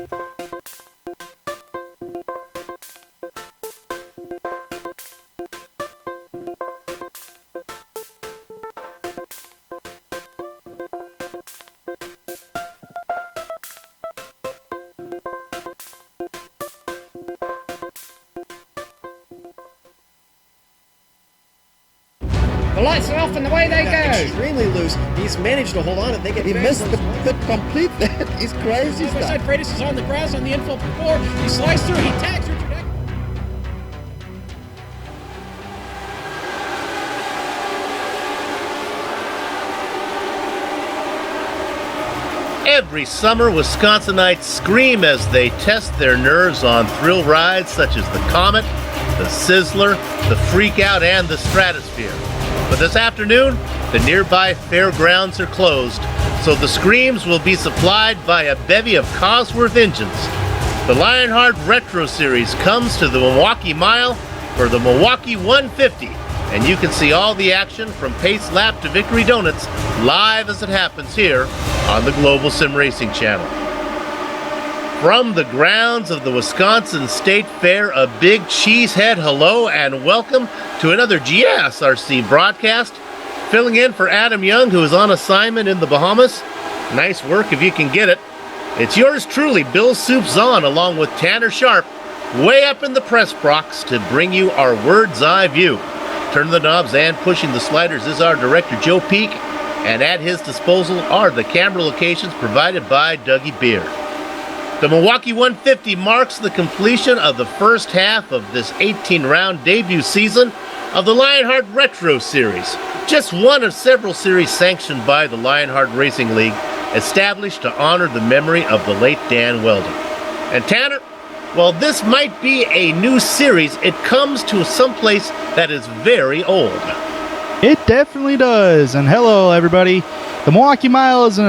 The lights are off and away they go. Extremely loose. He's managed to hold on and he missed the complete. He's crazy. Side Freitas is on the grass on the infield floor. He slides through. He tags Richard Eck. Every summer, Wisconsinites scream as they test their nerves on thrill rides such as the Comet, the Sizzler, the Freakout, and the Stratosphere. But this afternoon, the nearby fairgrounds are closed, so the screams will be supplied by a bevy of Cosworth engines. The Lionheart Retro Series comes to the Milwaukee Mile for the Milwaukee 150, and you can see all the action from Pace Lap to Victory Donuts live as it happens here on the Global Sim Racing Channel. From the grounds of the Wisconsin State Fair, a big cheesehead hello and welcome to another GSRC broadcast. Filling in for Adam Young, who is on assignment in the Bahamas. Nice work if you can get it. It's yours truly, Bill Soup Zahn, along with Tanner Sharp, way up in the press box to bring you our bird's eye view. Turning the knobs and pushing the sliders is our director, Joe Peak, and at his disposal are the camera locations provided by Dougie Beer. The Milwaukee 150 marks the completion of the first half of this 18-round debut season of the Lionheart Retro Series, just one of several series sanctioned by the Lionheart Racing League, established to honor the memory of the late Dan Weldon. And Tanner, while this might be a new series, it comes to someplace that is very old. It definitely does. And hello, everybody. The Milwaukee Mile is it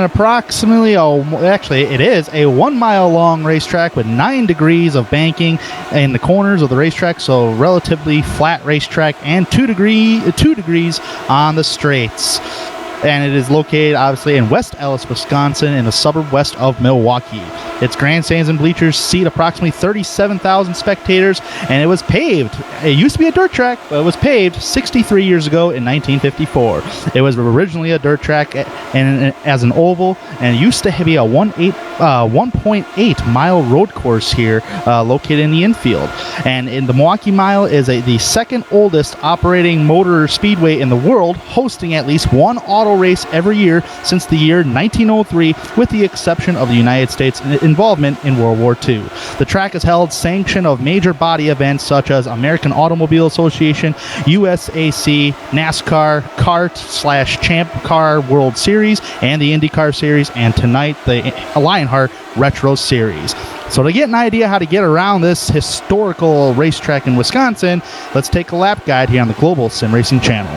is a 1 mile long racetrack with 9 degrees of banking in the corners of the racetrack, so relatively flat racetrack, and 2 degrees on the straights. And it is located, obviously, in West Ellis, Wisconsin, in the suburb west of Milwaukee. Its grandstands and bleachers seat approximately 37,000 spectators, and it was paved. It used to be a dirt track, but it was paved 63 years ago in 1954. It was originally a dirt track and as an oval, and it used to be a 1.8 mile road course here, located in the infield. And in the Milwaukee Mile is the second oldest operating motor speedway in the world, hosting at least one auto race every year since the year 1903, with the exception of the United States involvement in World War II. The track has held sanction of major body events such as American Automobile Association, USAC, NASCAR, Kart/Champ Car World Series, and the IndyCar Series, and tonight the Lionheart Retro Series. So to get an idea how to get around this historical racetrack in Wisconsin, let's take a lap guide here on the Global Sim Racing Channel.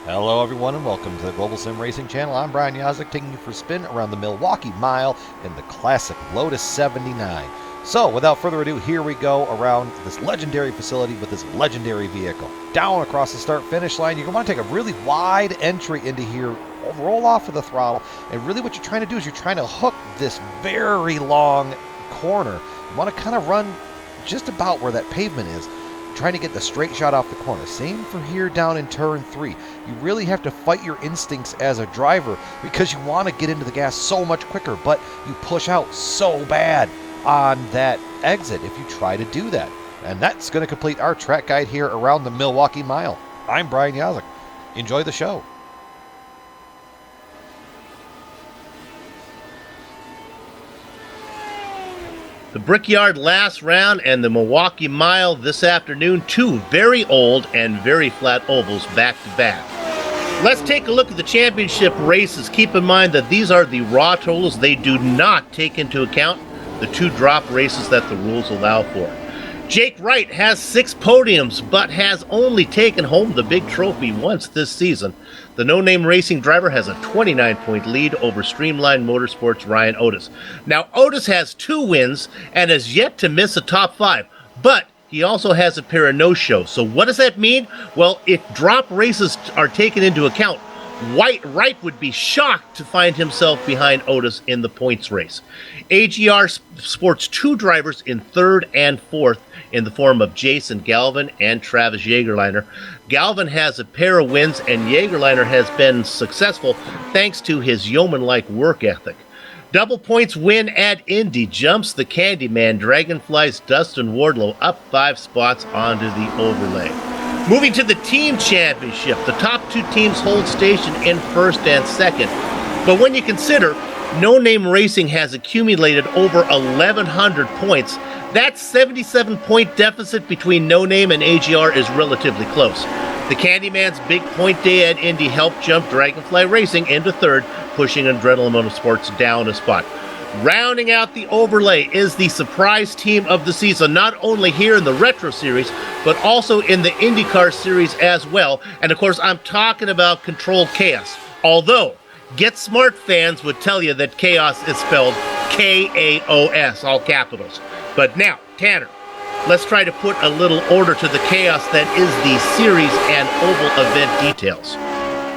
Hello everyone and welcome to the Global Sim Racing Channel. I'm Brian Yazek, taking you for a spin around the Milwaukee Mile in the classic Lotus 79. So without further ado, here we go around this legendary facility with this legendary vehicle. Down across the start-finish line, you're going to want to take a really wide entry into here, roll off of the throttle, and really what you're trying to do is you're trying to hook this very long corner. You want to kind of run just about where that pavement is, trying to get the straight shot off the corner. Same for here down in turn 3. You really have to fight your instincts as a driver because you want to get into the gas so much quicker, but you push out so bad on that exit if you try to do that. And that's going to complete our track guide here around the Milwaukee Mile. I'm Brian Yazek. Enjoy the show. The Brickyard last round and the Milwaukee Mile this afternoon, two very old and very flat ovals back to back. Let's take a look at the championship races. Keep in mind that these are the raw totals. They do not take into account the 2 drop races that the rules allow for. Jake Wright has 6 podiums, but has only taken home the big trophy once this season. The no-name racing driver has a 29-point lead over Streamline Motorsports' Ryan Otis. Now, Otis has 2 wins and has yet to miss a top 5, but he also has a pair of no-shows. So what does that mean? Well, if drop races are taken into account, Wright would be shocked to find himself behind Otis in the points race. AGR sports two drivers in third and fourth in the form of Jason Galvin and Travis Jagerliner. Galvin has a pair of wins, and Jagerliner has been successful thanks to his yeoman-like work ethic. Double points win at Indy jumps the Candyman Dragonfly's Dustin Wardlow up 5 spots onto the overlay. Moving to the team championship, the top 2 teams hold station in first and second. But when you consider No Name Racing has accumulated over 1,100 points, that 77-point deficit between No Name and AGR is relatively close. The Candyman's big point day at Indy helped jump Dragonfly Racing into third, pushing Adrenaline Motorsports down a spot. Rounding out the overlay is the surprise team of the season, not only here in the Retro Series, but also in the IndyCar Series as well. And of course, I'm talking about Controlled Chaos. Although, Get Smart fans would tell you that chaos is spelled K-A-O-S, all capitals. But now, Tanner, let's try to put a little order to the chaos that is the series and oval event details.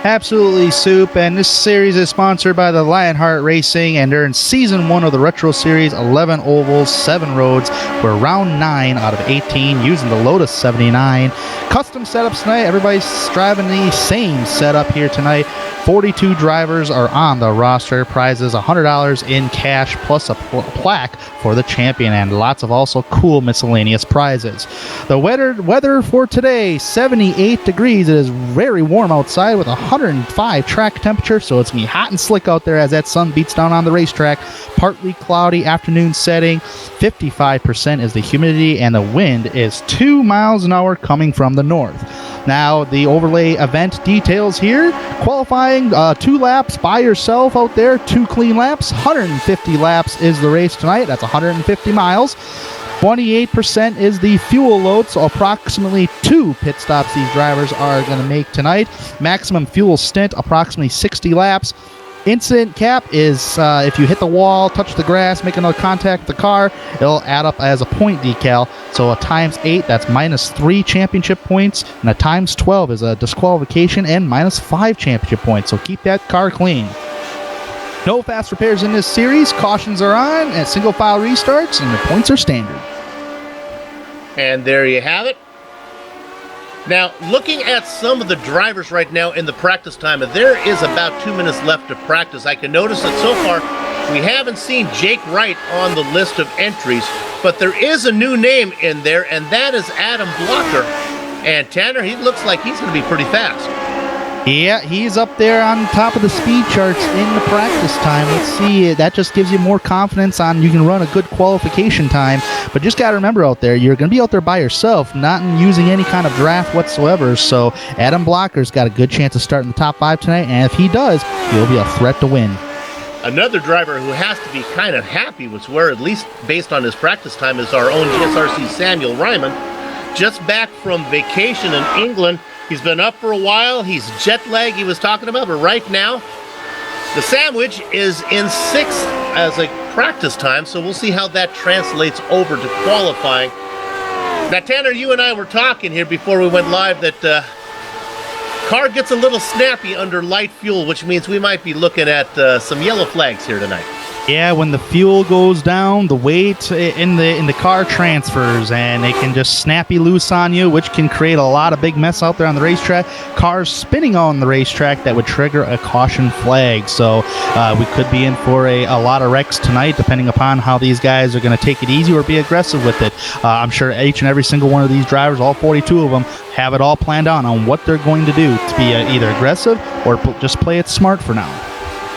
Absolutely, Soup, and this series is sponsored by the Lionheart Racing, and they're in Season 1 of the Retro Series, 11 ovals, 7 roads. We're round 9 out of 18 using the Lotus 79. Custom setups tonight, everybody's driving the same setup here tonight. 42 drivers are on the roster. Prizes $100 in cash plus a plaque for the champion, and lots of also cool miscellaneous prizes. The weather for today, 78 degrees. It is very warm outside with 105 track temperature, so it's going to be hot and slick out there as that sun beats down on the racetrack. Partly cloudy afternoon setting. 55% is the humidity, and the wind is 2 miles an hour coming from the north. Now, the overlay event details here. Qualifying 2 laps by yourself out there, 2 clean laps. 150 laps is the race tonight. That's 150 miles. 28% is the fuel load, so approximately 2 pit stops these drivers are going to make tonight. Maximum fuel stint, approximately 60 laps. Incident cap is if you hit the wall, touch the grass, make another contact with the car, it'll add up as a point decal. So a times 8, that's minus 3 championship points, and a times 12 is a disqualification and minus 5 championship points. So keep that car clean. No fast repairs in this series. Cautions are on, and single file restarts, and the points are standard. And there you have it. Now, looking at some of the drivers right now in the practice time, there is about 2 minutes left to practice. I can notice that so far we haven't seen Jake Wright on the list of entries, but there is a new name in there, and that is Adam Blocker. And Tanner, he looks like he's going to be pretty fast. Yeah, he's up there on top of the speed charts in the practice time. Let's see, that just gives you more confidence on you can run a good qualification time. But just got to remember out there, you're going to be out there by yourself, not using any kind of draft whatsoever. So Adam Blocker's got a good chance of starting the top 5 tonight, and if he does, he'll be a threat to win. Another driver who has to be kind of happy with where, at least based on his practice time, is our own GSRC Samuel Ryman. Just back from vacation in England. He's been up for a while. He's jet lagged, he was talking about, but right now, the sandwich is in 6th as a practice time, so we'll see how that translates over to qualifying. Now, Tanner, you and I were talking here before we went live that car gets a little snappy under light fuel, which means we might be looking at some yellow flags here tonight. Yeah, when the fuel goes down, the weight in the car transfers, and it can just snappy loose on you, which can create a lot of big mess out there on the racetrack. Cars spinning on the racetrack that would trigger a caution flag. So we could be in for a lot of wrecks tonight, depending upon how these guys are going to take it easy or be aggressive with it. I'm sure each and every single one of these drivers, all 42 of them, have it all planned out on what they're going to do to be either aggressive or just play it smart for now.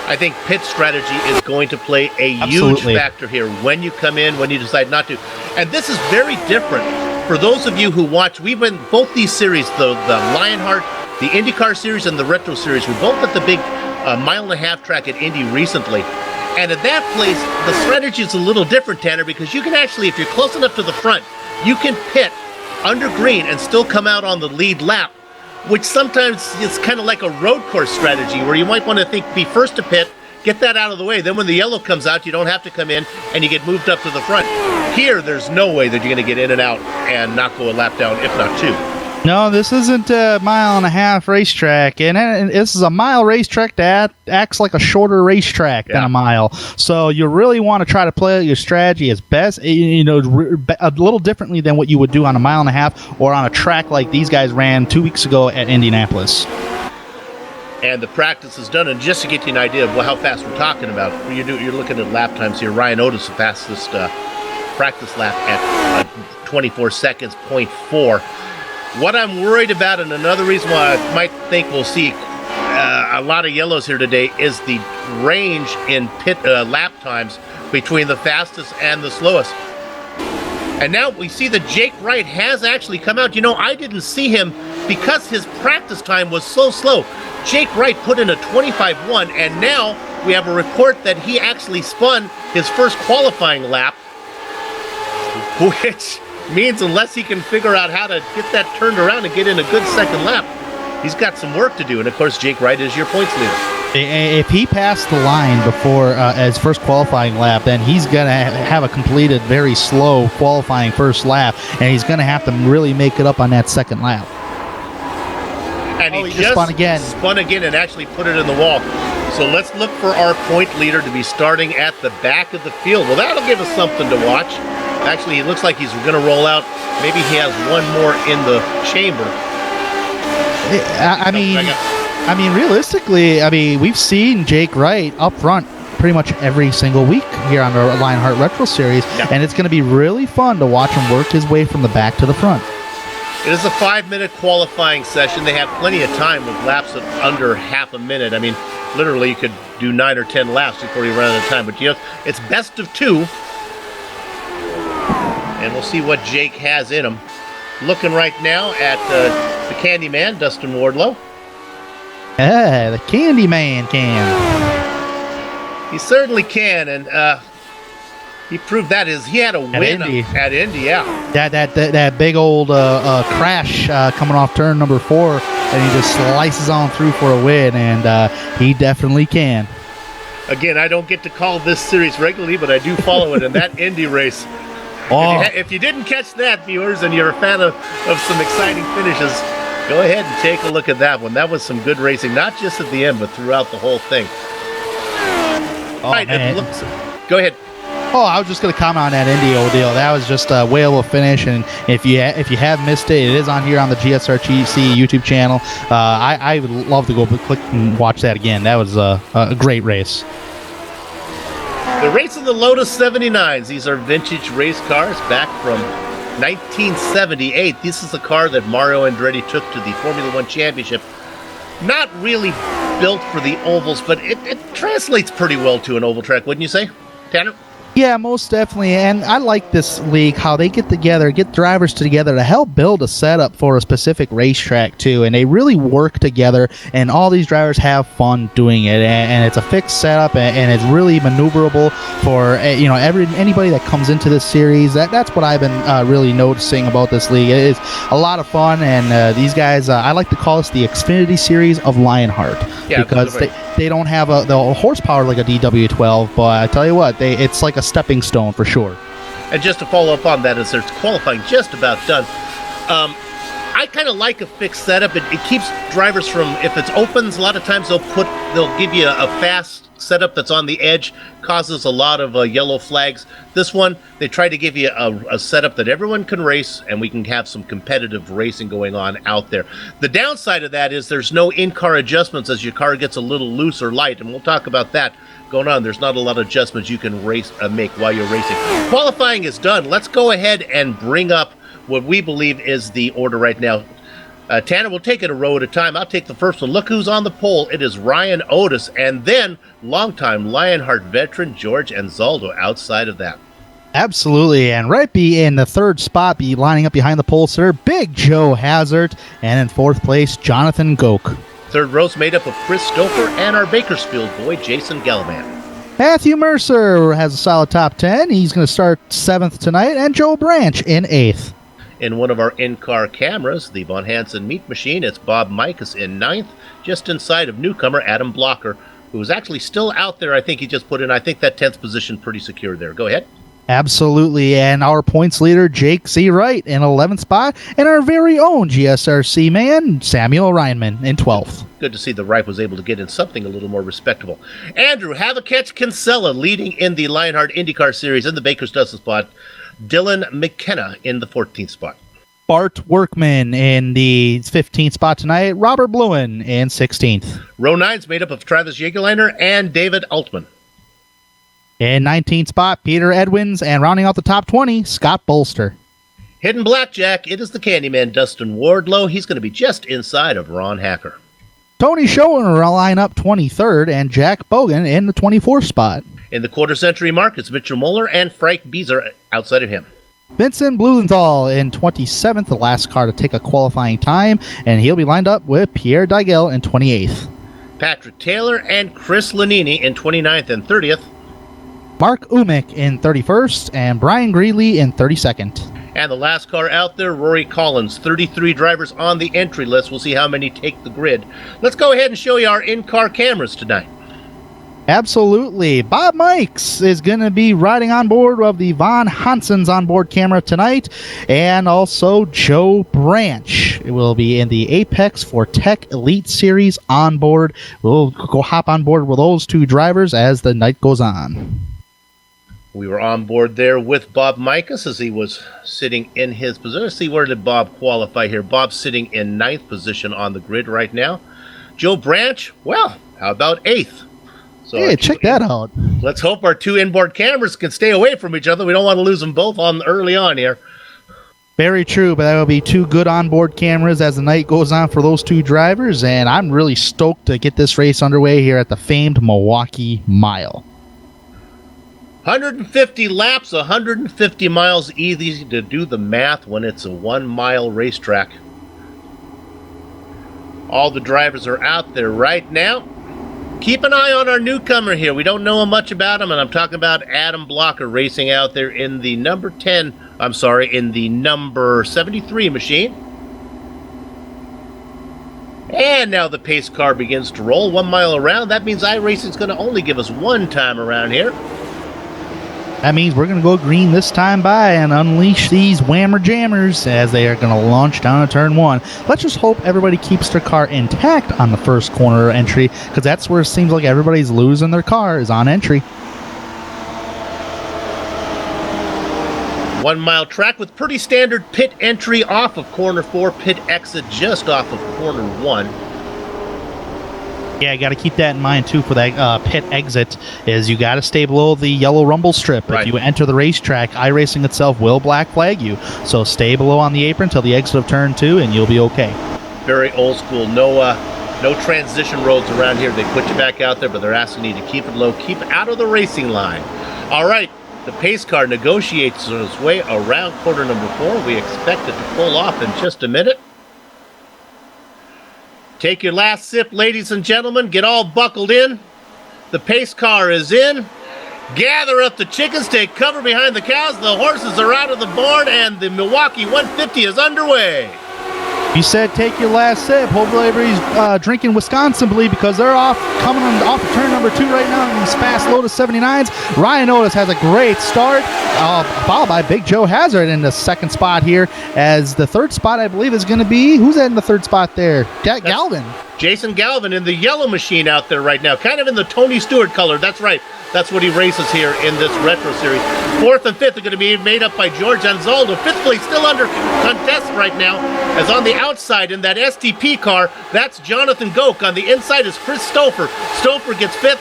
I think pit strategy is going to play a Absolutely. huge factor here when you come in, when you decide not to. And this is very different. For those of you who watch, we've been both these series, the Lionheart, the IndyCar Series, and the Retro Series. We're both at the big 1.5-mile track at Indy recently. And at that place, the strategy is a little different, Tanner, because you can actually, if you're close enough to the front, you can pit under green and still come out on the lead lap, which sometimes is kind of like a road course strategy where you might want to be first to pit, get that out of the way. Then when the yellow comes out, you don't have to come in and you get moved up to the front. Here, there's no way that you're going to get in and out and not go a lap down, if not 2. No, this isn't a 1.5-mile racetrack, and this is a mile racetrack that acts like a shorter racetrack than a mile. So you really want to try to play your strategy as best, a little differently than what you would do on a 1.5 or on a track like these guys ran 2 weeks ago at Indianapolis. And the practice is done, and just to get you an idea of how fast we're talking about, you're looking at lap times here. Ryan Otis, the fastest practice lap at 24 seconds, 0.4. What I'm worried about, and another reason why I might think we'll see a lot of yellows here today, is the range in pit lap times between the fastest and the slowest. And now we see that Jake Wright has actually come out. I didn't see him because his practice time was so slow. Jake Wright put in a 25.1, and now we have a report that he actually spun his first qualifying lap, which means unless he can figure out how to get that turned around and get in a good second lap, he's got some work to do. And of course, Jake Wright is your points leader. If he passed the line before his first qualifying lap, then he's going to have a completed very slow qualifying first lap, and he's going to have to really make it up on that second lap. And he just spun again and actually put it in the wall. So let's look for our point leader to be starting at the back of the field. Well, that'll give us something to watch. Actually, it looks like he's going to roll out. Maybe he has one more in the chamber. I mean, realistically, we've seen Jake Wright up front pretty much every single week here on the Lionheart Retro Series, and it's going to be really fun to watch him work his way from the back to the front. It is a 5-minute qualifying session. They have plenty of time with laps of under half a minute. I mean, literally, you could do 9 or 10 laps before you run out of time. But it's best of 2. And we'll see what Jake has in him. Looking right now at the Candyman, Dustin Wardlow. The Candyman can. He certainly can, and he proved that. He had a win at Indy, yeah. That big old crash coming off turn number 4, and he just slices on through for a win, and he definitely can. Again, I don't get to call this series regularly, but I do follow it, and that Indy race. If you didn't catch that, viewers, and you're a fan of some exciting finishes, go ahead and take a look at that one. That was some good racing, not just at the end, but throughout the whole thing. Go ahead. Oh, I was just going to comment on that Indy ordeal. That was just a whale of a finish, and if you have missed it, it is on here on the GSRC YouTube channel. I would love to go click and watch that again. That was a great race. The race of the Lotus 79s. These are vintage race cars back from 1978. This is the car that Mario Andretti took to the Formula One Championship. Not really built for the ovals, but it translates pretty well to an oval track, wouldn't you say, Tanner? Yeah, most definitely. And I like this league, how they get drivers together to help build a setup for a specific racetrack, too. And they really work together, and all these drivers have fun doing it. And it's a fixed setup, and it's really maneuverable for anybody that comes into this series. That's what I've been really noticing about this league. It is a lot of fun, and these guys, I like to call this the Xfinity Series of Lionheart. Yeah, because they don't have the horsepower like a DW12, but I tell you what, it's like a stepping stone for sure. And just to follow up on that, as there's qualifying just about done, I kind of like a fixed setup. It keeps drivers from, if it's opens, a lot of times they'll give you a fast setup that's on the edge, causes a lot of yellow flags. This one, they try to give you a setup that everyone can race, and we can have some competitive racing going on out there. The downside of that is there's no in-car adjustments as your car gets a little loose or light, and we'll talk about that going on. There's not a lot of adjustments you can make while you're racing. Qualifying is done. Let's go ahead and bring up what we believe is the order right now. Tanner, we'll take it a row at a time. I'll take the first one. Look who's on the pole. It is Ryan Otis, and then longtime Lionheart veteran George Anzaldo outside of that. Absolutely, and right in the third spot, lining up behind the pole sitter, Big Joe Hazard, and in fourth place, Jonathan Goke. Third row's made up of Chris Stoker and our Bakersfield boy, Jason Gallivan. Matthew Mercer has a solid top 10. He's going to start 7th tonight, and Joe Branch in 8th. In one of our in-car cameras, the Von Hansen Meat Machine, it's Bob Mikas in 9th, just inside of newcomer Adam Blocker, who is actually still out there. I think he just put in, I think that 10th position pretty secure there. Go ahead. Absolutely, and our points leader, Jake C. Wright, in 11th spot, and our very own GSRC man, Samuel Reinman, in 12th. Good to see the Ripe was able to get in something a little more respectable. Andrew Havaketch Kinsella leading in the Lionheart IndyCar Series in the Baker's Dozen spot. Dylan McKenna in the 14th spot. Bart Workman in the 15th spot tonight. Robert Bluen in 16th. Row 9's made up of Travis Jägerleiner and David Altman. In 19th spot, Peter Edwins, and rounding out the top 20, Scott Bolster. Hidden Blackjack, it is the Candyman Dustin Wardlow. He's going to be just inside of Ron Hacker. Tony Schoen will line up 23rd, and Jack Bogan in the 24th spot. In the quarter century mark, it's Mitchell Moeller and Frank Beezer outside of him. Vincent Blumenthal in 27th, the last car to take a qualifying time, and he'll be lined up with Pierre Digel in 28th. Patrick Taylor and Chris Lanini in 29th and 30th. Mark Umick in 31st, and Brian Greeley in 32nd. And the last car out there, Rory Collins. 33 drivers on the entry list. We'll see how many take the grid. Let's go ahead and show you our in-car cameras tonight. Absolutely. Bob Mikes is going to be riding on board of the Von Hansen's onboard camera tonight, and also Joe Branch will be in the Apex for Tech Elite Series onboard. We'll go hop on board with those two drivers as the night goes on. We were on board there with Bob Mikas as he was sitting in his position. Let's see, where did Bob qualify here? Bob's sitting in 9th position on the grid right now. Joe Branch, well, how about 8th? So hey, check that out. Let's hope our two inboard cameras can stay away from each other. We don't want to lose them both on early on here. Very true, but that will be two good onboard cameras as the night goes on for those two drivers, and I'm really stoked to get this race underway here at the famed Milwaukee Mile. 150 laps, 150 miles, easy to do the math when it's a 1 mile racetrack. All the drivers are out there right now. Keep an eye on our newcomer here. We don't know much about him, and I'm talking about Adam Blocker racing out there in the number 73 machine. And now the pace car begins to roll 1 mile around. That means iRacing's going to only give us one time around here. That means we're going to go green this time by and unleash these whammer jammers as they are going to launch down to turn 1. Let's just hope everybody keeps their car intact on the first corner entry, because that's where it seems like everybody's losing their car, is on entry. 1 mile track with pretty standard pit entry off of corner 4, pit exit just off of corner 1. Yeah, you got to keep that in mind, too, for that pit exit, is you got to stay below the yellow rumble strip. Right. If you enter the racetrack, iRacing itself will black flag you. So stay below on the apron until the exit of turn 2, and you'll be okay. Very old school. No transition roads around here. They put you back out there, but they're asking you to keep it low, keep out of the racing line. All right, the pace car negotiates its way around corner number 4. We expect it to pull off in just a minute. Take your last sip, ladies and gentlemen. Get all buckled in. The pace car is in. Gather up the chickens. Take cover behind the cows. The horses are out of the barn, and the Milwaukee 150 is underway. You said take your last sip. Hopefully everybody's drinking Wisconsin-bly, because they're coming off of turn number 2 right now in these fast Lotus 79s. Ryan Otis has a great start, followed by Big Joe Hazard in the second spot here, as the third spot, I believe, is going to be, who's in the third spot there? Galvin. Jason Galvin in the yellow machine out there right now, kind of in the Tony Stewart color. That's right. That's what he races here in this retro series. 4th and 5th are going to be made up by George Anzaldo. 5th place still under contest right now, as on the outside in that STP car, that's Jonathan Goke. On the inside is Chris Stouffer. Stouffer gets 5th.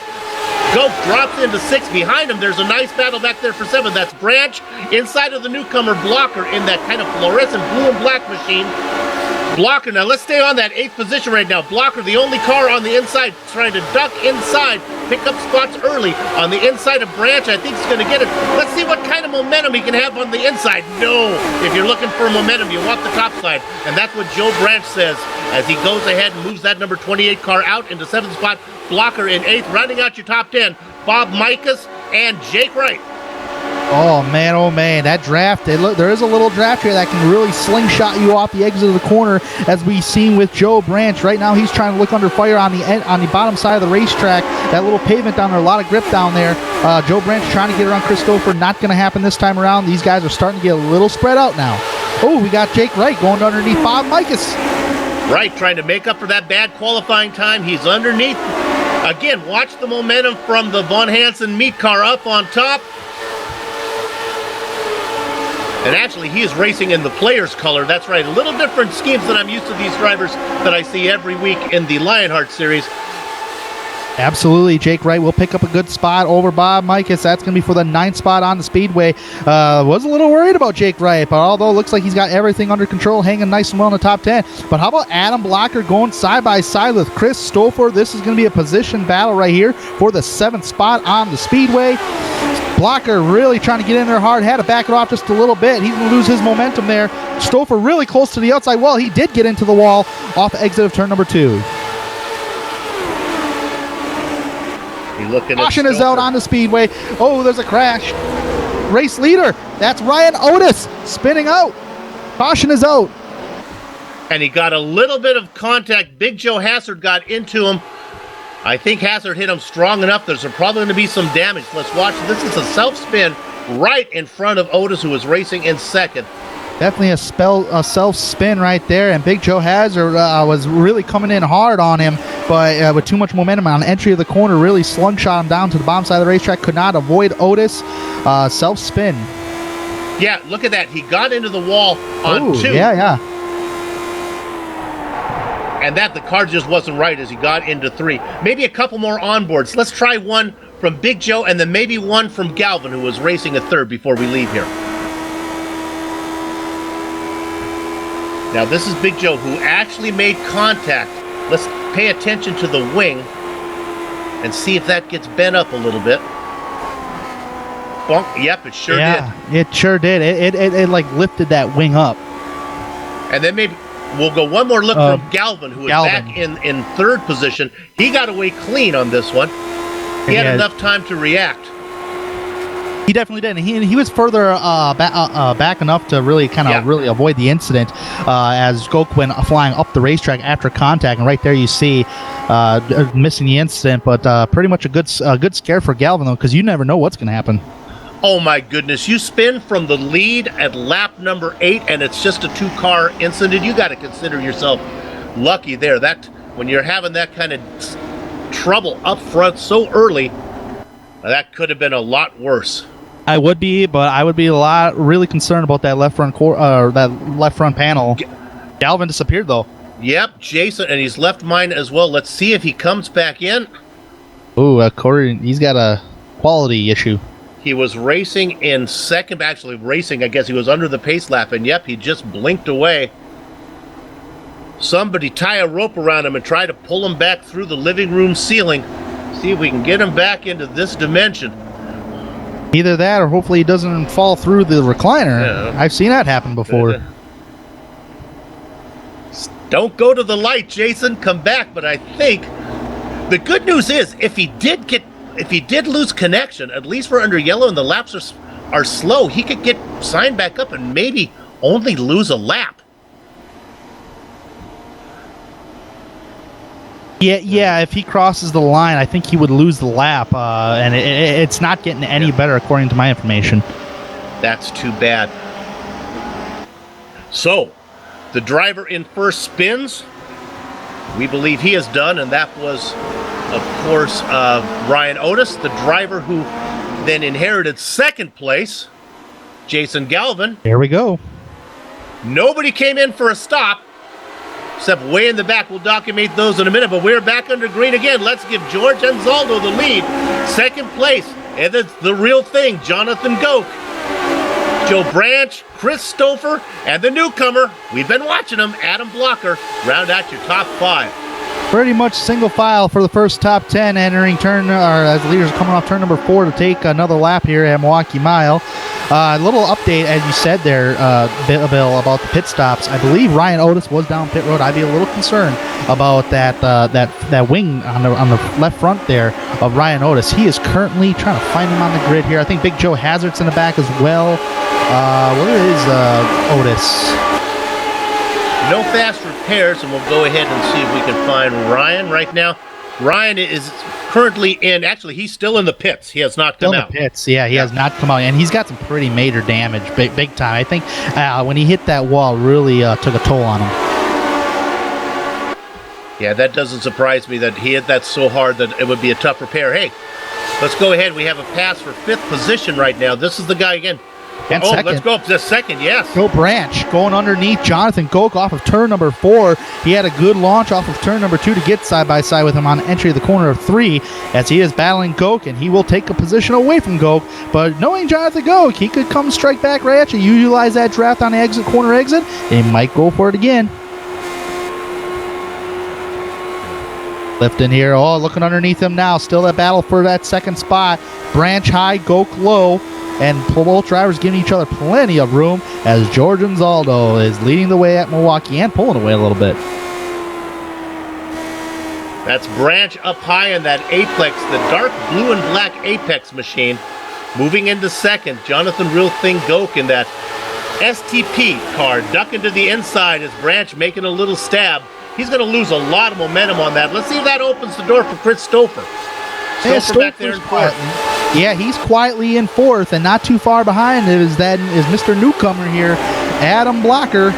Goke drops into 6th. Behind him, there's a nice battle back there for 7th. That's Branch. Inside of the newcomer, Blocker in that kind of fluorescent blue and black machine. Blocker, now let's stay on that 8th position right now. Blocker, the only car on the inside, trying to duck inside, pick up spots early on the inside of Branch. I think he's going to get it. Let's see what kind of momentum he can have on the inside. No, if you're looking for momentum, you want the top side. And that's what Joe Branch says as he goes ahead and moves that number 28 car out into 7th spot. Blocker in 8th, rounding out your top 10, Bob Mikas and Jake Wright. Oh man, that draft, there is a little draft here that can really slingshot you off the exit of the corner, as we've seen with Joe Branch. Right now he's trying to look under fire on the bottom side of the racetrack. That little pavement down there, a lot of grip down there. Joe Branch trying to get around Christopher, not going to happen this time around. These guys are starting to get a little spread out now. Oh, we got Jake Wright going underneath Bob Mikas. Wright trying to make up for that bad qualifying time. He's underneath. Again, watch the momentum from the Von Hansen meat car up on top. And actually, he is racing in the player's color. That's right, a little different schemes than I'm used to these drivers that I see every week in the Lionheart series. Absolutely. Jake Wright will pick up a good spot over Bob Mikas. That's going to be for the 9th spot on the speedway. Was a little worried about Jake Wright, but although it looks like he's got everything under control, hanging nice and well in the top 10. But how about Adam Blocker going side by side with Chris Stouffer? This is going to be a position battle right here for the 7th spot on the speedway. Blocker really trying to get in there hard, had to back it off just a little bit. He's going to lose his momentum there. Stouffer really close to the outside wall. He did get into the wall off the exit of turn number 2. Caution is out on the speedway. Oh, there's a crash. Race leader, that's Ryan Otis spinning out. Caution is out. And he got a little bit of contact. Big Joe Hassard got into him. I think Hassard hit him strong enough. There's probably going to be some damage. Let's watch. This is a self-spin right in front of Otis, who was racing in second. Definitely a self-spin right there, and Big Joe Hazard was really coming in hard on him, but with too much momentum on entry of the corner, really slungshot him down to the bottom side of the racetrack, could not avoid Otis. Self-spin. Yeah, look at that. He got into the wall on 2. Yeah. And the car just wasn't right as he got into 3. Maybe a couple more onboards. Let's try one from Big Joe and then maybe one from Galvin, who was racing a 3rd before we leave here. Now, this is Big Joe, who actually made contact. Let's pay attention to the wing and see if that gets bent up a little bit. Bonk. Yep, it sure did. It sure did. It like lifted that wing up. And then maybe we'll go one more look from Galvin, who is back in 3rd position. He got away clean on this one. He had enough time to react. He definitely did. And he was further back enough to really really avoid the incident as Gok went flying up the racetrack after contact. And right there you see missing the incident, but pretty much a good scare for Galvin, though, because you never know what's going to happen. Oh, my goodness. You spin from the lead at lap number 8, and it's just a 2-car incident. You got to consider yourself lucky there. That when you're having that kind of trouble up front so early, that could have been a lot worse. I would be, but I would be really concerned about that left front panel. Galvin disappeared, though. Yep, Jason, and he's left mine as well. Let's see if he comes back in. Ooh, Corey, he's got a quality issue. He was racing in second, actually racing, I guess he was under the pace lap, and yep, he just blinked away. Somebody tie a rope around him and try to pull him back through the living room ceiling. See if we can get him back into this dimension. Either that, or hopefully he doesn't fall through the recliner. Yeah. I've seen that happen before. Don't go to the light, Jason. Come back. But I think the good news is, if he did lose connection, at least we're under yellow and the laps are slow, he could get signed back up and maybe only lose a lap. Yeah, if he crosses the line, I think he would lose the lap, and it's not getting any better according to my information. That's too bad. So, the driver in first spins. We believe he is done, and that was, of course, Ryan Otis, the driver who then inherited second place, Jason Galvin. There we go. Nobody came in for a stop. Except way in the back. We'll document those in a minute, but we're back under green again. Let's give George Anzaldo the lead. Second place, and it's the real thing, Jonathan Gok. Joe Branch, Chris Stouffer, and the newcomer, we've been watching him, Adam Blocker, round out your top 5. Pretty much single file for the first top 10 entering turn, or as the leaders are coming off turn number 4 to take another lap here at Milwaukee Mile. A little update, as you said there, Bill, about the pit stops. I believe Ryan Otis was down pit road. I'd be a little concerned about that wing on the left front there of Ryan Otis. He is currently trying to find him on the grid here. I think Big Joe Hazard's in the back as well. Where is Otis? No fast repairs, and we'll go ahead and see if we can find Ryan right now. Ryan is currently actually, he's still in the pits. He has not come out. Still in the pits, yeah, he has not come out. And he's got some pretty major damage, big time. I think when he hit that wall, really took a toll on him. Yeah, that doesn't surprise me that he hit that so hard that it would be a tough repair. Hey, let's go ahead. We have a pass for 5th position right now. This is the guy again. And second. Let's go up to second, yes. Joe Branch going underneath Jonathan Goke off of turn number 4. He had a good launch off of turn number 2 to get side by side with him on entry of the corner of 3 as he is battling Goke, and he will take a position away from Goke. But knowing Jonathan Goke, he could come strike back right at you. Utilize that draft on the corner exit. He might go for it again. Lifting here. Oh, looking underneath him now. Still that battle for that second spot. Branch high, Goke low. And both drivers giving each other plenty of room as George Anzaldo is leading the way at Milwaukee and pulling away a little bit. That's Branch up high in that Apex, the dark blue and black Apex machine. Moving into second, Jonathan Real Thing Goke in that STP car, ducking to the inside as Branch making a little stab. He's going to lose a lot of momentum on that. Let's see if that opens the door for Chris Stouffer. Stouffer back there in 4th. Yeah, he's quietly in 4th, and not too far behind is Mr. Newcomer here, Adam Blocker,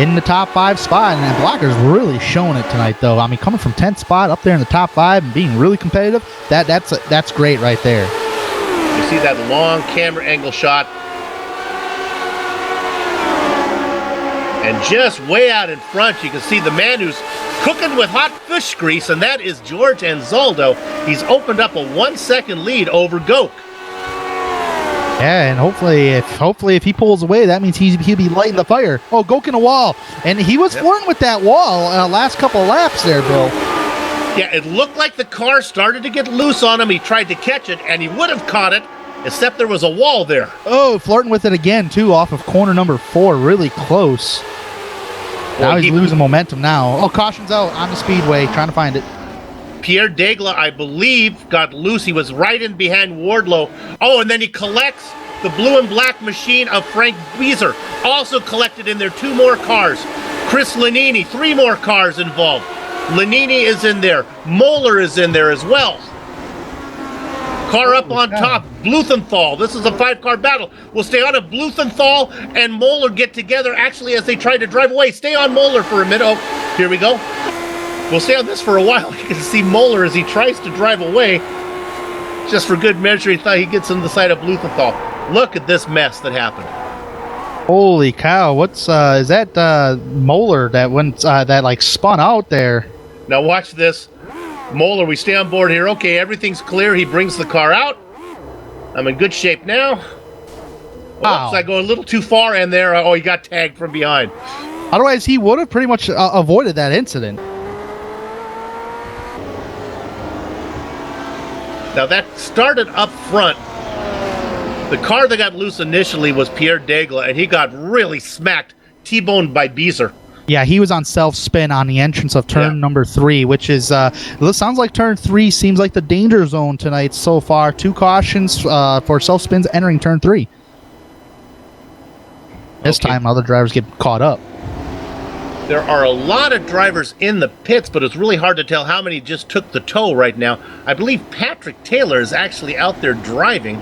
in the top 5 spot. And Blocker's really showing it tonight, though. I mean, coming from 10th spot up there in the top 5 and being really competitive, that's great right there. You see that long camera angle shot. And just way out in front, you can see the man who's cooking with hot fish grease, and that is George Anzaldo. He's opened up a 1-second lead over Goke. Yeah, and hopefully if he pulls away, that means he'll be lighting the fire. Oh, Goke in a wall. And he was flirting with that wall last couple of laps there, Bill. Yeah, it looked like the car started to get loose on him. He tried to catch it, and he would have caught it, except there was a wall there. Oh, flirting with it again, too, off of corner number 4. Really close. Now he's losing momentum now. Oh, caution's out on the speedway, trying to find it. Pierre Degla, I believe, got loose. He was right in behind Wardlow. Oh, and then he collects the blue and black machine of Frank Beezer. Also collected in there 2 more cars. Chris Lanini, 3 more cars involved. Lanini is in there. Moeller is in there as well. Car up on top, Bluthenthal. This is a 5-car battle. We'll stay on it. Bluthenthal and Moeller get together actually as they try to drive away. Stay on Moeller for a minute. Oh, here we go. We'll stay on this for a while. You can see Moeller as he tries to drive away. Just for good measure, he thought he gets on the side of Bluthenthal. Look at this mess that happened. Holy cow! What's is that Moeller that went that like spun out there? Now watch this. Moeller, we stay on board here. Okay, everything's clear. He brings the car out. I'm in good shape now. Wow. Oops, I go a little too far in there. Oh, he got tagged from behind. Otherwise, he would have pretty much avoided that incident. Now, that started up front. The car that got loose initially was Pierre Degla, and he got really smacked, T-boned by Beezer. Yeah, he was on self-spin on the entrance of turn number 3, which is, sounds like turn 3 seems like the danger zone tonight so far. 2 cautions for self-spins entering turn 3. This time, other drivers get caught up. There are a lot of drivers in the pits, but it's really hard to tell how many just took the tow right now. I believe Patrick Taylor is actually out there driving.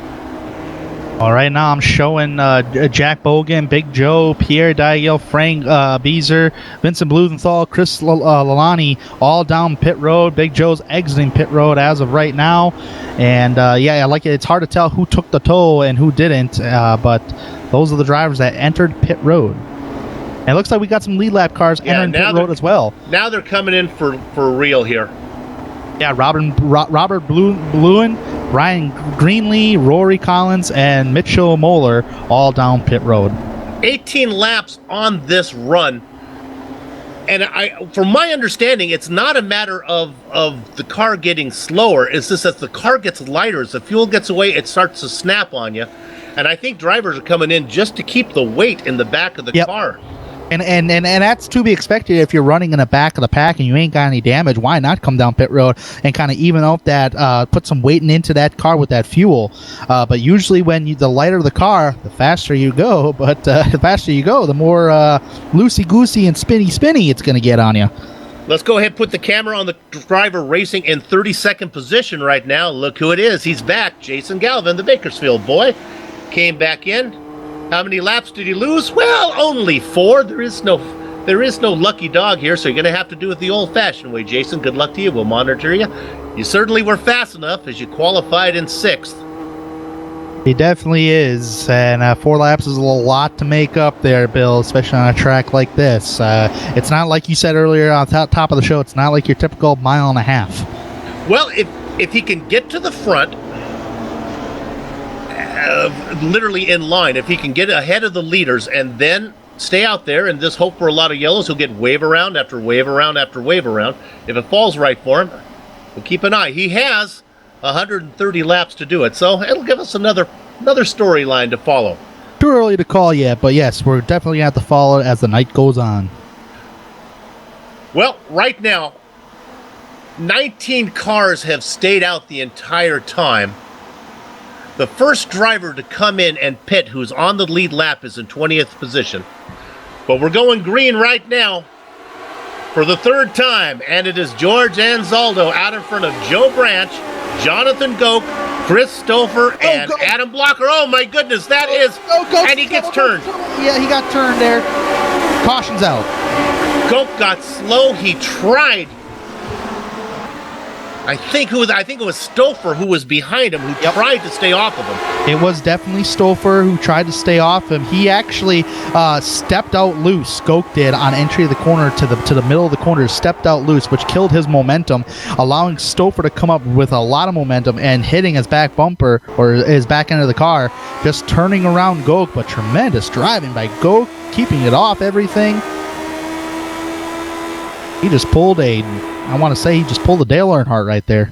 All right, now I'm showing Jack Bogan, Big Joe, Pierre Diaghiel, Frank Beezer, Vincent Blumenthal, Chris Lalani, all down pit road. Big Joe's exiting pit road as of right now. And, I like it. It's hard to tell who took the tow and who didn't, but those are the drivers that entered pit road. And it looks like we got some lead lap cars entering pit road as well. Now they're coming in for real here. Yeah, Robert Bluen, Ryan Greenlee, Rory Collins, and Mitchell Moeller all down pit road. 18 laps on this run. And from my understanding, it's not a matter of the car getting slower. It's just as the car gets lighter, as the fuel gets away, it starts to snap on you. And I think drivers are coming in just to keep the weight in the back of the car. And that's to be expected if you're running in the back of the pack and you ain't got any damage. Why not come down pit road and kind of even out that, put some weight into that car with that fuel? But usually the lighter the car, the faster you go. But the faster you go, the more loosey-goosey and spinny it's going to get on you. Let's go ahead and put the camera on the driver racing in 32nd position right now. Look who it is. He's back. Jason Galvin, the Bakersfield boy, came back in. How many laps did he lose? Well, only 4. There is no lucky dog here, so you're going to have to do it the old-fashioned way, Jason. Good luck to you. We'll monitor you. You certainly were fast enough as you qualified in 6th. He definitely is, and 4 laps is a lot to make up there, Bill, especially on a track like this. It's not like you said earlier on top of the show. It's not like your typical mile and a half. Well, if he can get to the front, literally in line, if he can get ahead of the leaders and then stay out there and just hope for a lot of yellows, he'll get wave around after wave around after wave around. If it falls right for him, we'll keep an eye. He has 130 laps to do it, so it'll give us another storyline to follow. Too early to call yet, but yes, we're definitely going to have to follow it as the night goes on. Well, right now, 19 cars have stayed out the entire time. The first driver to come in and pit who's on the lead lap is in 20th position. But we're going green right now for the 3rd time, and it is George Anzaldo out in front of Joe Branch, Jonathan Goke, Chris Stouffer, and Adam Blocker. Oh my goodness, that is... and he gets turned. Yeah, he got turned there. Caution's out. Goke got slow. He tried. I think it was Stouffer who was behind him, who tried to stay off of him. It was definitely Stouffer who tried to stay off him. He actually stepped out loose. Goke did on entry of the corner to the middle of the corner, stepped out loose, which killed his momentum, allowing Stouffer to come up with a lot of momentum and hitting his back bumper or his back end of the car, just turning around Goke. But tremendous driving by Goke, keeping it off everything. He just pulled a Dale Earnhardt right there.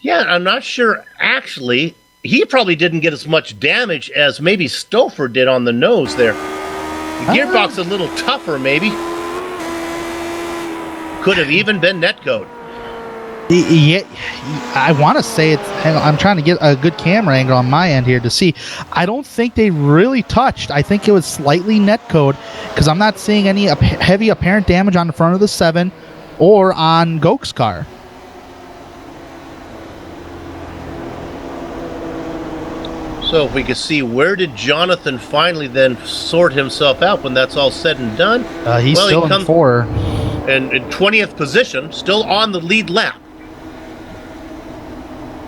Yeah, I'm not sure. Actually, he probably didn't get as much damage as maybe Stouffer did on the nose there. The gearbox a little tougher, maybe. Could have even been netcode. Yeah, I want to say it's... Hang on, I'm trying to get a good camera angle on my end here to see. I don't think they really touched. I think it was slightly netcode because I'm not seeing any heavy apparent damage on the front of the 7 or on Goke's car. So if we could see, where did Jonathan finally then sort himself out when that's all said and done? He's still in 4. And in 20th position, still on the lead lap.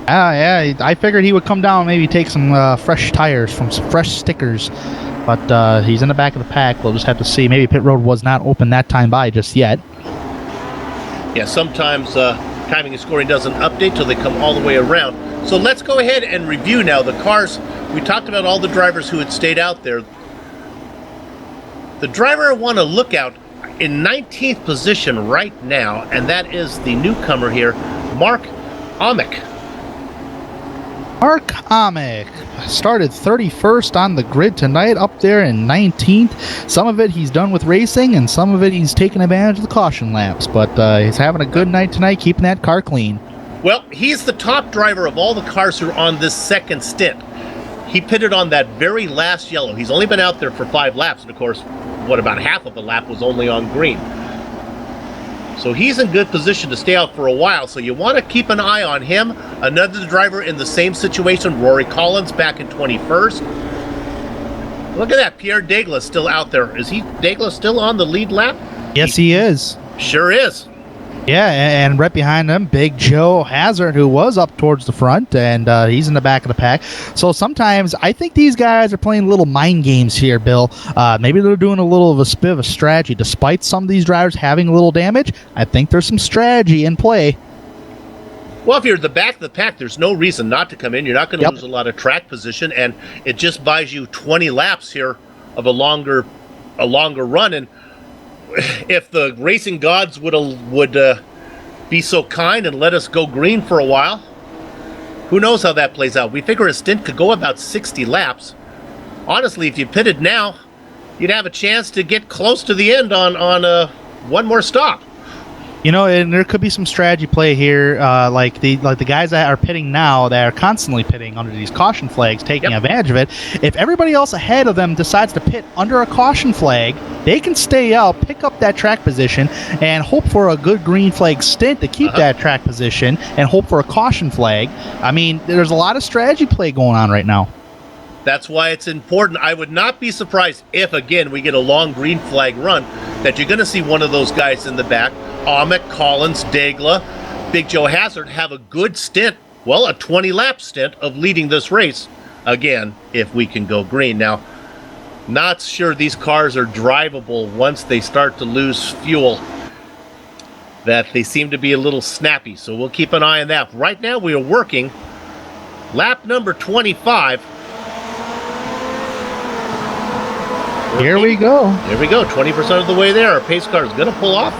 Yeah, I figured he would come down and maybe take some fresh tires from some fresh stickers. But he's in the back of the pack. We'll just have to see. Maybe pit road was not open that time by just yet. Yeah, sometimes timing and scoring doesn't update till they come all the way around. So let's go ahead and review now the cars. We talked about all the drivers who had stayed out there. The driver I want to look out in 19th position right now, and that is the newcomer here, Mark Amick. Mark Amick started 31st on the grid tonight, up there in 19th. Some of it he's done with racing, and some of it he's taking advantage of the caution laps. But he's having a good night tonight, keeping that car clean. Well, he's the top driver of all the cars who are on this second stint. He pitted on that very last yellow. He's only been out there for 5 laps, and of course, about half of a lap was only on green. So he's in good position to stay out for a while, so you want to keep an eye on him. Another driver in the same situation, Rory Collins, back in 21st. Look at that, Pierre Degla still out there. Is Degla still on the lead lap? Yes, he is. Sure is. Yeah, and right behind him, Big Joe Hazard, who was up towards the front, and he's in the back of the pack. So sometimes I think these guys are playing little mind games here, Bill. Maybe they're doing a little of a bit of a strategy. Despite some of these drivers having a little damage, I think there's some strategy in play. Well, if you're at the back of the pack, there's no reason not to come in. You're not going to lose a lot of track position, and it just buys you 20 laps here of a longer run. And if the racing gods would be so kind and let us go green for a while, Who knows how that plays out? We figure a stint could go about 60 laps. Honestly, if you pitted now, you'd have a chance to get close to the end on one more stop. You know, and there could be some strategy play here, like the guys that are pitting now, that are constantly pitting under these caution flags, taking advantage of it. If everybody else ahead of them decides to pit under a caution flag, they can stay out, pick up that track position, and hope for a good green flag stint to keep that track position, and hope for a caution flag. I mean, there's a lot of strategy play going on right now. That's why it's important. I would not be surprised if, again, we get a long green flag run, that you're going to see one of those guys in the back, Amick, Collins, Daigle, Big Joe Hazard, have a good stint, well, a 20-lap stint of leading this race, again, if we can go green. Now, not sure these cars are drivable once they start to lose fuel, that they seem to be a little snappy, so we'll keep an eye on that. Right now, we are working lap number 25. Here we go. Here we go, 20% of the way there. Our pace car is going to pull off.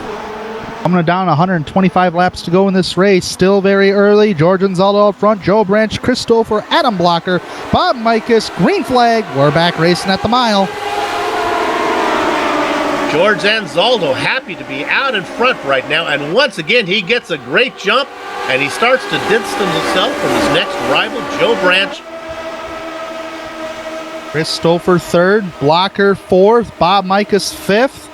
Coming down 125 laps to go in this race. Still very early. George Anzaldo out front. Joe Branch, Christopher, Adam Blocker, Bob Mikus, green flag. We're back racing at the mile. George Anzaldo happy to be out in front right now. And once again, he gets a great jump. And he starts to distance himself from his next rival, Joe Branch. Christopher third, Blocker fourth, Bob Mikus fifth.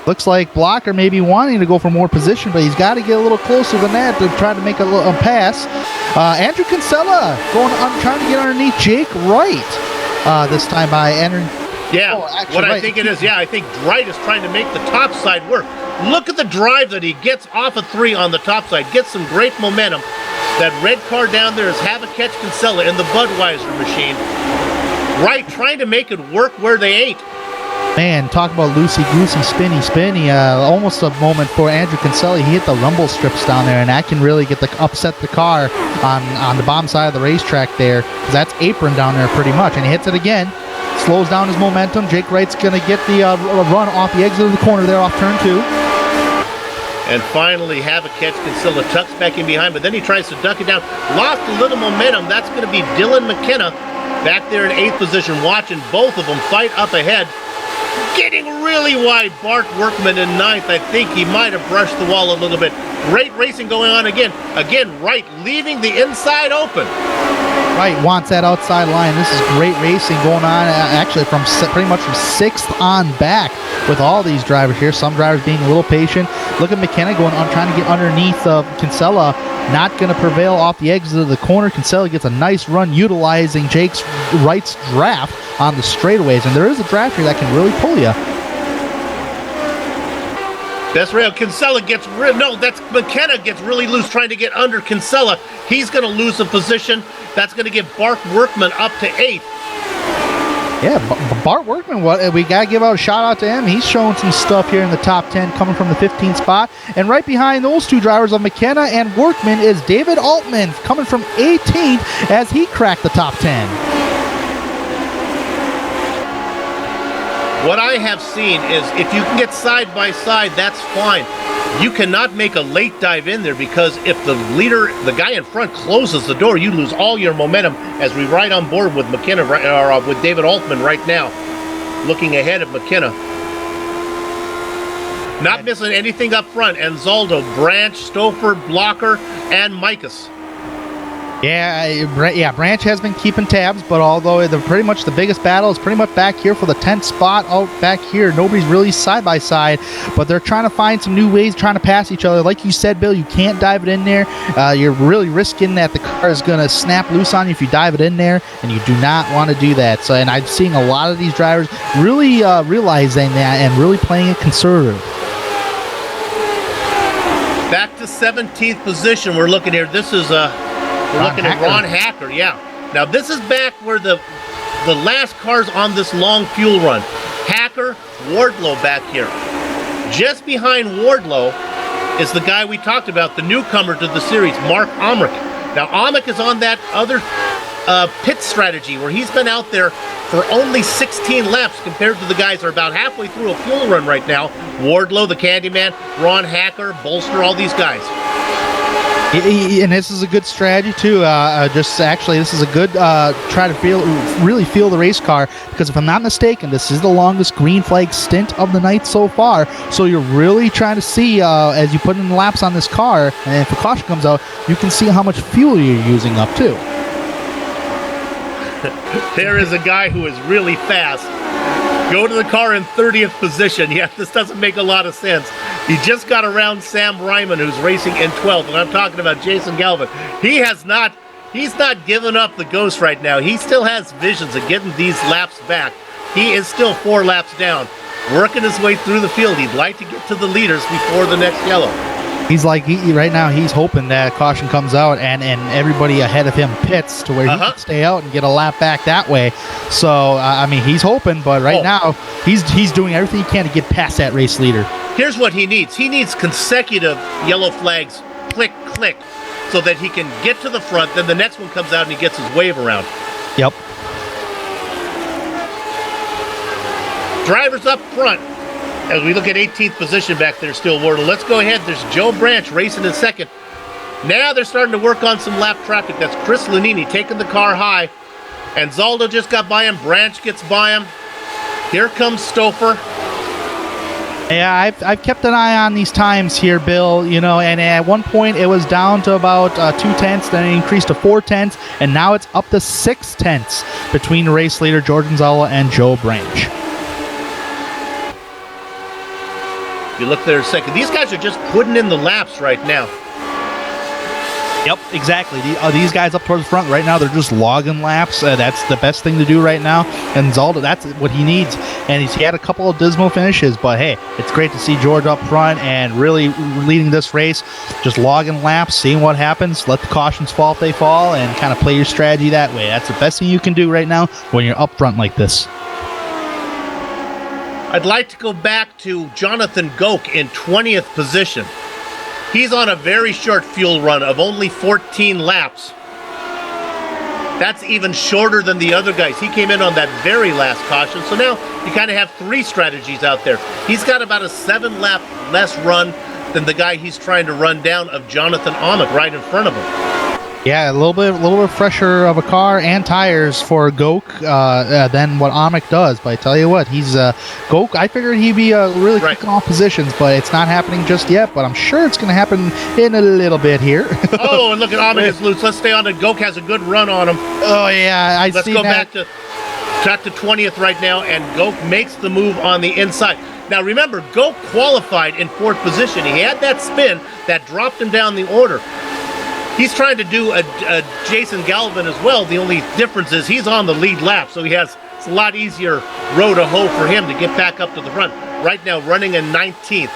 Looks like Blocker may be wanting to go for more position, but he's got to get a little closer than that to try to make a pass. Andrew Kinsella trying to get underneath Jake Wright. This time by Andrew. Yeah, what I think it is, I think Wright is trying to make the top side work. Look at the drive that he gets off of 3 on the top side. Gets some great momentum. That red car down there is Have a Catch Kinsella in the Budweiser machine. Wright trying to make it work where they ain't. Man, talk about loosey-goosey, spinny. Almost a moment for Andrew Kinsella. He hit the rumble strips down there, and that can really upset the car on the bottom side of the racetrack there, because that's apron down there pretty much. And he hits it again, slows down his momentum. Jake Wright's going to get the run off the exit of the corner there off turn 2. And finally, Have a Catch Kinsella tucks back in behind, but then he tries to duck it down. Lost a little momentum. That's going to be Dylan McKenna back there in 8th position, watching both of them fight up ahead. Getting really wide, Bart Workman in 9th. I think he might have brushed the wall a little bit. Great racing going on again. Again, Wright leaving the inside open. Wright wants that outside line. This is great racing going on, actually from pretty much from 6th on back with all these drivers here. Some drivers being a little patient. Look at McKenna trying to get underneath Kinsella. Not going to prevail off the exit of the corner. Kinsella gets a nice run utilizing Jake Wright's draft on the straightaways, and there is a draft here that can really pull you. That's real. Kinsella gets McKenna gets really loose trying to get under Kinsella. He's going to lose a position. That's going to give Bart Workman up to 8th. Yeah, Bart Workman, we got to give out a shout out to him. He's showing some stuff here in the top 10 coming from the 15th spot. And right behind those two drivers of McKenna and Workman is David Altman coming from 18th as he cracked the top 10. What I have seen is if you can get side by side, that's fine. You cannot make a late dive in there, because if the leader, the guy in front, closes the door, you lose all your momentum, as we ride on board with McKenna, or with David Altman right now, looking ahead of McKenna. Not missing anything up front. Anzaldo, Branch, Stouffer, Blocker, and Mikus. Yeah, Branch has been keeping tabs, but although pretty much the biggest battle is pretty much back here for the 10th spot out back here. Nobody's really side by side, but they're trying to find some new ways, trying to pass each other. Like you said, Bill, you can't dive it in there. You're really risking that the car is going to snap loose on you if you dive it in there, and you do not want to do that. So, and I'm seeing a lot of these drivers really realizing that and really playing it conservative. Back to 17th position. We're looking here. This is we're looking at Ron Hacker, yeah. Now this is back where the last cars on this long fuel run. Hacker, Wardlow back here. Just behind Wardlow is the guy we talked about, the newcomer to the series, Mark Amick. Now Amick is on that other pit strategy where he's been out there for only 16 laps compared to the guys who are about halfway through a fuel run right now. Wardlow, the Candyman, Ron Hacker, Bolster, all these guys. And this is a good strategy too. This is a good try to really feel the race car, because if I'm not mistaken, this is the longest green flag stint of the night so far. So you're really trying to see as you put in laps on this car, and if a caution comes out, you can see how much fuel you're using up too. There is a guy who is really fast. Go to the car in 30th position. Yeah, this doesn't make a lot of sense. He just got around Sam Ryman, who's racing in 12th, and I'm talking about Jason Galvin. He's not giving up the ghost right now. He still has visions of getting these laps back. He is still 4 laps down, working his way through the field. He'd like to get to the leaders before the next yellow. He's like, right now, he's hoping that caution comes out and everybody ahead of him pits to where he can stay out and get a lap back that way. So, he's hoping, but right now, he's doing everything he can to get past that race leader. Here's what he needs. He needs consecutive yellow flags, click, click, so that he can get to the front. Then the next one comes out and he gets his wave around. Yep. Drivers up front. As we look at 18th position back there, Stillwater. Let's go ahead. There's Joe Branch racing in second. Now they're starting to work on some lap traffic. That's Chris Lanini taking the car high. And Zaldo just got by him. Branch gets by him. Here comes Stouffer. Yeah, I've kept an eye on these times here, Bill, and at one point it was down to about 2/10, then it increased to 4/10, and now it's up to 6/10 between the race leader, Jordan Zala, and Joe Branch. You look there a second. These guys are just putting in the laps right now. Yep, exactly. These guys up towards the front right now, they're just logging laps. That's the best thing to do right now. And Zalda, that's what he needs. And he had a couple of dismal finishes, but hey, it's great to see George up front and really leading this race. Just logging laps, seeing what happens. Let the cautions fall if they fall, and kind of play your strategy that way. That's the best thing you can do right now when you're up front like this. I'd like to go back to Jonathan Goke in 20th position. He's on a very short fuel run of only 14 laps. That's even shorter than the other guys. He came in on that very last caution, so now you kind of have 3 strategies out there. He's got about a 7-lap less run than the guy he's trying to run down of Jonathan Amick right in front of him. Yeah, a little bit fresher of a car and tires for Goke than what Amick does. But I tell you what, he's Goke. I figured he'd be really kicking off positions, but it's not happening just yet. But I'm sure it's going to happen in a little bit here. Oh, and look at Amick is loose. Let's stay on it. Goke has a good run on him. Oh yeah, Let's go back to 20th right now, and Goke makes the move on the inside. Now remember, Goke qualified in 4th position. He had that spin that dropped him down the order. He's trying to do a Jason Galvin as well. The only difference is he's on the lead lap, so it's a lot easier row to hoe for him to get back up to the front. Right now, running in 19th.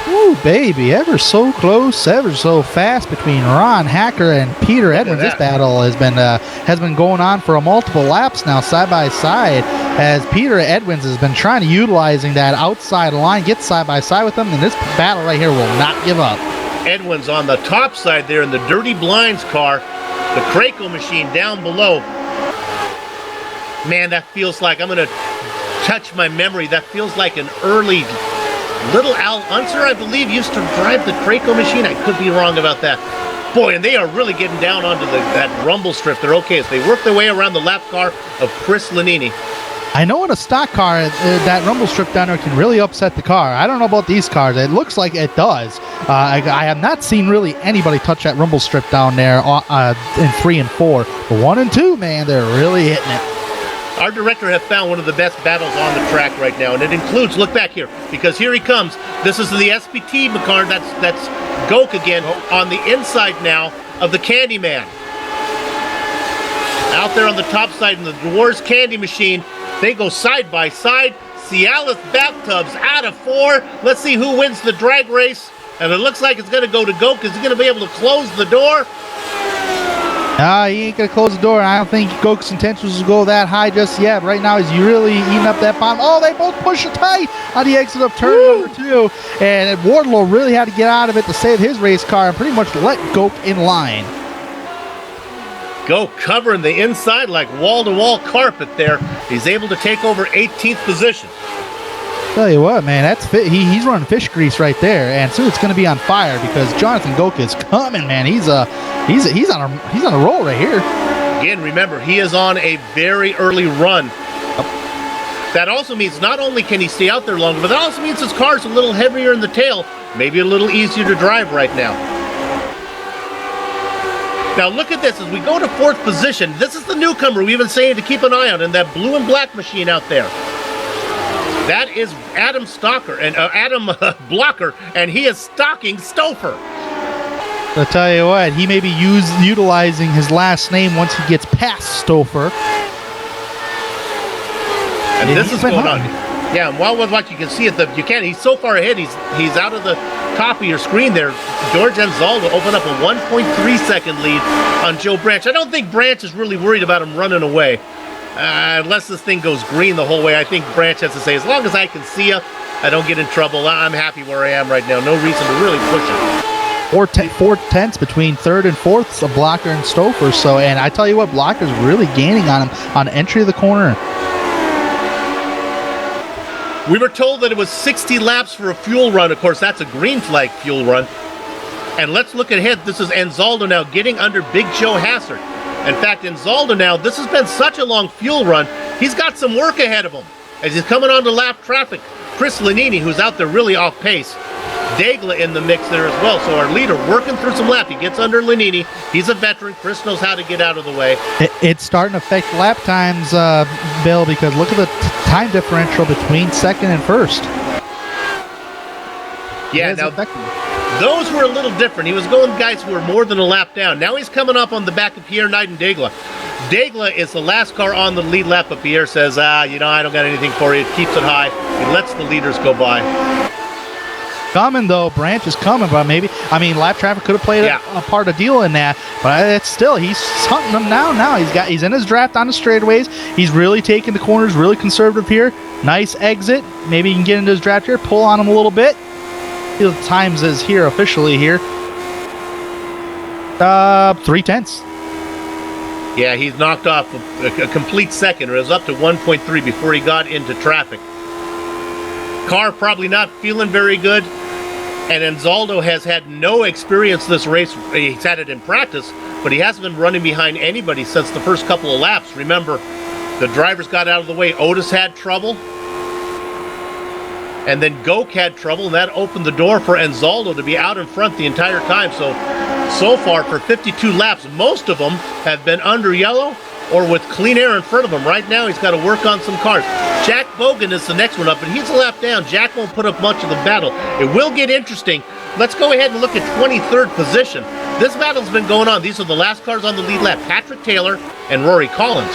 Ooh, baby, ever so close, ever so fast between Ron Hacker and Peter Edwards. This battle has been going on for multiple laps now, side by side, as Peter Edwards has been trying to utilizing that outside line, get side by side with them, and this battle right here will not give up. Edwin's on the top side there in the Dirty Blinds car. The Kraco machine down below. Man, that feels like, I'm going to touch my memory, that feels like an early Little Al Unser, I believe, used to drive the Kraco machine. I could be wrong about that. Boy, and they are really getting down onto that rumble strip. They're okay as they work their way around the lap car of Chris Lanini. I know in a stock car, that rumble strip down there can really upset the car. I don't know about these cars. It looks like it does. I have not seen really anybody touch that rumble strip down there in 3 and 4. But 1 and 2, man, they're really hitting it. Our director has found one of the best battles on the track right now, and it includes, look back here, because here he comes. This is the SPT car. That's Goke again on the inside now of the Candyman. Out there on the top side in the Dwarves Candy Machine. They go side by side. Cialis Bathtubs out of 4. Let's see who wins the drag race. And it looks like it's going to go to Goke. Is he going to be able to close the door? He ain't going to close the door. I don't think Goke's intentions is to go that high just yet. Right now, he's really eating up that bottom. Oh, they both push it tight on the exit of turn number 2. And Wardlow really had to get out of it to save his race car and pretty much let Goke in line. Goke covering the inside like wall-to-wall carpet there. He's able to take over 18th position. Tell you what, man, that's he's running fish grease right there, and soon it's going to be on fire because Jonathan Goke is coming, man. He's on a roll right here. Again, remember, he is on a very early run. That also means not only can he stay out there longer, but that also means his car's a little heavier in the tail, maybe a little easier to drive right now. Now look at this, as we go to 4th position, this is the newcomer we've been saying to keep an eye on in that blue and black machine out there. That is Adam Blocker, and he is stalking Stouffer. I'll tell you what, he may be utilizing his last name once he gets past Stouffer. And this is going on. Yeah, and while we're watching, you can see it. He's so far ahead. He's out of the top of your screen there. George Anzaldo opened up a 1.3 second lead on Joe Branch. I don't think Branch is really worried about him running away. Unless this thing goes green the whole way, I think Branch has to say, as long as I can see you, I don't get in trouble. I'm happy where I am right now. No reason to really push it. 4 tenths between 3rd and 4th of Blocker and Stouffer. So, and I tell you what, Blocker's really gaining on him on entry of the corner. We were told that it was 60 laps for a fuel run. Of course, that's a green flag fuel run. And let's look ahead. This is Anzaldo now getting under Big Joe Hassard. In fact, Anzaldo now, this has been such a long fuel run, he's got some work ahead of him. As he's coming onto lap traffic, Chris Lanini, who's out there really off pace. Daigle in the mix there as well. So our leader working through some laps. He gets under Lanini. He's a veteran. Chris knows how to get out of the way. It's starting to affect lap times, Bill, because look at the time differential between 2nd and 1st. Yeah, now those were a little different. He was going guys who were more than a lap down. Now he's coming up on the back of Pierre Knight and Daigle. Daigle is the last car on the lead lap, but Pierre says, I don't got anything for you. Keeps it high. He lets the leaders go by. Coming though, Branch is coming, but lap traffic could have played a part of deal in that, but it's still, he's hunting them down now. He's in his draft on the straightaways. He's really taking the corners, really conservative here. Nice exit. Maybe he can get into his draft here, pull on him a little bit. The times is here officially here. 3 tenths. Yeah, he's knocked off a complete second. It was up to 1.3 before he got into traffic. Car probably not feeling very good. And Anzaldo has had no experience this race. He's had it in practice, but he hasn't been running behind anybody since the first couple of laps. Remember, the drivers got out of the way. Otis had trouble. And then Goke had trouble, and that opened the door for Anzaldo to be out in front the entire time. So far, for 52 laps, most of them have been under yellow or with clean air in front of him. Right now, he's got to work on some cars. Jack Bogan is the next one up, and he's a lap down. Jack won't put up much of the battle. It will get interesting. Let's go ahead and look at 23rd position. This battle's been going on. These are the last cars on the lead lap. Patrick Taylor and Rory Collins.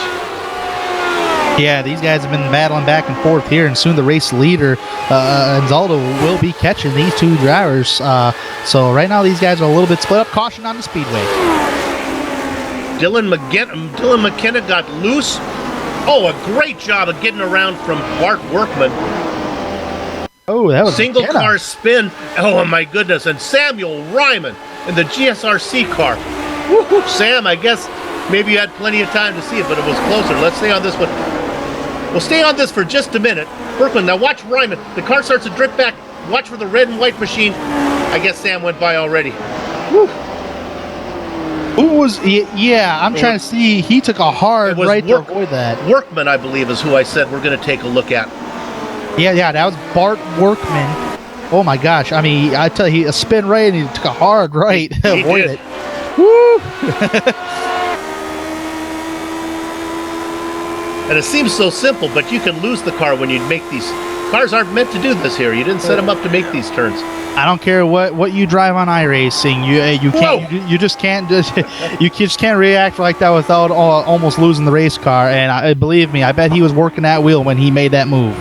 Yeah, these guys have been battling back and forth here, and soon the race leader, Anzaldo, will be catching these two drivers. So right now these guys are a little bit split up. Caution on the speedway. Dylan McKenna got loose. Oh, a great job of getting around from Bart Workman. Oh, that was single McKenna. Car spin. Oh, my goodness. And Samuel Ryman in the GSRC car. Woo-hoo, Sam, I guess maybe you had plenty of time to see it, but it was closer. Let's stay on this one. We'll stay on this for just a minute. Berkman, now watch Ryman. The car starts to drift back. Watch for the red and white machine. I guess Sam went by already. Woo. Who was, yeah, I'm trying to see. He took a hard right to avoid that. Workman, I believe, is who I said we're going to take a look at. Yeah, that was Bart Workman. Oh my gosh, I mean, I tell you, a spin right, and he took a hard right to avoid it. Woo! And it seems so simple, but you can lose the car when you make these. Cars aren't meant to do this here. You didn't set them up to make these turns. I don't care what you drive on iRacing. You can't. You just can't. You just can't react like that without almost losing the race car. And believe me, I bet he was working that wheel when he made that move.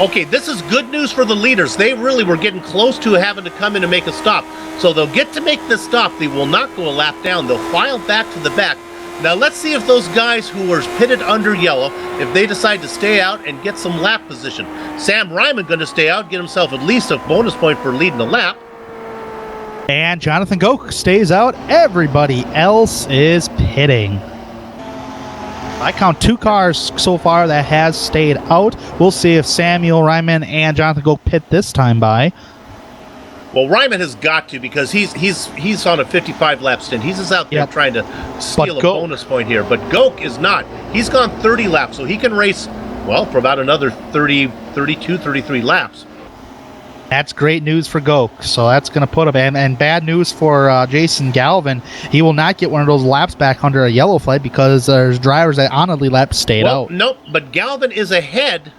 Okay, this is good news for the leaders. They really were getting close to having to come in and make a stop. So they'll get to make this stop. They will not go a lap down. They'll file back to the back. Now let's see if those guys who were pitted under yellow, if they decide to stay out and get some lap position. Sam Ryman going to stay out, get himself at least a bonus point for leading the lap. And Jonathan Goke stays out. Everybody else is pitting. I count 2 cars so far that has stayed out. We'll see if Samuel Ryman and Jonathan Goke pit this time by. Well, Ryman has got to, because he's on a 55 lap stint. He's just out there trying to steal a bonus point here. But Goke is not. He's gone 30 laps, so he can race, well, for about another 30, 32, 33 laps. That's great news for Goke. So that's going to put him, and bad news for Jason Galvin. He will not get one of those laps back under a yellow flag because there's drivers that on the lap stayed out. Nope, but Galvin is ahead.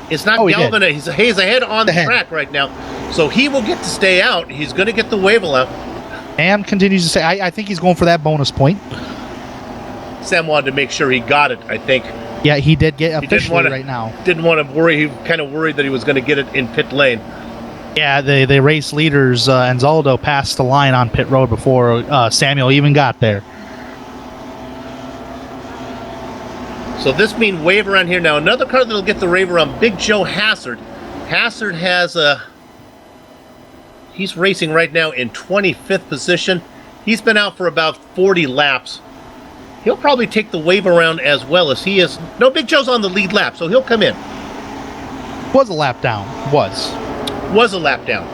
It's not Galvin. He's ahead on the track right now. So he will get to stay out. He's going to get the wave allowed. Sam continues to say, I think he's going for that bonus point. Sam wanted to make sure he got it, I think. Yeah, he did get officially right now. Didn't want to worry. He kind of worried that he was going to get it in pit lane. Yeah, the race leaders, Anzaldo passed the line on pit road before Samuel even got there. So this means wave around here. Now another car that'll get the wave around, Big Joe Hassard. Hassard has he's racing right now in 25th position. He's been out for about 40 laps. He'll probably take the wave around as well as he is. No, Big Joe's on the lead lap, so he'll come in. Was a lap down. Was a lap down.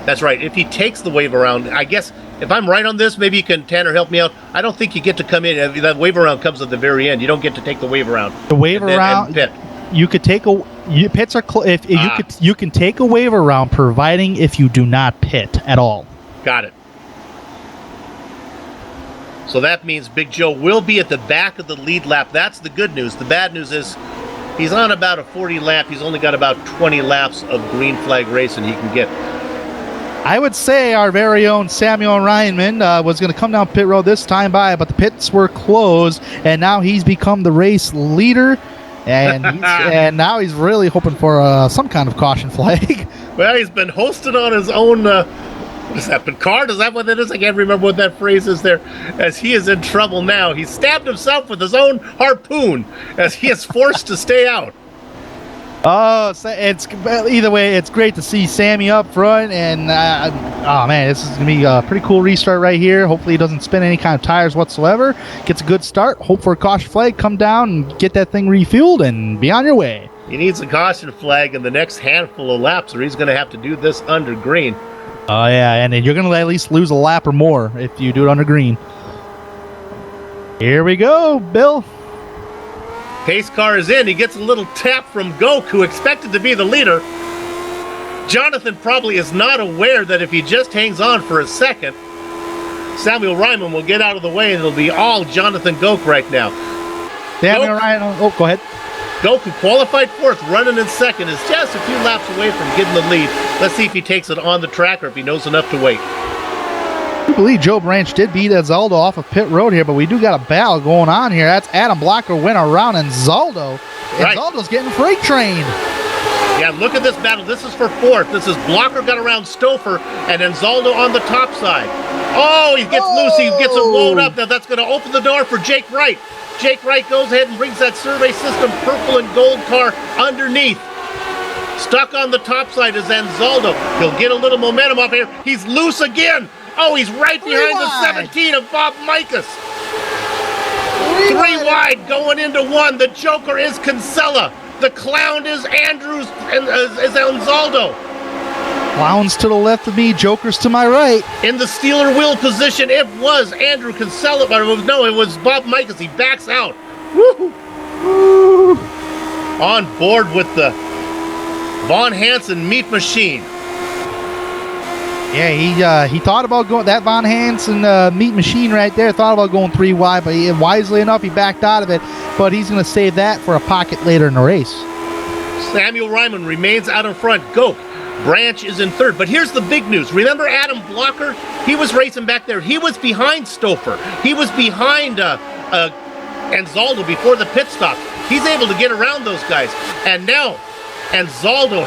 That's right. If he takes the wave around, I guess, if I'm right on this, maybe you can, Tanner, help me out. I don't think you get to come in. That wave around comes at the very end. You don't get to take the wave around. The wave around, pit. You could take pits are you can take a wave around, providing if you do not pit at all. Got it. So that means Big Joe will be at the back of the lead lap. That's the good news. The bad news is he's on about a 40 lap. He's only got about 20 laps of green flag racing he can get. I would say our very own Samuel Ryanman was going to come down pit road this time by, but the pits were closed, and now he's become the race leader, and and now he's really hoping for some kind of caution flag. Well, he's been hosted on his own. What is that, Picard? Is that what it is? I can't remember what that phrase is there. As he is in trouble now. He stabbed himself with his own harpoon as he is forced to stay out. Oh, it's either way, it's great to see Sammy up front, and oh man, this is gonna be a pretty cool restart right here. Hopefully, he doesn't spin any kind of tires whatsoever. Gets a good start. Hope for a caution flag. Come down and get that thing refueled, and be on your way. He needs a caution flag in the next handful of laps, or he's going to have to do this under green. Oh yeah, and you're gonna at least lose a lap or more if you do it under green. Here we go, Bill. Pace car is in. He gets a little tap from Goke, who expected to be the leader. Jonathan probably is not aware that if he just hangs on for a second, Samuel Ryman will get out of the way, and it'll be all Jonathan Goke right now. Samuel Ryman, go ahead. Goke, who qualified fourth, running in second, is just a few laps away from getting the lead. Let's see if he takes it on the track or if he knows enough to wait. I believe Joe Branch did beat Anzaldo off of pit road here, but we do got a battle going on here. That's Adam Blocker went around Anzaldo. Right. Anzaldo's getting freight trained. Yeah, look at this battle. This is for fourth. This is Blocker got around Stouffer and Anzaldo on the top side. Oh, he gets loose. He gets it loaded up. Now that's going to open the door for Jake Wright. Jake Wright goes ahead and brings that survey system purple and gold car underneath. Stuck on the top side is Anzaldo. He'll get a little momentum up here. He's loose again. Oh, he's right behind the 17 of Bob Mikas. Three wide going into one. The Joker is Kinsella. The clown is Andrews and is Anzaldo. Clowns to the left of me, Jokers to my right. In the stealer wheel position, it was Andrew Kinsella, but it was Bob Mikas. He backs out. Woo! Woo. On board with the Von Hansen meat machine. Yeah, he thought about going, that Von Hansen meat machine right there, thought about going 3 wide, but wisely enough, he backed out of it. But he's going to save that for a pocket later in the race. Samuel Ryman remains out in front. Goke. Branch is in third. But here's the big news. Remember Adam Blocker? He was racing back there. He was behind Stouffer. He was behind Anzaldo before the pit stop. He's able to get around those guys. And now Anzaldo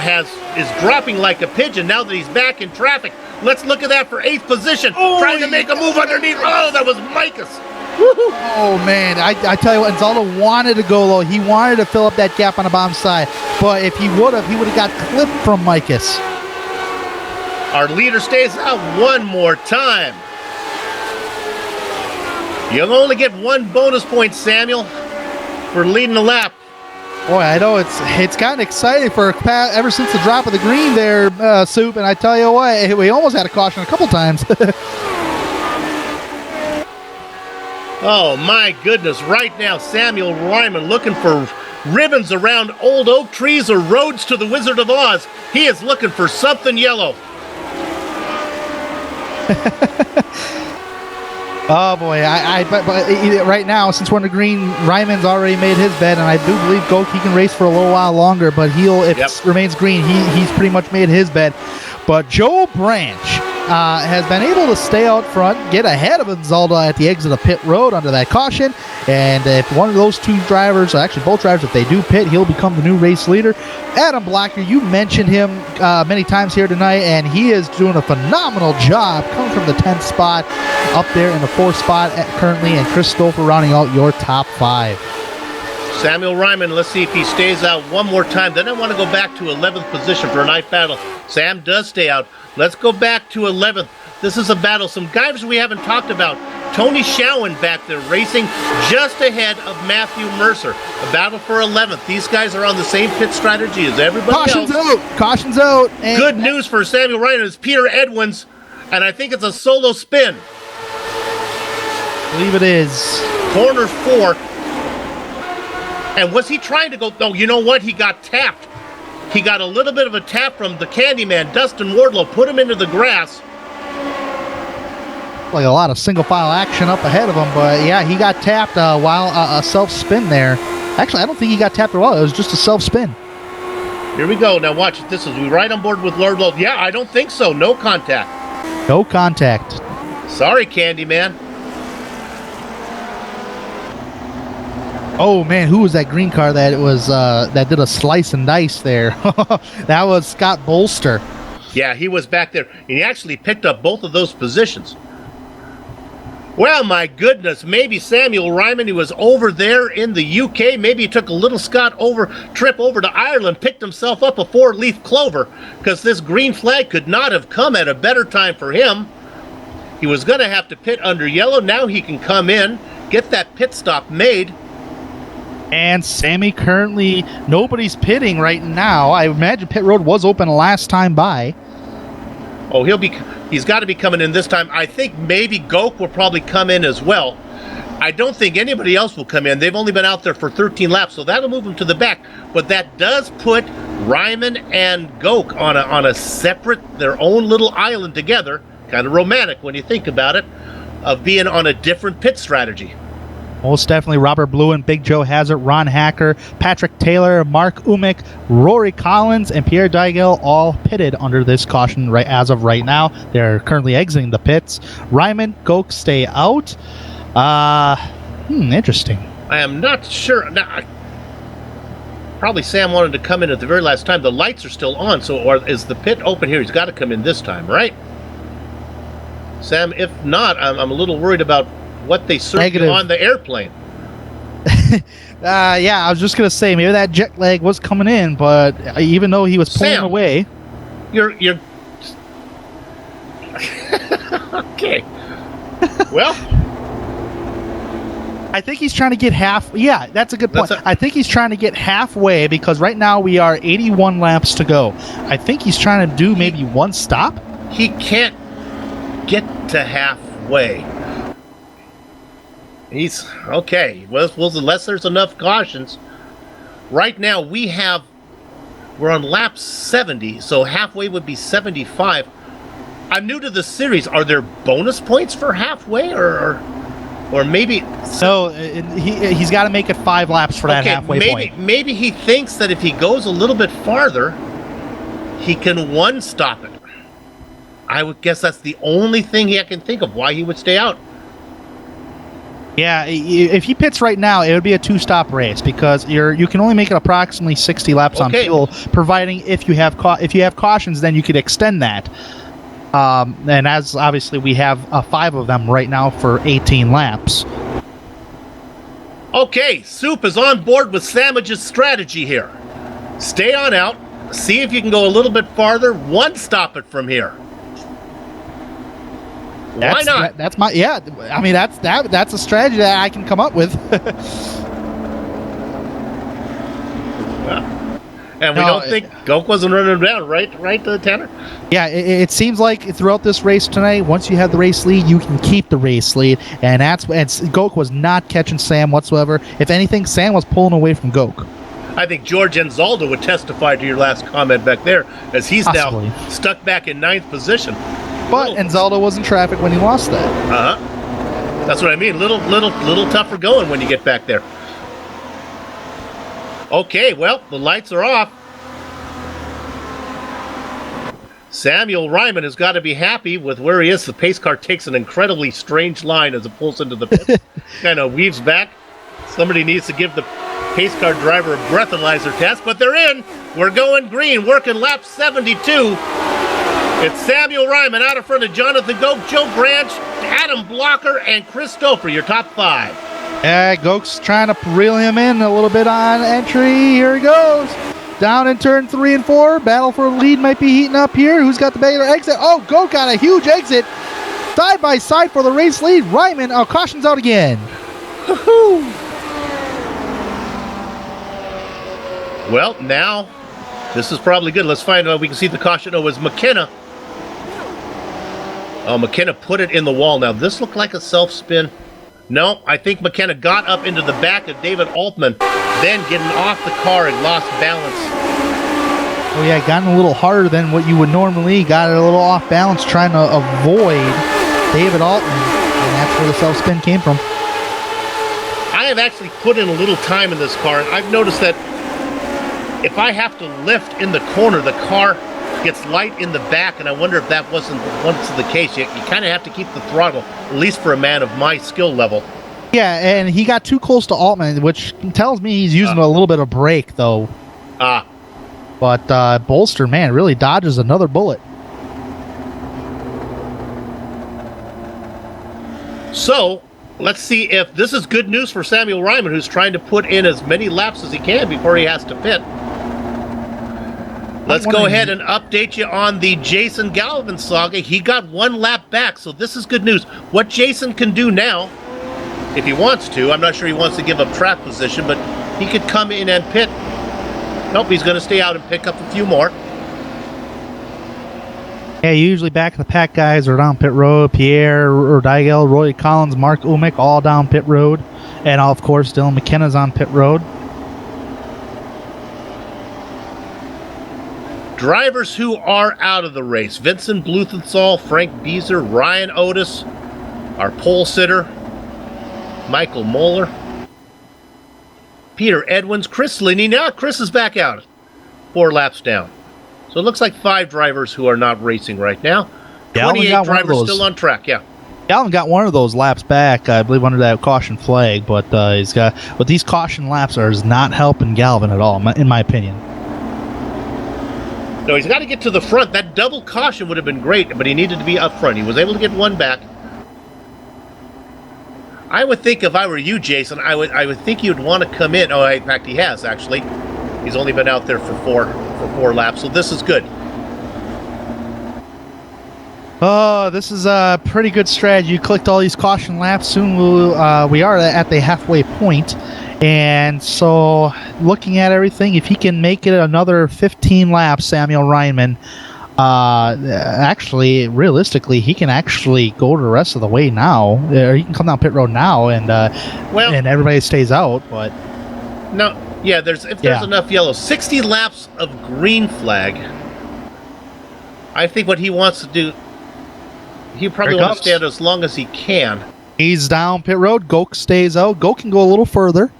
is dropping like a pigeon now that he's back in traffic. Let's look at that for 8th position. Trying to make a move underneath. Oh, that was Mikas. Woo-hoo. Oh, man. I tell you what, Anzaldo wanted to go low. He wanted to fill up that gap on the bottom side. But if he would have got clipped from Mikas. Our leader stays out one more time. You'll only get 1 bonus point, Samuel, for leading the lap. Boy, I know it's gotten exciting for ever since the drop of the green there, Soup. And I tell you what, we almost had a caution a couple times. Oh my goodness! Right now, Samuel Ryman looking for ribbons around old oak trees or roads to the Wizard of Oz. He is looking for something yellow. Oh boy, but right now, since we're in the green, Ryman's already made his bed, and I do believe Goke, he can race for a little while longer, but if it remains green, he's pretty much made his bed. But Joe Branch has been able to stay out front, get ahead of Inzalda at the exit of pit road under that caution, and if one of those two drivers, or actually both drivers, if they do pit, he'll become the new race leader. Adam Blacker, you mentioned him many times here tonight, and he is doing a phenomenal job coming from the 10th spot up there in the 4th spot currently, and Chris Stouffer rounding out your top 5. Samuel Ryman, let's see if he stays out one more time. Then I want to go back to 11th position for a night battle. Sam does stay out. Let's go back to 11th. This is a battle. Some guys we haven't talked about. Tony Showen back there racing just ahead of Matthew Mercer. A battle for 11th. These guys are on the same pit strategy as everybody Caution's else. Caution's out. And good news for Samuel Ryman is Peter Edwins, and I think it's a solo spin. I believe it is. Corner 4. And was he trying to go? Oh, you know what? He got tapped. He got a little bit of a tap from the Candyman, Dustin Wardlow, put him into the grass. Like a lot of single file action up ahead of him, but yeah, he got tapped while a self spin there. Actually, I don't think he got tapped at all. It was just a self spin. Here we go. Now watch. This is we right on board with Lord Low. Yeah, I don't think so. No contact. No contact. Sorry, Candyman. Oh man, who was that green car that was that did a slice and dice there? That was Scott Bolster. Yeah, he was back there, and he actually picked up both of those positions. Well, my goodness, maybe Samuel Ryman, he was over there in the UK. Maybe he took a little trip over to Ireland, picked himself up a 4-leaf clover, because this green flag could not have come at a better time for him. He was going to have to pit under yellow. Now he can come in, get that pit stop made. And Sammy currently, nobody's pitting right now. I imagine pit road was open last time by. Oh, he's got to be coming in this time. I think maybe Goke will probably come in as well. I don't think anybody else will come in. They've only been out there for 13 laps, so that'll move them to the back. But that does put Ryman and Goke on a separate, their own little island together. Kind of romantic when you think about it, of being on a different pit strategy. Most definitely Robert Bluen, Big Joe Hazard, Ron Hacker, Patrick Taylor, Mark Umick, Rory Collins, and Pierre Digel all pitted under this caution as of right now. They're currently exiting the pits. Ryman, Goke stay out. Interesting. I am not sure. Now, probably Sam wanted to come in at the very last time. The lights are still on, or is the pit open here? He's got to come in this time, right? Sam, if not, I'm a little worried about what they served on the airplane. Yeah, I was just gonna say maybe that jet lag was coming in, but even though he was pulling Sam, away, you're okay. Well, I think he's trying to get half. Yeah, that's a good point. I think he's trying to get halfway because right now we are 81 laps to go. I think he's trying to do maybe one stop. He can't get to halfway. He's okay. Well, unless there's enough cautions. Right now we're on lap 70, so halfway would be 75. I'm new to the series. Are there bonus points for halfway, or maybe? So he's got to make it 5 laps for that halfway point. Maybe he thinks that if he goes a little bit farther, he can one stop it. I would guess that's the only thing I can think of why he would stay out. Yeah, if he pits right now, it would be a 2-stop race because you can only make it approximately 60 laps on fuel, providing if you have cautions, then you could extend that. And as obviously we have 5 of them right now for 18 laps. Okay, Soup is on board with Samage's strategy here. Stay on out, see if you can go a little bit farther, one stop it from here. Why not? That's my I mean that's a strategy that I can come up with. And we don't think Goke wasn't running down, right, Tanner? Yeah, it seems like throughout this race tonight, once you have the race lead, you can keep the race lead, and Goke was not catching Sam whatsoever. If anything, Sam was pulling away from Goke. I think George Enzaldo would testify to your last comment back there, as he's Possibly. now stuck back in 9th position. But Enzaldo was in traffic when he lost that. That's what I mean. Little tougher going when you get back there. Okay, well, the lights are off. Samuel Ryman has got to be happy with where he is. The pace car takes an incredibly strange line as it pulls into the pit. Kind of weaves back. Somebody needs to give the pace car driver a breathalyzer test, but they're in. We're going green, working lap 72. It's Samuel Ryman out in front of Jonathan Goke, Joe Branch, Adam Blocker, and Chris Stouffer, your top 5. Yeah, Goke's trying to reel him in a little bit on entry. Here he goes. Down in turn 3 and 4. Battle for the lead might be heating up here. Who's got the better exit? Oh, Goke got a huge exit. Side by side for the race lead. Ryman, caution's out again. Well, now, this is probably good. Let's find out. We can see the caution. Oh, it was McKenna. Oh, McKenna put it in the wall. Now, this looked like a self-spin. No, I think McKenna got up into the back of David Altman, then getting off the car and lost balance. Oh yeah, gotten a little harder than what you would normally. Got it a little off balance trying to avoid David Altman, and that's where the self-spin came from. I have actually put in a little time in this car, and I've noticed that if I have to lift in the corner, the car gets light in the back, and I wonder if that wasn't once the case. You kind of have to keep the throttle, at least for a man of my skill level. Yeah, and he got too close to Altman, which tells me he's using a little bit of brake, though. But Bolster, man, really dodges another bullet. So, let's see if this is good news for Samuel Ryman, who's trying to put in as many laps as he can before he has to pit. Let's go ahead and update you on the Jason Galvin saga. He got 1 lap back, so this is good news. What Jason can do now, if he wants to, I'm not sure he wants to give up track position, but he could come in and pit. Nope, he's going to stay out and pick up a few more. Yeah, usually back of the pack guys are down pit road. Pierre Ordigel, Roy Collins, Mark Umick, all down pit road. And of course, Dylan McKenna's on pit road. Drivers who are out of the race: Vincent Blumenthal, Frank Beezer, Ryan Otis, our pole sitter, Michael Moeller, Peter Edwins, Chris Linney. Now Chris is back out, 4 laps down. So it looks like 5 drivers who are not racing right now. 28 drivers still on track, yeah. Galvin got one of those laps back, I believe, under that caution flag, but these caution laps is not helping Galvin at all, in my opinion. No, he's got to get to the front. That double caution would have been great, but he needed to be up front. He was able to get 1 back. I would think if I were you, Jason, I would think you'd want to come in. Oh, in fact, he has, actually. He's only been out there for four laps, so this is good. Oh, this is a pretty good strategy. You clicked all these caution laps. Soon we are at the halfway point. And so, looking at everything, if he can make it another 15 laps, Samuel Ryman, actually, realistically, he can actually go the rest of the way now. Or he can come down pit road now, and everybody stays out. But no, yeah, there's enough yellow, 60 laps of green flag. I think what he wants to do, he probably wants to stay out as long as he can. He's down pit road. Goke stays out. Goke can go a little further.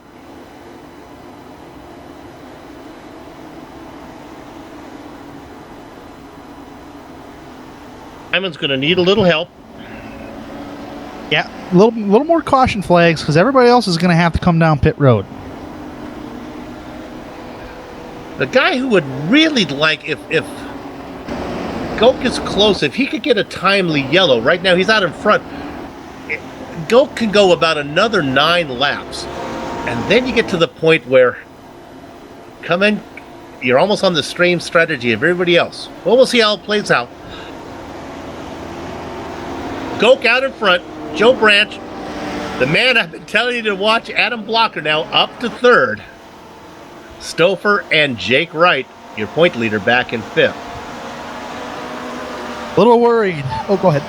Ryman's going to need a little help. Yeah, a little more caution flags because everybody else is going to have to come down pit road. The guy who would really like, if Goke is close, if he could get a timely yellow, right now he's out in front, Goke can go about another 9 laps. And then you get to the point where, come in, you're almost on the same strategy of everybody else. Well, we'll see how it plays out. Goke out in front. Joe Branch, the man I've been telling you to watch, Adam Blocker, now up to third. Stouffer and Jake Wright, your point leader, back in fifth. A little worried. Oh, go ahead.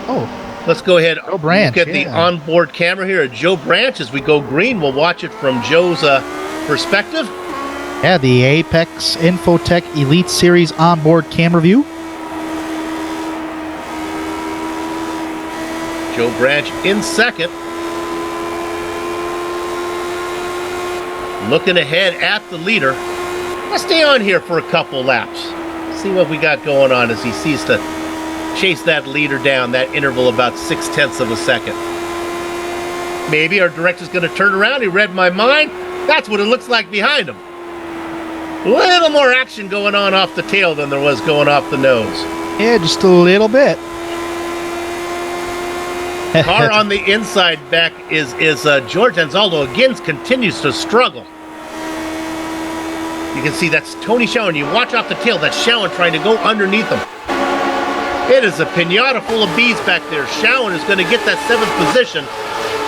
Oh, Let's go ahead. Joe Branch, Look at the onboard camera here at Joe Branch as we go green. We'll watch it from Joe's perspective. yeah, the Apex Infotech Elite Series onboard camera view. Joe Branch in second. Looking ahead at the leader. Let's stay on here for a couple laps. See what we got going on as he sees to chase that leader down, that interval about 0.6 of a second. Maybe our director's going to turn around. He read my mind. That's what it looks like behind him. A little more action going on off the tail than there was going off the nose. Yeah, just a little bit. Car on the inside back is George Anzaldo again continues to struggle. You can see that's Tony Schoen. You watch off the tail. That's Schoen trying to go underneath him. It is a pinata full of bees back there. Schoen is going to get that 7th position.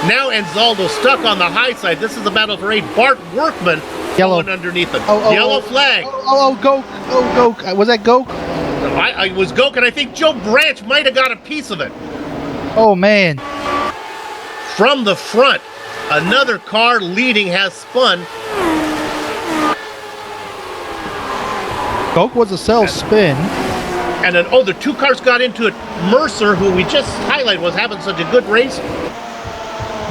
Now Anzaldo stuck on the high side. This is a battle for 8. Bart Workman going underneath him. Yellow flag. Goke. Oh, Goke. Was that Goke? I was Goke, and I think Joe Branch might have got a piece of it. Oh, man. From the front, another car leading has spun. Goke was a cell spin. And then, the 2 cars got into it. Mercer, who we just highlighted, was having such a good race.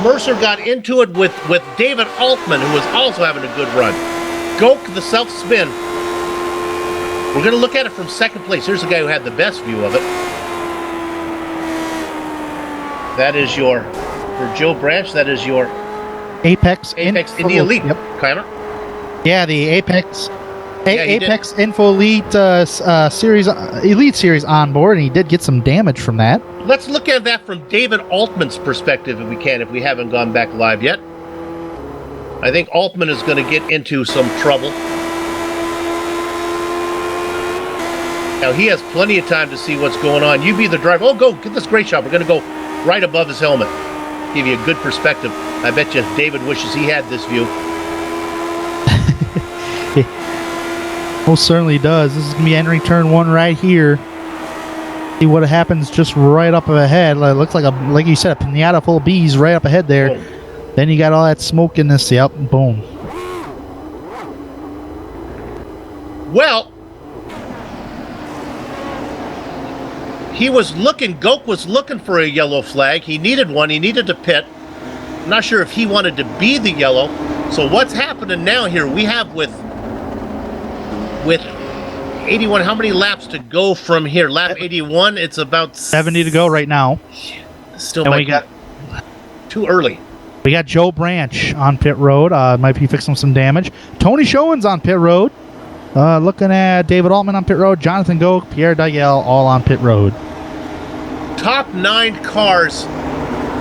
Mercer got into it with David Altman, who was also having a good run. Goke, the self-spin. We're going to look at it from second place. Here's the guy who had the best view of it. That is for Joe Branch, that is your Apex in the Elite. Yep. Connor? Yeah, the Apex Apex Info Elite Series Elite Series on board, and he did get some damage from that. Let's look at that from David Altman's perspective if we can, if we haven't gone back live yet. I think Altman is going to get into some trouble. Now, he has plenty of time to see what's going on. You be the driver. Oh, go, get this great shot. We're going to go right above his helmet. Give you a good perspective. I bet you David wishes he had this view. Most certainly does. This is going to be entering turn 1 right here. See what happens just right up ahead. It looks like like you said, a pinata full of bees right up ahead there. Boom. Then you got all that smoke in this. Yep, boom. Well, Goke was looking for a yellow flag. He needed one. He needed to pit. I'm not sure if he wanted to be the yellow. So what's happening now here? We have with 81, how many laps to go from here? Lap 81, it's about 70 to go right now. Still And might we got too early. We got Joe Branch on pit road. Might be fixing some damage. Tony Schoen's on pit road. Looking at David Altman on pit road. Jonathan Goke, Pierre Dayel, all on pit road. Top 9 cars,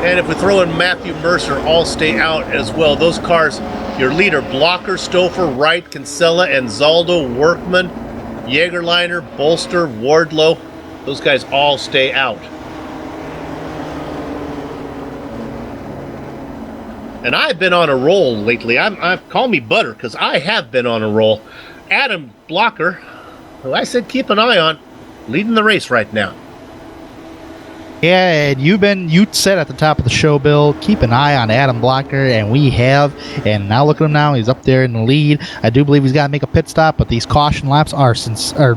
and if we throw in Matthew Mercer, all stay out as well. Those cars, your leader, Blocker, Stouffer, Wright, Kinsella, Anzaldo, Workman, Jägerliner, Bolster, Wardlow, those guys all stay out. And I've been on a roll lately. Call me Butter, because I have been on a roll. Adam Blocker, who I said keep an eye on, leading the race right now. Yeah, and you said at the top of the show, Bill, keep an eye on Adam Blocker, and we have. And now look at him now; he's up there in the lead. I do believe he's got to make a pit stop, but these caution laps are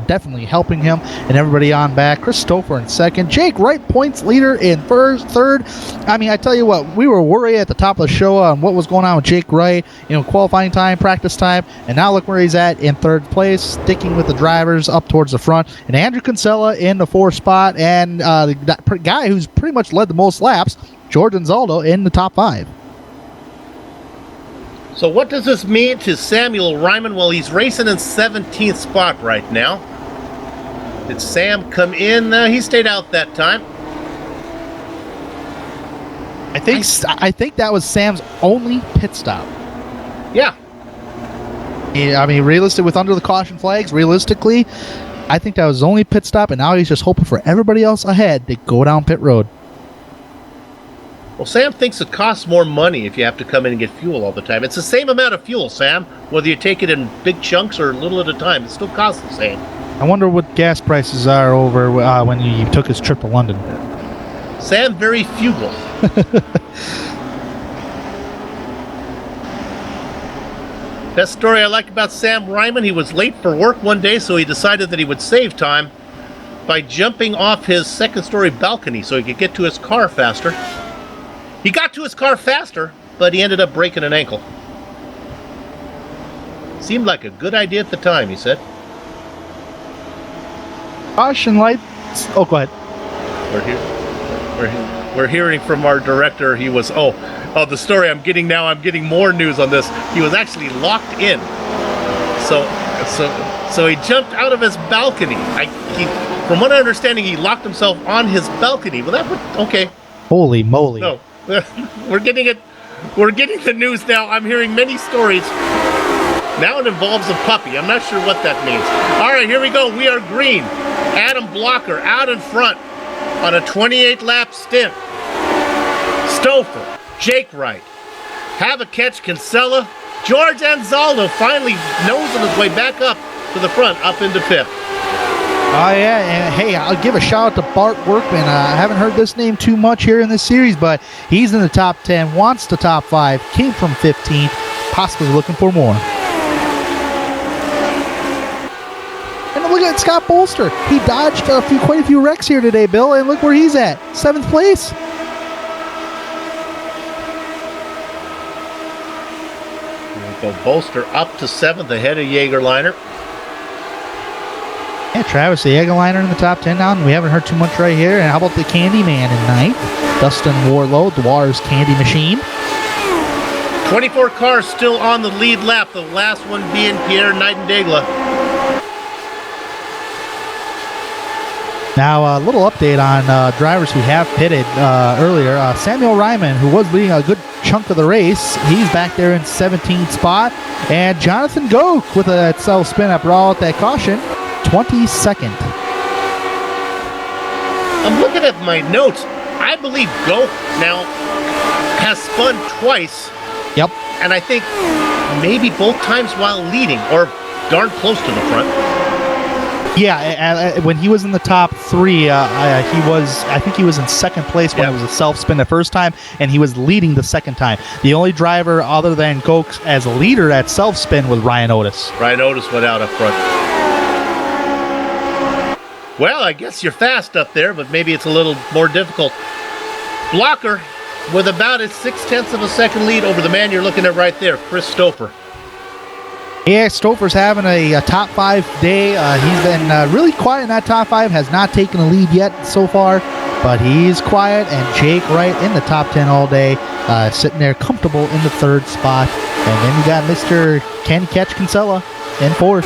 definitely helping him. And everybody on back. Chris Stouffer in second. Jake Wright points leader in third. I mean, I tell you what, we were worried at the top of the show on what was going on with Jake Wright. Qualifying time, practice time, and now look where he's at in third place, sticking with the drivers up towards the front. And Andrew Kinsella in the 4th spot, and that guy who's pretty much led the most laps, George Anzaldo, in the top 5. So what does this mean to Samuel Ryman? Well, he's racing in 17th spot right now. Did Sam come in? He stayed out that time. I think that was Sam's only pit stop. Yeah. I mean, with under the caution flags, realistically, I think that was his only pit stop, and now he's just hoping for everybody else ahead to go down pit road. Well, Sam thinks it costs more money if you have to come in and get fuel all the time. It's the same amount of fuel, Sam, whether you take it in big chunks or little at a time. It still costs the same. I wonder what gas prices are over when you took his trip to London. Sam, very fugal. Best story I like about Sam Ryman, he was late for work one day, so he decided that he would save time by jumping off his second-story balcony so he could get to his car faster. He got to his car faster, but he ended up breaking an ankle. Seemed like a good idea at the time, he said. Caution lights. Oh, go ahead. We're hearing from our director. He was the story I'm getting now. I'm getting more news on this. He was actually locked in. So he jumped out of his balcony. From what I understand, he locked himself on his balcony. Well, okay. Holy moly! No, we're getting it. We're getting the news now. I'm hearing many stories. Now it involves a puppy. I'm not sure what that means. All right, here we go. We are green. Adam Blocker out in front on a 28-lap stint. Stouffer, Jake Wright, Have a Catch Kinsella, George Anzaldo finally nosing his way back up to the front, up into fifth. Oh, yeah, and hey, I'll give a shout out to Bart Workman. I haven't heard this name too much here in this series, but he's in the top 10, wants the top 5, came from 15th, possibly looking for more. And look at Scott Bolster. He dodged quite a few wrecks here today, Bill, and look where he's at, 7th place. Go Bolster up to 7th ahead of Jaegerliner. Yeah, Travis the Jaegerliner in the top 10 now, and we haven't heard too much right here. And how about the Candyman in 9th? Dustin Warlow, Dwar's Candy Machine. 24 cars still on the lead lap, the last one being Pierre Nightingale. Now, a little update on drivers who have pitted earlier. Samuel Ryman, who was leading a good chunk of the race, he's back there in 17th spot. And Jonathan Goke with a self-spin up raw at that caution, 22nd. I'm looking at my notes. I believe Goke now has spun twice. Yep. And I think maybe both times while leading, or darn close to the front. Yeah, when he was in the top 3, I think he was in second place when it was a self-spin the first time, and he was leading the second time. The only driver other than Goke as a leader at self-spin was Ryan Otis. Ryan Otis went out up front. Well, I guess you're fast up there, but maybe it's a little more difficult. Blocker with about a 0.6 of a second lead over the man you're looking at right there, Chris Stouffer. Yeah, Stouffer's having a top 5 day. He's been really quiet in that top 5, has not taken a lead yet so far, but he's quiet. And Jake Wright in the top 10 all day, sitting there comfortable in the 3rd spot. And then you got Mr. Can Catch Kinsella in 4th.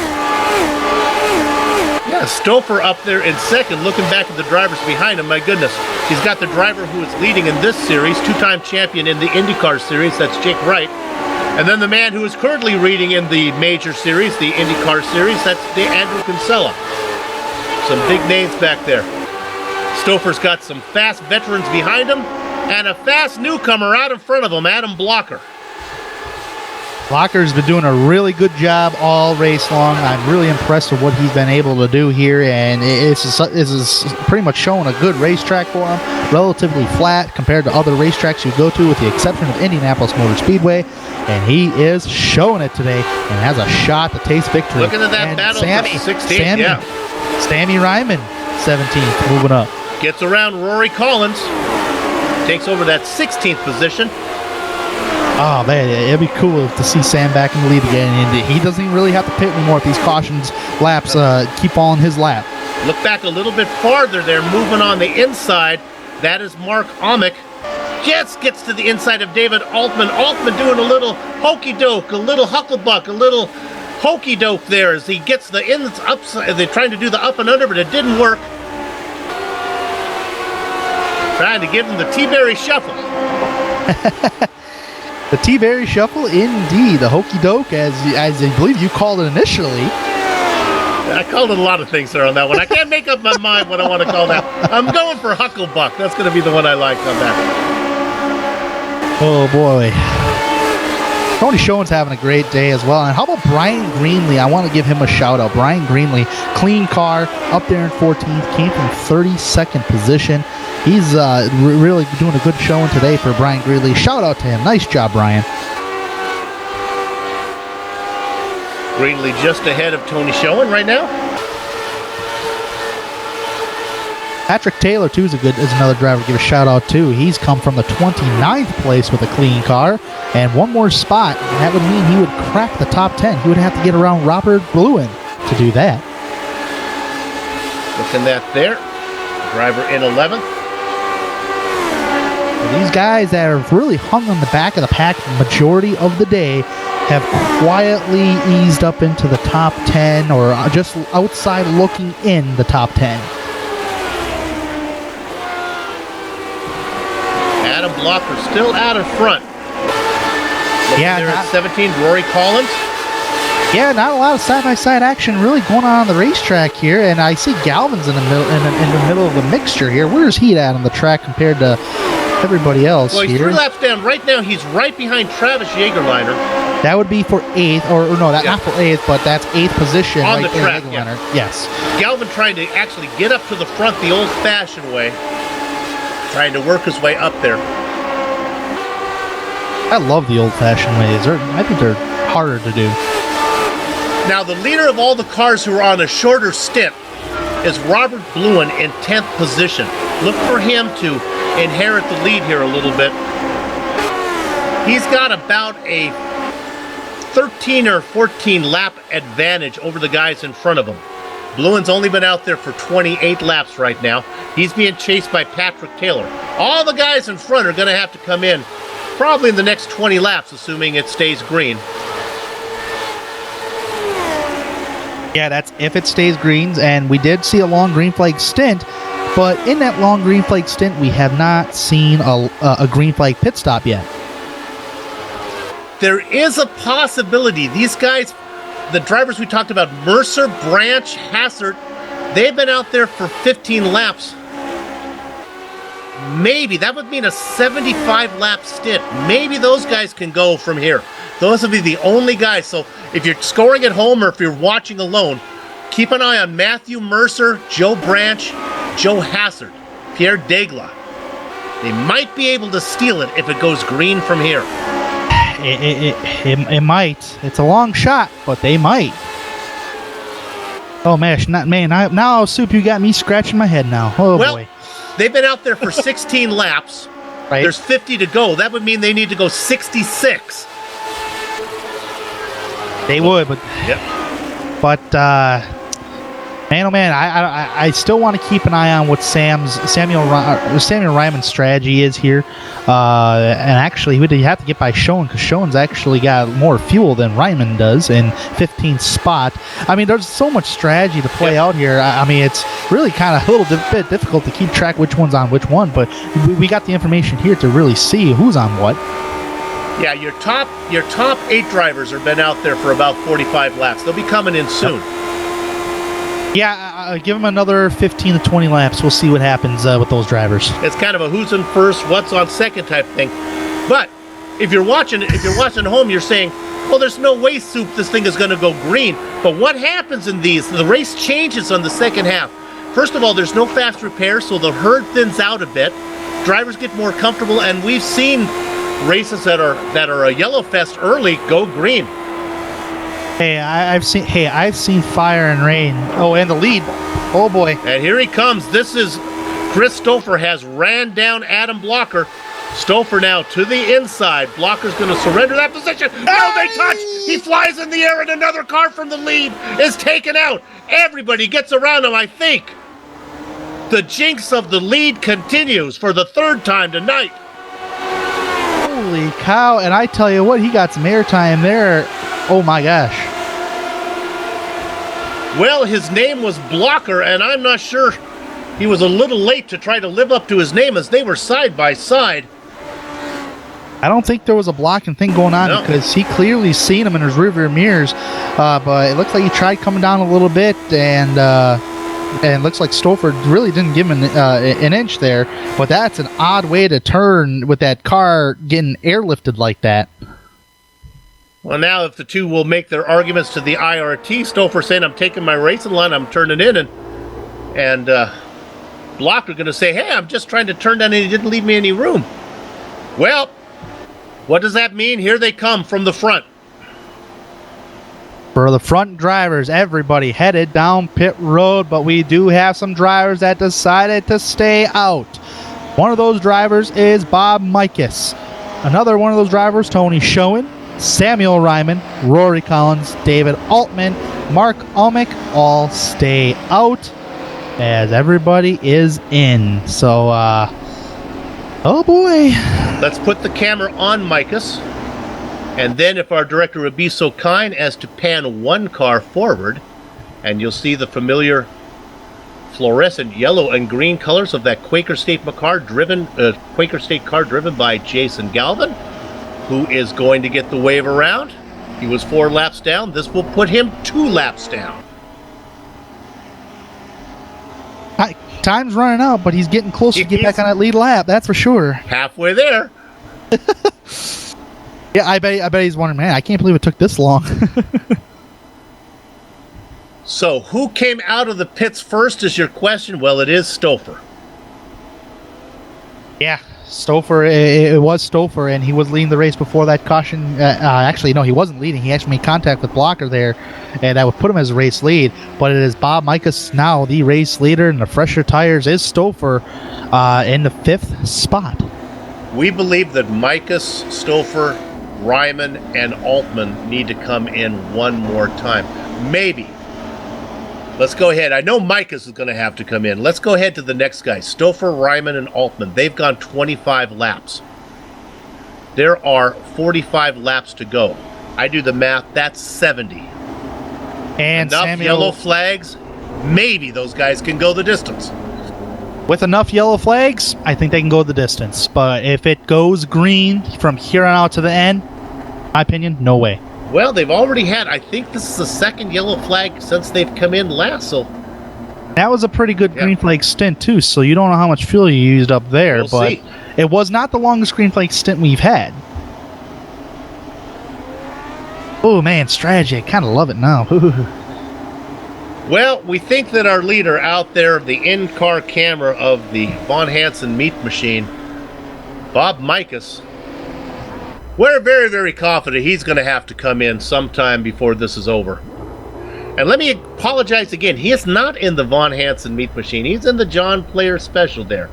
Yeah, Stouffer up there in 2nd, looking back at the drivers behind him. My goodness, he's got the driver who is leading in this series, 2-time champion in the IndyCar series, that's Jake Wright. And then the man who is currently leading in the major series, the IndyCar series, that's Andrew Kinsella. Some big names back there. Stouffer's got some fast veterans behind him and a fast newcomer out in front of him, Adam Blocker. Blocker's been doing a really good job all race long. I'm really impressed with what he's been able to do here, and this is pretty much showing a good racetrack for him. Relatively flat compared to other racetracks you go to, with the exception of Indianapolis Motor Speedway, and he is showing it today and has a shot to taste victory. Looking at that and battle for 16th, Sammy Ryman, 17th, moving up. Gets around Rory Collins, takes over that 16th position. Oh, man, it'd be cool to see Sam back in the lead again. And he doesn't even really have to pit anymore if these cautions laps keep on his lap. Look back a little bit farther there, moving on the inside. That is Mark Amick. Just gets to the inside of David Altman. Altman doing a little hokey-doke, a little hucklebuck, a little hokey-doke there as he gets the ins upside. They're trying to do the up and under, but it didn't work. Trying to give him the T-Berry shuffle. The T-Berry Shuffle, indeed. The hokey doke, as I believe you called it initially. I called it a lot of things there on that one. I can't make up my mind what I want to call that. I'm going for Hucklebuck. That's going to be the one I like on that. Oh boy. Tony Schoen's having a great day as well. And how about Brian Greenlee? I want to give him a shout out. Brian Greenlee, clean car, up there in 14th, came from 32nd position. He's really doing a good showing today for Brian Greenlee. Shout out to him. Nice job, Brian. Greenlee just ahead of Tony Schoen right now. Patrick Taylor, too, is another driver to give a shout-out to. He's come from the 29th place with a clean car, and one more spot, and that would mean he would crack the top 10. He would have to get around Robert Bluen to do that. Looking at there, driver in 11th. These guys that have really hung on the back of the pack the majority of the day have quietly eased up into the top 10 or just outside looking in the top 10. Adam Blocker still out in front. Looking there at 17, Rory Collins. Yeah, not a lot of side-by-side action really going on the racetrack here, and I see Galvin's in the middle of the mixture here. Where's he at on the track compared to everybody else? Well, he's here? 3 laps down. Right now, he's right behind Travis Jägerliner. That would be for 8th, or no, not for 8th, but that's 8th position on right the track. Yeah. Yes. Galvin trying to actually get up to the front the old-fashioned way, trying to work his way up there. I love the old-fashioned ways. I think they're harder to do. Now, the leader of all the cars who are on a shorter stint is Robert Bluen in 10th position. Look for him to inherit the lead here a little bit. He's got about a 13 or 14 lap advantage over the guys in front of him. Bluen's only been out there for 28 laps right now. He's being chased by Patrick Taylor. All the guys in front are going to have to come in probably in the next 20 laps, assuming it stays green. Yeah, that's if it stays greens, and we did see a long green flag stint, but in that long green flag stint, we have not seen a green flag pit stop yet. There is a possibility. These guys, the drivers we talked about, Mercer, Branch, Hassert, they've been out there for 15 laps. Maybe, that would mean a 75-lap stint. Maybe those guys can go from here. Those will be the only guys. So if you're scoring at home or if you're watching alone, keep an eye on Matthew Mercer, Joe Branch, Joe Hassert, Pierre Degla. They might be able to steal it if it goes green from here. It might. It's a long shot, but they might. Oh, now, Soup, you got me scratching my head now. Oh, well, boy. They've been out there for 16 laps. Right. There's 50 to go. That would mean they need to go 66. They would, but... Yep. But, man, oh man, I still want to keep an eye on what Samuel Ryman's strategy is here. And actually, he would have to get by Schoen, because Schoen's actually got more fuel than Ryman does in 15th spot. I mean, there's so much strategy to play out here. I mean, it's really kind of a little bit difficult to keep track which one's on which one, but we got the information here to really see who's on what. Yeah, your top 8 drivers have been out there for about 45 laps. They'll be coming in soon. Yeah, give them another 15 to 20 laps. We'll see what happens with those drivers. It's kind of a who's in first, what's on second type thing. But if you're watching at home, you're saying, well, there's no way, Soup, this thing is going to go green. But what happens in these? The race changes on the second half. First of all, there's no fast repair, so the herd thins out a bit. Drivers get more comfortable, and we've seen races that are a yellow fest early go green. Hey, I've seen fire and rain. Oh, and the lead. Oh boy. And here he comes. This is Chris Stouffer has ran down Adam Blocker. Stouffer now to the inside. Blocker's going to surrender that position. No, they touch. He flies in the air, and another car from the lead is taken out. Everybody gets around him, I think. The jinx of the lead continues for the 3rd time tonight. Holy cow, and I tell you what, he got some airtime there. Oh my gosh. Well, his name was Blocker, and I'm not sure he was a little late to try to live up to his name as they were side by side. I don't think there was a blocking thing going on because he clearly seen him in his rearview mirrors, but it looks like he tried coming down a little bit, and it looks like Stouffer really didn't give him an inch there, but that's an odd way to turn with that car getting airlifted like that. Well, now if the two will make their arguments to the IRT, Stouffer saying, I'm taking my racing line, I'm turning in, and Block are going to say, hey, I'm just trying to turn down and he didn't leave me any room. Well, what does that mean? Here they come from the front. For the front drivers, everybody headed down pit road, but we do have some drivers that decided to stay out. One of those drivers is Bob Mikus. Another one of those drivers, Tony Schoen, Samuel Ryman, Rory Collins, David Altman, Mark Ulmich, all stay out as everybody is in. So, oh boy. Let's put the camera on Mikus. And then if our director would be so kind as to pan one car forward, and you'll see the familiar fluorescent yellow and green colors of that Quaker State car driven by Jason Galvin, who is going to get the wave around. He was 4 laps down. This will put him 2 laps down. Time's running out, but he's getting closer to get back on that lead lap. That's for sure. Halfway there. Yeah, I bet he's wondering, man, I can't believe it took this long. So, who came out of the pits first is your question? Well, it is Stouffer. Yeah, Stouffer. It was Stouffer, and he was leading the race before that caution. Actually, no, he wasn't leading. He actually made contact with Blocker there, and that would put him as a race lead. But it is Bob Mikus now the race leader, and the fresher tires is Stouffer in the 5th spot. We believe that Mikus, Stouffer, Ryman, and Altman need to come in one more time. Maybe. Let's go ahead. I know Mikus is going to have to come in. Let's go ahead to the next guy. Stouffer, Ryman, and Altman. They've gone 25 laps. There are 45 laps to go. I do the math. That's 70. And enough yellow flags, maybe those guys can go the distance. With enough yellow flags, I think they can go the distance. But if it goes green from here on out to the end, my opinion, no way. Well, they've already had, I think this is the 2nd yellow flag since they've come in last, so... That was a pretty good green flag stint, too, so you don't know how much fuel you used up there, We'll but see. It was not the longest green flag stint we've had. Oh, man, strategy. I kind of love it now. Well, we think that our leader out there, the in-car camera of the Von Hansen meat machine, Bob Mikus, we're very, very confident he's going to have to come in sometime before this is over. And let me apologize again. He is not in the Von Hansen meat machine. He's in the John Player Special there.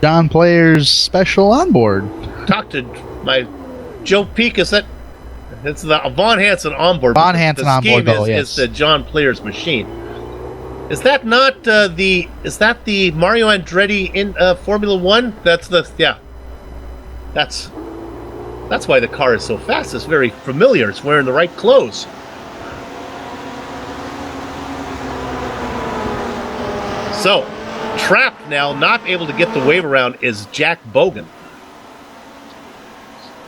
John Player's special onboard. Talk to my Joe Peak. Is that it's the Von Hansen onboard? Von Hansen onboard, though, yes. Is the John Player's machine. Is that not Is that the Mario Andretti in Formula One? That's why the car is so fast. It's very familiar. It's wearing the right clothes. So, trapped now, not able to get the wave around, is Jack Bogan.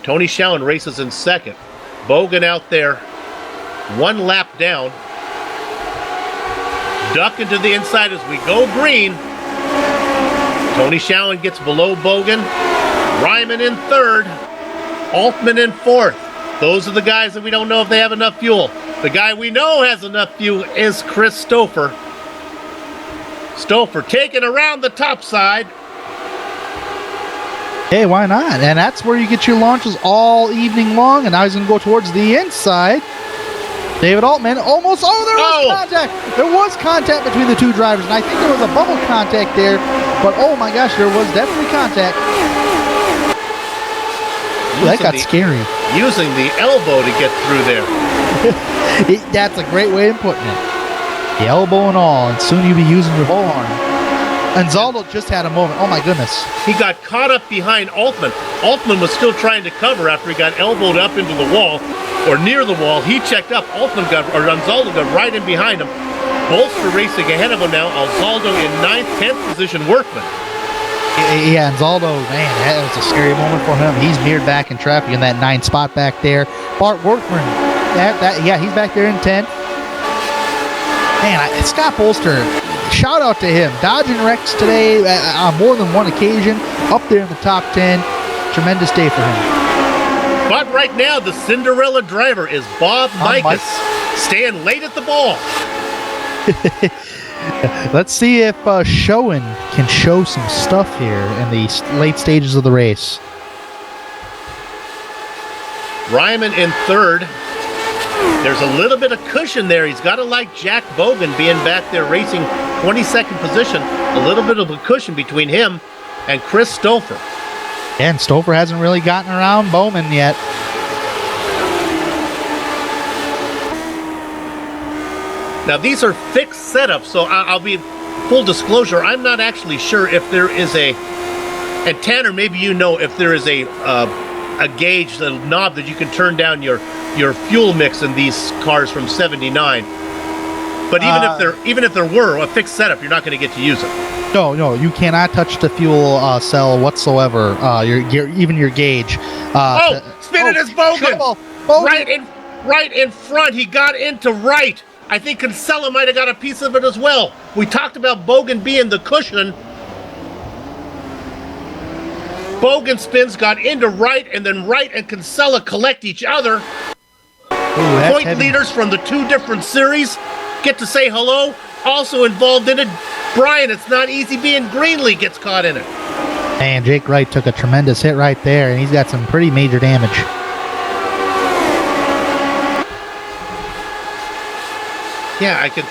Tony Schoen races in 2nd. Bogan out there, 1 lap down. Duck into the inside as we go green. Tony Schoen gets below Bogan. Ryman in 3rd. Altman in 4th. Those are the guys that we don't know if they have enough fuel. The guy we know has enough fuel is Chris Stouffer. Stouffer taking around the top side. Hey, why not? And that's where you get your launches all evening long. And now he's going to go towards the inside. David Altman almost... Oh, there was contact. There was contact between the two drivers. And I think there was a bubble contact there. But, oh, my gosh, there was definitely contact. Ooh, that got scary. Using the elbow to get through there. That's a great way of putting it. The elbow and all. And soon you'll be using your whole arm. And Zaldo just had a moment. Oh, my goodness. He got caught up behind Altman. Altman was still trying to cover after he got elbowed up into the wall, or near the wall. He checked up. Anzaldo got right in behind him. Bolster racing ahead of him now. Anzaldo in 9th, 10th position. Workman. Yeah, and Zaldo, man, that was a scary moment for him. He's mirrored back in traffic in that 9 spot back there. Bart Workman, he's back there in 10th. Man, Scott Bolster, shout out to him. Dodging wrecks today on more than one occasion, up there in the top 10. Tremendous day for him. But right now, the Cinderella driver is Bob Mikas, staying late at the ball. Let's see if Schoen can show some stuff here in the late stages of the race. Ryman in 3rd. There's a little bit of cushion there. He's got to like Jack Bogan being back there racing 22nd position. A little bit of a cushion between him and Chris Stouffer. And Stouffer hasn't really gotten around Bowman yet. Now, these are fixed setups, so I'll be full disclosure. I'm not actually sure if there is and Tanner, maybe you know if there is a gauge, a knob that you can turn down your fuel mix in these cars from '79. But even if there were a fixed setup, you're not going to get to use it. No, you cannot touch the fuel cell whatsoever. Even your gauge. Spinning his Bogan! Right in front. He got into right. I think Kinsella might have got a piece of it as well. We talked about Bogan being the cushion. Bogan spins, got into right, and then right and Kinsella collect each other. Point heavy. leaders from the 2 different series get to say hello. Also involved in it, Brian, it's not easy being Greenlee gets caught in it. And Jake Wright took a tremendous hit right there, and he's got some pretty major damage. Yeah, I could.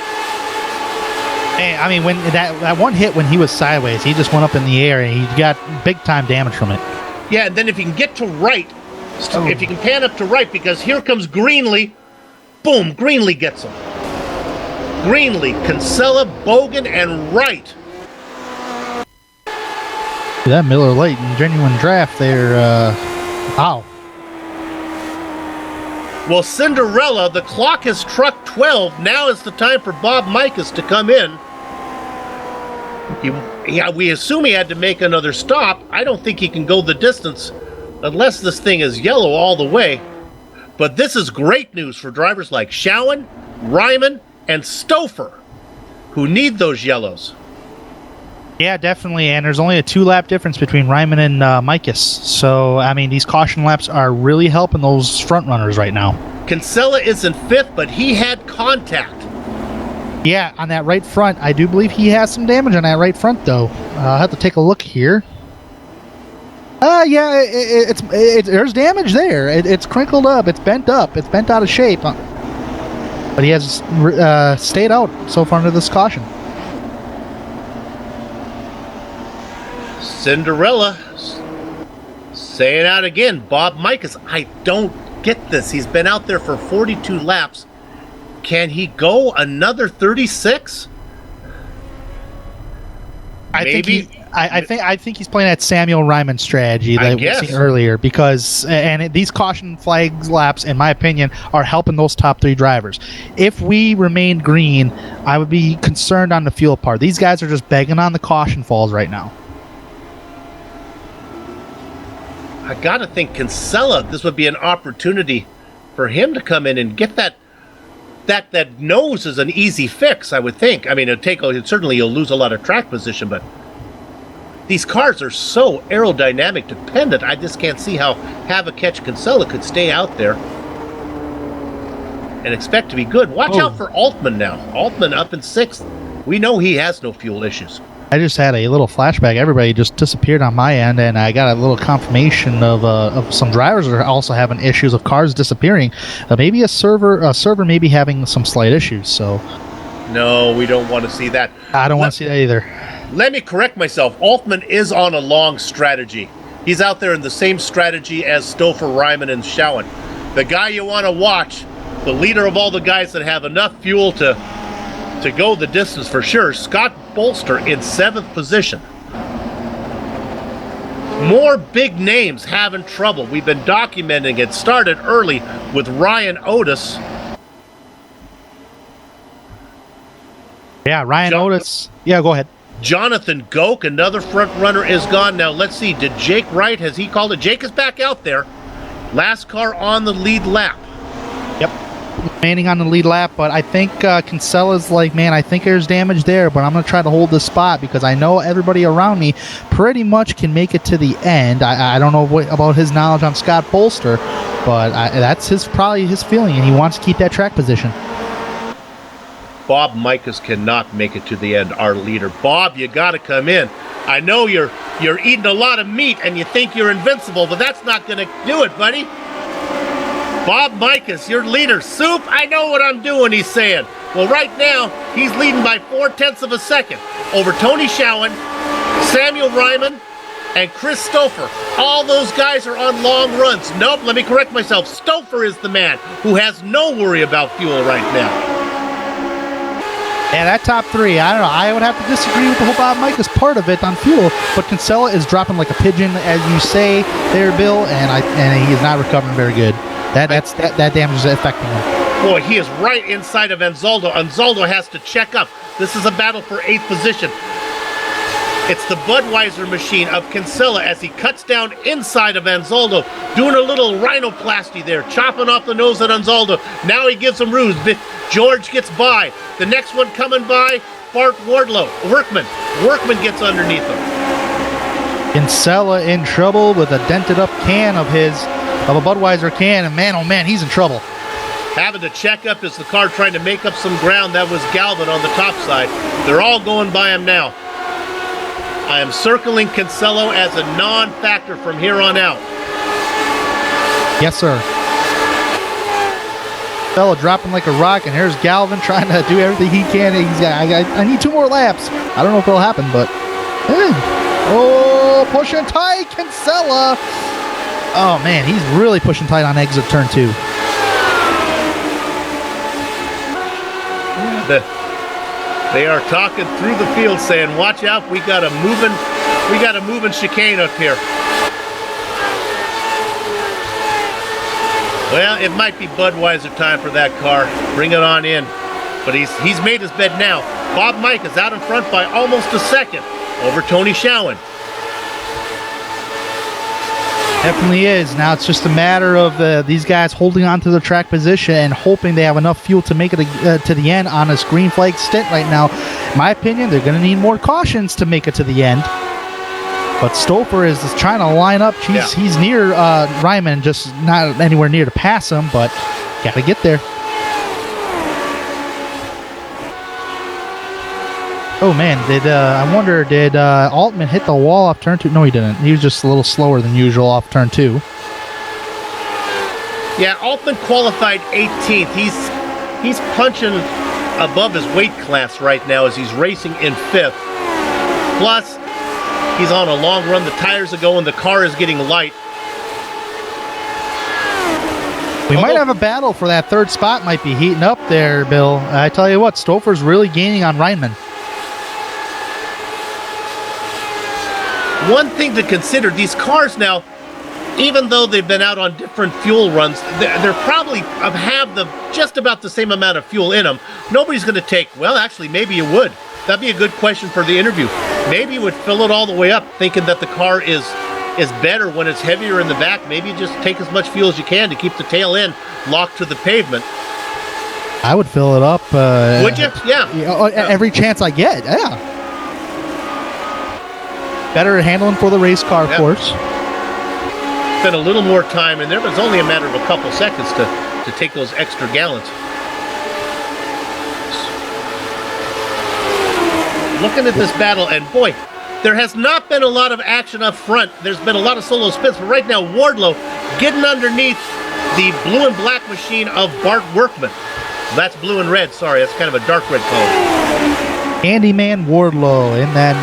And, I mean, when that one hit when he was sideways, he just went up in the air, and he got big-time damage from it. Yeah, and then if you can get to right, if you can pan up to right, because here comes Greenlee, boom, Greenlee gets him. Greenlee, Kinsella, Bogan, and Wright. That Miller Lite and genuine draft there. Wow. Well, Cinderella, the clock has struck 12. Now is the time for Bob Mikas to come in. We assume he had to make another stop. I don't think he can go the distance unless this thing is yellow all the way. But this is great news for drivers like Schoen, Ryman, and Stouffer, who need those yellows. Yeah, definitely, and there's only a 2-lap difference between Ryman and Mikas. So, I mean, these caution laps are really helping those front runners right now. Kinsella is in 5th, but he had contact. Yeah, on that right front. I do believe he has some damage on that right front, though. I'll have to take a look here. Yeah, there's damage there. It's crinkled up. It's bent up. It's bent out of shape. But he has stayed out so far into this caution. Cinderella saying out again, Bob Mikas, I don't get this. He's been out there for 42 laps. Can he go another 36? I think he's playing that Samuel Ryman strategy that we seen earlier, because these caution flags laps, in my opinion, are helping those top 3 drivers. If we remain green, I would be concerned on the fuel part. These guys are just begging on the caution falls right now. I gotta think Kinsella, this would be an opportunity for him to come in and get that nose is an easy fix, I would think. I mean, certainly you'll lose a lot of track position, but these cars are so aerodynamic dependent, I just can't see how Catch Kinsella could stay out there and expect to be good. Watch out for Altman now. Altman up in 6th. We know he has no fuel issues. I just had a little flashback. Everybody just disappeared on my end, and I got a little confirmation of some drivers that are also having issues of cars disappearing. Maybe a server may be having some slight issues. So, no, we don't want to see that. I don't want to see that either. Let me correct myself. Altman is on a long strategy. He's out there in the same strategy as Stouffer, Ryman, and Schoen. The guy you want to watch, the leader of all the guys that have enough fuel to go the distance for sure, Scott Bolster in 7th position. More big names having trouble. We've been documenting it. Started early with Ryan Otis. Yeah, Ryan Otis. Yeah, go ahead. Jonathan Goke, another front runner, is gone. Now let's see, did Jake Wright, has he called it? Jake is back out there. Last car on the lead lap. Yep. Remaining on the lead lap, but I think Kinsella's like, man, I think there's damage there, but I'm going to try to hold this spot because I know everybody around me pretty much can make it to the end. I don't know about his knowledge on Scott Bolster, but that's probably his feeling, and he wants to keep that track position. Bob Mikas cannot make it to the end, our leader. Bob, you got to come in. I know you're eating a lot of meat and you think you're invincible, but that's not going to do it, buddy. Bob Mikas, your leader. Soup, I know what I'm doing, he's saying. Well, right now, he's leading by 0.4 of a second over Tony Schowen, Samuel Ryman, and Chris Stouffer. All those guys are on long runs. Nope, let me correct myself. Stouffer is the man who has no worry about fuel right now. Yeah, that top three, I don't know. I would have to disagree with the whole Bob Mikas part of it on fuel, but Kinsella is dropping like a pigeon, as you say there, Bill, and he is not recovering very good. That damage is affecting him. Boy, he is right inside of Anzaldo. Anzaldo has to check up. This is a battle for 8th position. It's the Budweiser machine of Kinsella as he cuts down inside of Anzaldo, doing a little rhinoplasty there, chopping off the nose at Anzaldo. Now he gives him ruse. George gets by. The next one coming by, Bart Wardlow. Workman gets underneath him. Kinsella in trouble with a dented up can of a Budweiser can, and man, oh man, he's in trouble. Having to check up as the car trying to make up some ground. That was Galvin on the top side. They're all going by him now. I am circling Kinsella as a non-factor from here on out. Yes, sir. Kinsella dropping like a rock, and here's Galvin trying to do everything he can. I need 2 more laps. I don't know if it'll happen, but oh, pushing tight, Kinsella. Oh man, he's really pushing tight on exit turn 2. They are talking through the field saying, watch out, we got a moving chicane up here. Well, it might be Budweiser time for that car. Bring it on in. But he's made his bed now. Bob Mike is out in front by almost a second over Tony Schowen. Definitely is. Now it's just a matter of these guys holding on to the track position and hoping they have enough fuel to make it to the end on this green flag stint right now. In my opinion, they're going to need more cautions to make it to the end. But Stouffer is just trying to line up. He's near Ryman, just not anywhere near to pass him, but got to get there. Oh man, I wonder, did Altman hit the wall off turn 2? No, he didn't. He was just a little slower than usual off turn 2. Yeah, Altman qualified 18th. He's punching above his weight class right now as he's racing in 5th. Plus, he's on a long run. The tires are going. The car is getting light. We might have a battle for that 3rd spot. Might be heating up there, Bill. I tell you what, Stouffer's really gaining on Reinman. One thing to consider, these cars now, even though they've been out on different fuel runs, they're probably have just about the same amount of fuel in them. Nobody's going to take, well, actually, maybe you would. That'd be a good question for the interview. Maybe you would fill it all the way up, thinking that the car is better when it's heavier in the back. Maybe you just take as much fuel as you can to keep the tail end locked to the pavement. I would fill it up. Would you? Yeah. Every chance I get, yeah. Better handling for the race car, of course. Spent a little more time in there, but it's only a matter of a couple seconds to take those extra gallons. Looking at this battle, and boy, there has not been a lot of action up front. There's been a lot of solo spins, but right now Wardlow getting underneath the blue and black machine of Bart Workman. That's blue and red, sorry, that's kind of a dark red color. Handyman Wardlow in the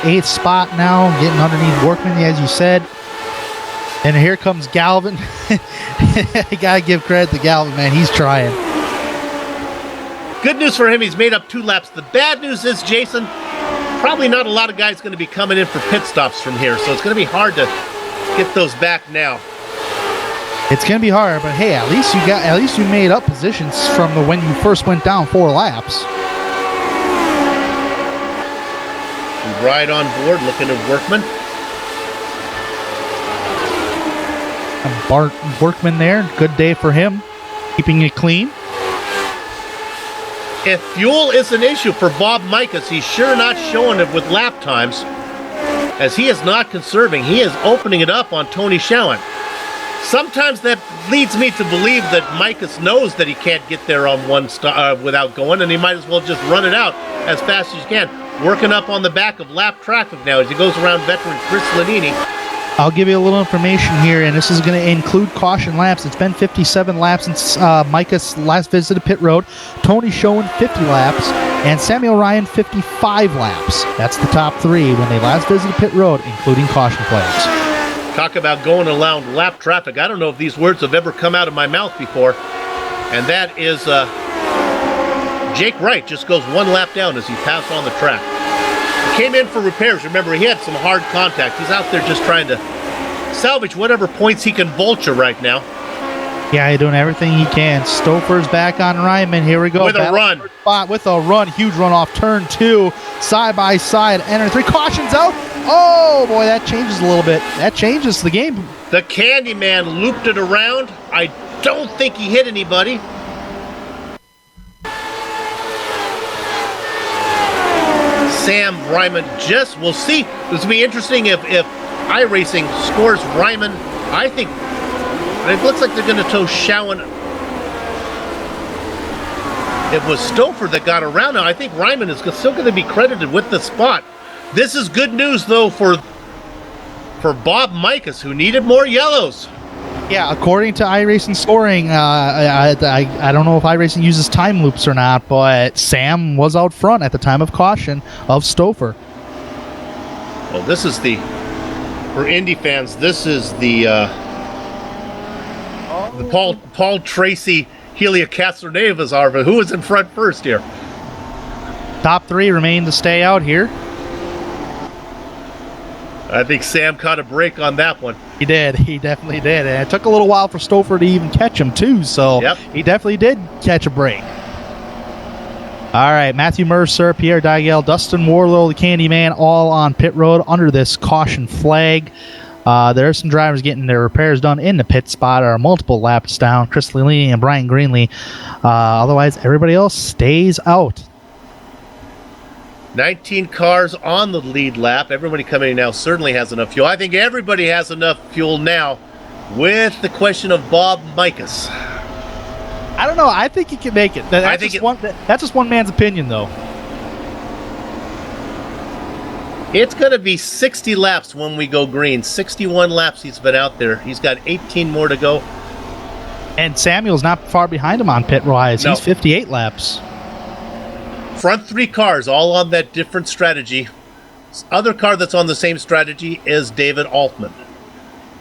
8th spot now, getting underneath Workman, as you said. And here comes Galvin. You gotta give credit to Galvin, man. He's trying. Good news for him, he's made up 2 laps. The bad news is, Jason, probably not a lot of guys going to be coming in for pit stops from here, so it's going to be hard to get those back now. It's going to be hard, but hey, at least you made up positions from when you first went down 4 laps. ride on board, looking at Workman. Bart Workman there. Good day for him. Keeping it clean. If fuel is an issue for Bob Mikas, he's sure not showing it with lap times, as he is not conserving. He is opening it up on Tony Schowen. Sometimes that leads me to believe that Mikas knows that he can't get there on one without going, and he might as well just run it out as fast as he can. Working up on the back of lap traffic now as he goes around veteran Chris Lanini. I'll give you a little information here, and this is going to include caution laps. It's been 57 laps since Micah's last visit to pit road. Tony Schoen, 50 laps, and Samuel Ryan, 55 laps. That's the top three when they last visited pit road, including caution flags. Talk about going around lap traffic. I don't know if these words have ever come out of my mouth before, and that is Jake Wright just goes one lap down as he passed on the track. He came in for repairs. Remember, he had some hard contact. He's out there just trying to salvage whatever points he can vulture right now. Yeah, he's doing everything he can. Stouffer's back on Ryman. Here we go. With a run. Spot with a run. Huge run off turn 2. Side by side. Enter 3. Cautions out. Oh, boy, that changes a little bit. That changes the game. The Candyman looped it around. I don't think he hit anybody. Sam Ryman just, we'll see. This will be interesting if iRacing scores Ryman. I think it looks like they're going to tow Schowen. It was Stouffer that got around now. I think Ryman is still going to be credited with the spot. This is good news, though, for Bob Mikas, who needed more yellows. Yeah, according to iRacing scoring, I don't know if iRacing uses time loops or not, but Sam was out front at the time of caution of Stouffer. Well, this is for Indy fans, this is the Paul Tracy Helia Castroneves Arva. Who was in front first here? Top 3 remain to stay out here. I think Sam caught a break on that one. He did. He definitely did. And it took a little while for Stouffer to even catch him, too. So yep. He definitely did catch a break. All right, Matthew Mercer, Pierre Digel, Dustin Warlow, the Candyman, all on pit road under this caution flag. There are some drivers getting their repairs done in the pit spot or multiple laps down. Chris Lilley and Brian Greenlee. Otherwise, everybody else stays out. 19 cars on the lead lap. Everybody coming in now certainly has enough fuel. I think everybody has enough fuel now, with the question of Bob Mikas. I don't know. I think he can make it. That's just one man's opinion, though. It's going to be 60 laps when we go green. 61 laps he's been out there. He's got 18 more to go. And Samuel's not far behind him on pit wise. No. He's 58 laps. Front 3 cars all on that different strategy. Other car that's on the same strategy is David Altman.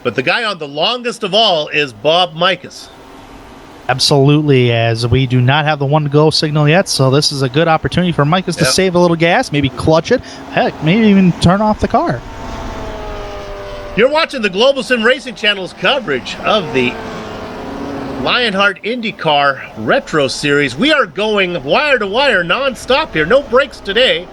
But the guy on the longest of all is Bob Mikas. Absolutely, as we do not have the one to go signal yet, so this is a good opportunity for Mikas to save a little gas, maybe clutch it, heck, maybe even turn off the car. You're watching the Global Sim Racing Channel's coverage of the Lionheart IndyCar Retro Series. We are going wire to wire non-stop here. No breaks today.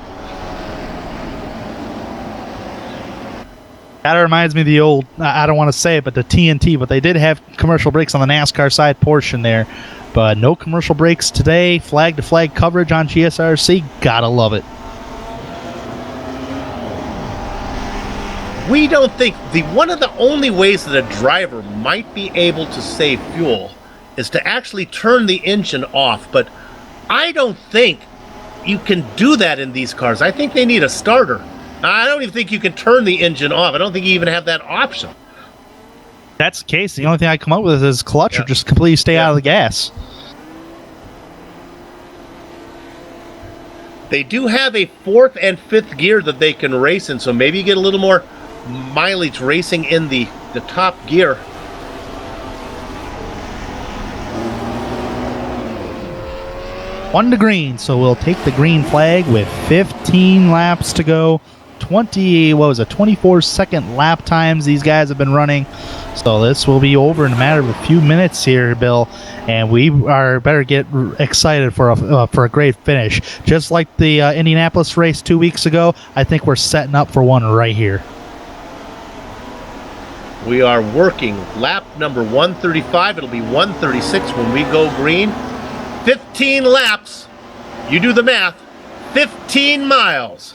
That reminds me of the old, I don't want to say it, but the TNT, but they did have commercial breaks on the NASCAR side portion there. But no commercial breaks today. Flag-to-flag coverage on GSRC. Gotta love it. We don't think one of the only ways that a driver might be able to save fuel is to actually turn the engine off. But I don't think you can do that in these cars. I think they need a starter. I don't even think you can turn the engine off. I don't think you even have that option. That's the case. The only thing I come up with is clutch or just completely stay out of the gas. They do have a 4th and 5th gear that they can race in, so maybe you get a little more mileage racing in the top gear. One to green, so we'll take the green flag with 15 laps to go. 24-second lap times these guys have been running. So this will be over in a matter of a few minutes here, Bill, and we are better get excited for a great finish. Just like the Indianapolis race 2 weeks ago, I think we're setting up for one right here. We are working lap number 135. It'll be 136 when we go green. 15 laps. You do the math. 15 miles.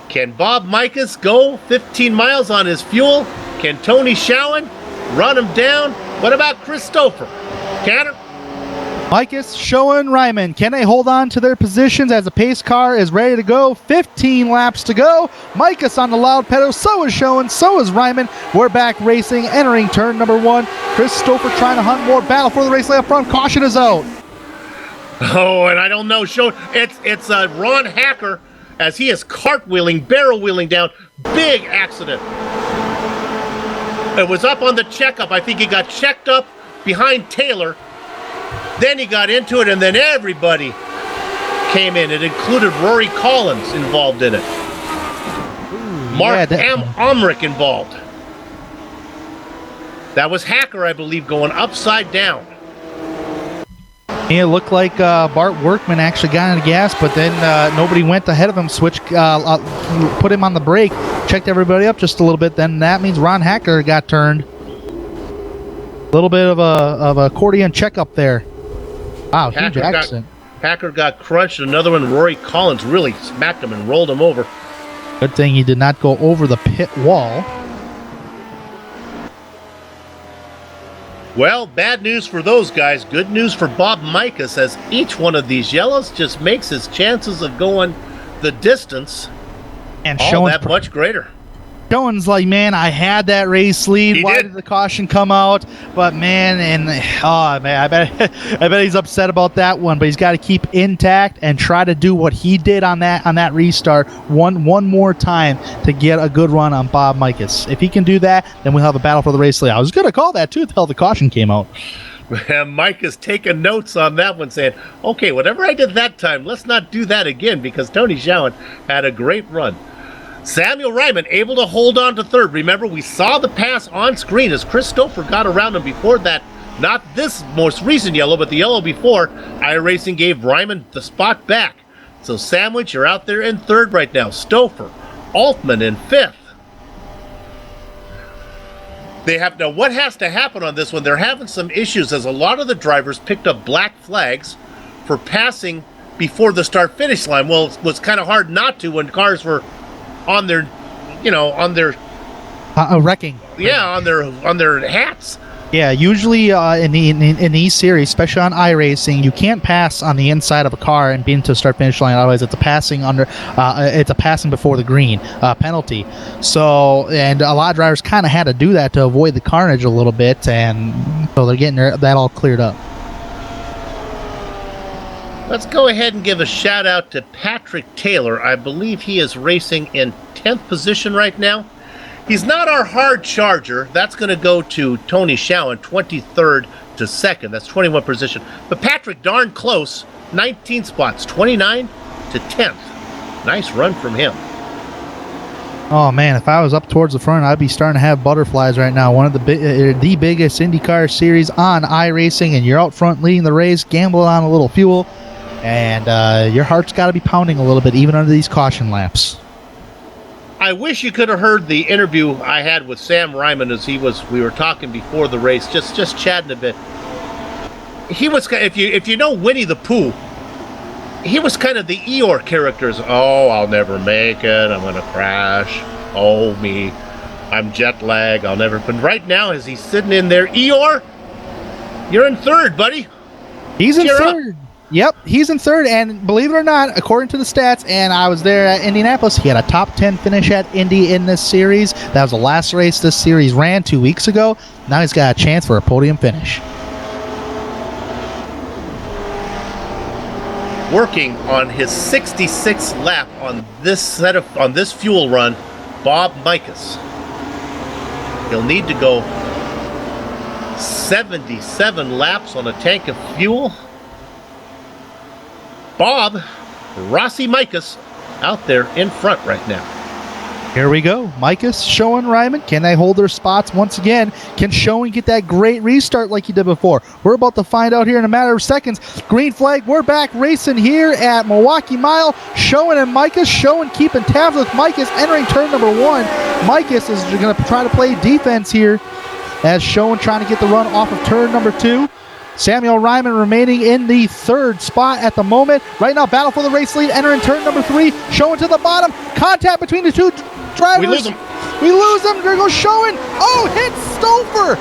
Can Bob Micus go 15 miles on his fuel? Can Tony Schowen run him down? What about Christopher? Can it? Micus, Schoen, Ryman, can they hold on to their positions as the pace car is ready to go? 15 laps to go. Micus on the loud pedal, so is Schoen, so is Ryman. We're back racing, entering turn number 1. Christopher trying to hunt more battle for the race lay up front. Caution is out. Oh, and I don't know. It's Ron Hacker as he is cartwheeling, barrel wheeling down. Big accident. It was up on the checkup. I think he got checked up behind Taylor. Then he got into it, and then everybody came in. It included Rory Collins involved in it. Mark Omrick involved. That was Hacker, I believe, going upside down. It looked like Bart Workman actually got on the gas, but then nobody went ahead of him, put him on the brake, checked everybody up just a little bit. Then that means Ron Hacker got turned. A little bit of a accordion checkup there. Wow, huge accident. Hacker got crushed. Another one, Rory Collins, really smacked him and rolled him over. Good thing he did not go over the pit wall. Well, bad news for those guys. Good news for Bob Micus, as each one of these yellows just makes his chances of going the distance and all that much greater. Schoen's like, man, I had that race lead. Why did the caution come out? But man, I bet he's upset about that one. But he's got to keep intact and try to do what he did on that restart one more time to get a good run on Bob Micus. If he can do that, then we'll have a battle for the race lead. I was going to call that too until the caution came out. Mike is taking notes on that one, saying, okay, whatever I did that time, let's not do that again, because Tony Schoen had a great run. Samuel Ryman able to hold on to third. Remember, we saw the pass on screen as Christopher got around him before that. Not this most recent yellow, but the yellow before. iRacing gave Ryman the spot back. So Sandwich, you're out there in third right now. Stouffer, Altman in fifth. Now, what has to happen on this one? They're having some issues as a lot of the drivers picked up black flags for passing before the start-finish line. Well, it was kind of hard not to when cars were on their wrecking. Yeah, on their hats. Yeah, usually in these series, especially on iRacing, you can't pass on the inside of a car and be into start finish line. Otherwise, it's a passing before the green penalty. So, and a lot of drivers kind of had to do that to avoid the carnage a little bit, and so they're getting that all cleared up. Let's go ahead and give a shout out to Patrick Taylor. I believe he is racing in 10th position right now. He's not our hard charger. That's going to go to Tony Schoen, 23rd to 2nd. That's 21 position. But Patrick, darn close. 19 spots, 29 to 10th. Nice run from him. Oh, man, if I was up towards the front, I'd be starting to have butterflies right now. One of the biggest IndyCar series on iRacing, and you're out front leading the race, gambling on a little fuel, and your heart's got to be pounding a little bit, even under these caution laps. I wish you could have heard the interview I had with Sam Ryman as we were talking before the race, just chatting a bit. He was, if you know Winnie the Pooh, he was kind of the Eeyore characters. Oh, I'll never make it. I'm gonna crash. Oh me, I'm jet lag. I'll never. But right now, as he's sitting in there, Eeyore, you're in third, buddy. He's in third. Yep, he's in third, and believe it or not, according to the stats, and I was there at Indianapolis, he had a top 10 finish at Indy in this series. That was the last race this series ran 2 weeks ago. Now he's got a chance for a podium finish. Working on his 66th lap on this fuel run, Bob Micus. He'll need to go 77 laps on a tank of fuel. Bob Rossi Micus out there in front right now. Here we go. Micus, Schoen, Ryman. Can they hold their spots once again? Can Schoen get that great restart like he did before? We're about to find out here in a matter of seconds. Green flag. We're back racing here at Milwaukee Mile. Schoen and Micus. Schoen keeping tabs with Micus entering turn number 1. Micus is going to try to play defense here as Schoen trying to get the run off of turn number 2. Samuel Ryman remaining in the 3rd spot at the moment. Right now, battle for the race lead. Entering turn number 3. Schoen to the bottom. Contact between the two drivers. We lose him. There goes Schoen. Oh, hit Stouffer.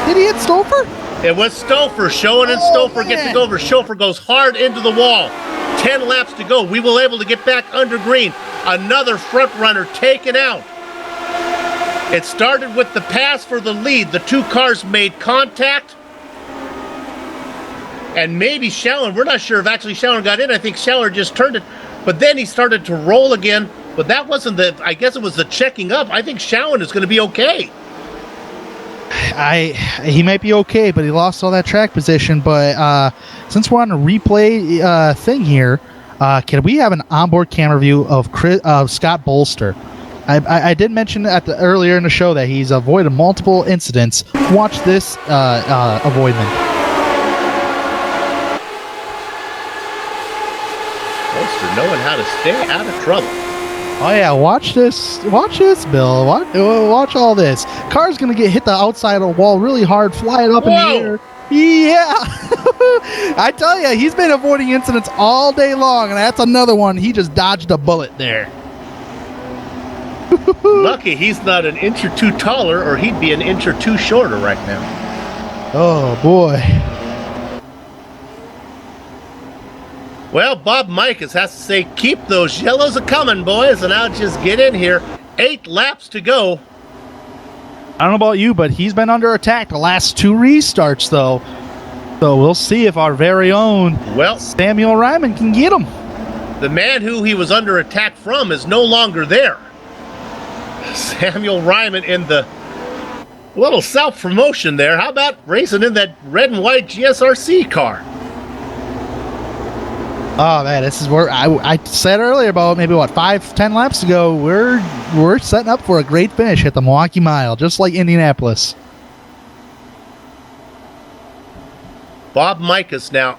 Did he hit Stouffer? It was Stouffer. Schoen and Stouffer get to go over. Stouffer goes hard into the wall. 10 laps to go. We will able to get back under green. Another front runner taken out. It started with the pass for the lead. The 2 cars made contact. And maybe Schaller, we're not sure if actually Schaller got in. I think Schaller just turned it. But then he started to roll again. But that wasn't I guess it was the checking up. I think Schaller is going to be okay. He might be okay, but he lost all that track position. But since we're on a replay thing here, can we have an onboard camera view of Scott Bolster? I did mention earlier in the show that he's avoided multiple incidents. Watch this avoidment. Knowing how to stay out of trouble. Oh yeah, watch this, Bill. Watch all this. Car's gonna hit the outside of the wall really hard, fly it up in the air. Yeah, I tell you, he's been avoiding incidents all day long, and that's another one. He just dodged a bullet there. Lucky he's not an inch or 2 taller, or he'd be an inch or 2 shorter right now. Oh boy. Well, Bob Micus has to say, keep those yellows a-coming, boys, and I'll just get in here. 8 laps to go. I don't know about you, but he's been under attack the last 2 restarts, though. So we'll see if our very own Samuel Ryman can get him. The man who he was under attack from is no longer there. Samuel Ryman in the little self-promotion there. How about racing in that red and white GSRC car? Oh man, this is where I said earlier about maybe 5-10 laps ago. We're setting up for a great finish at the Milwaukee Mile, just like Indianapolis. Bob Micus now,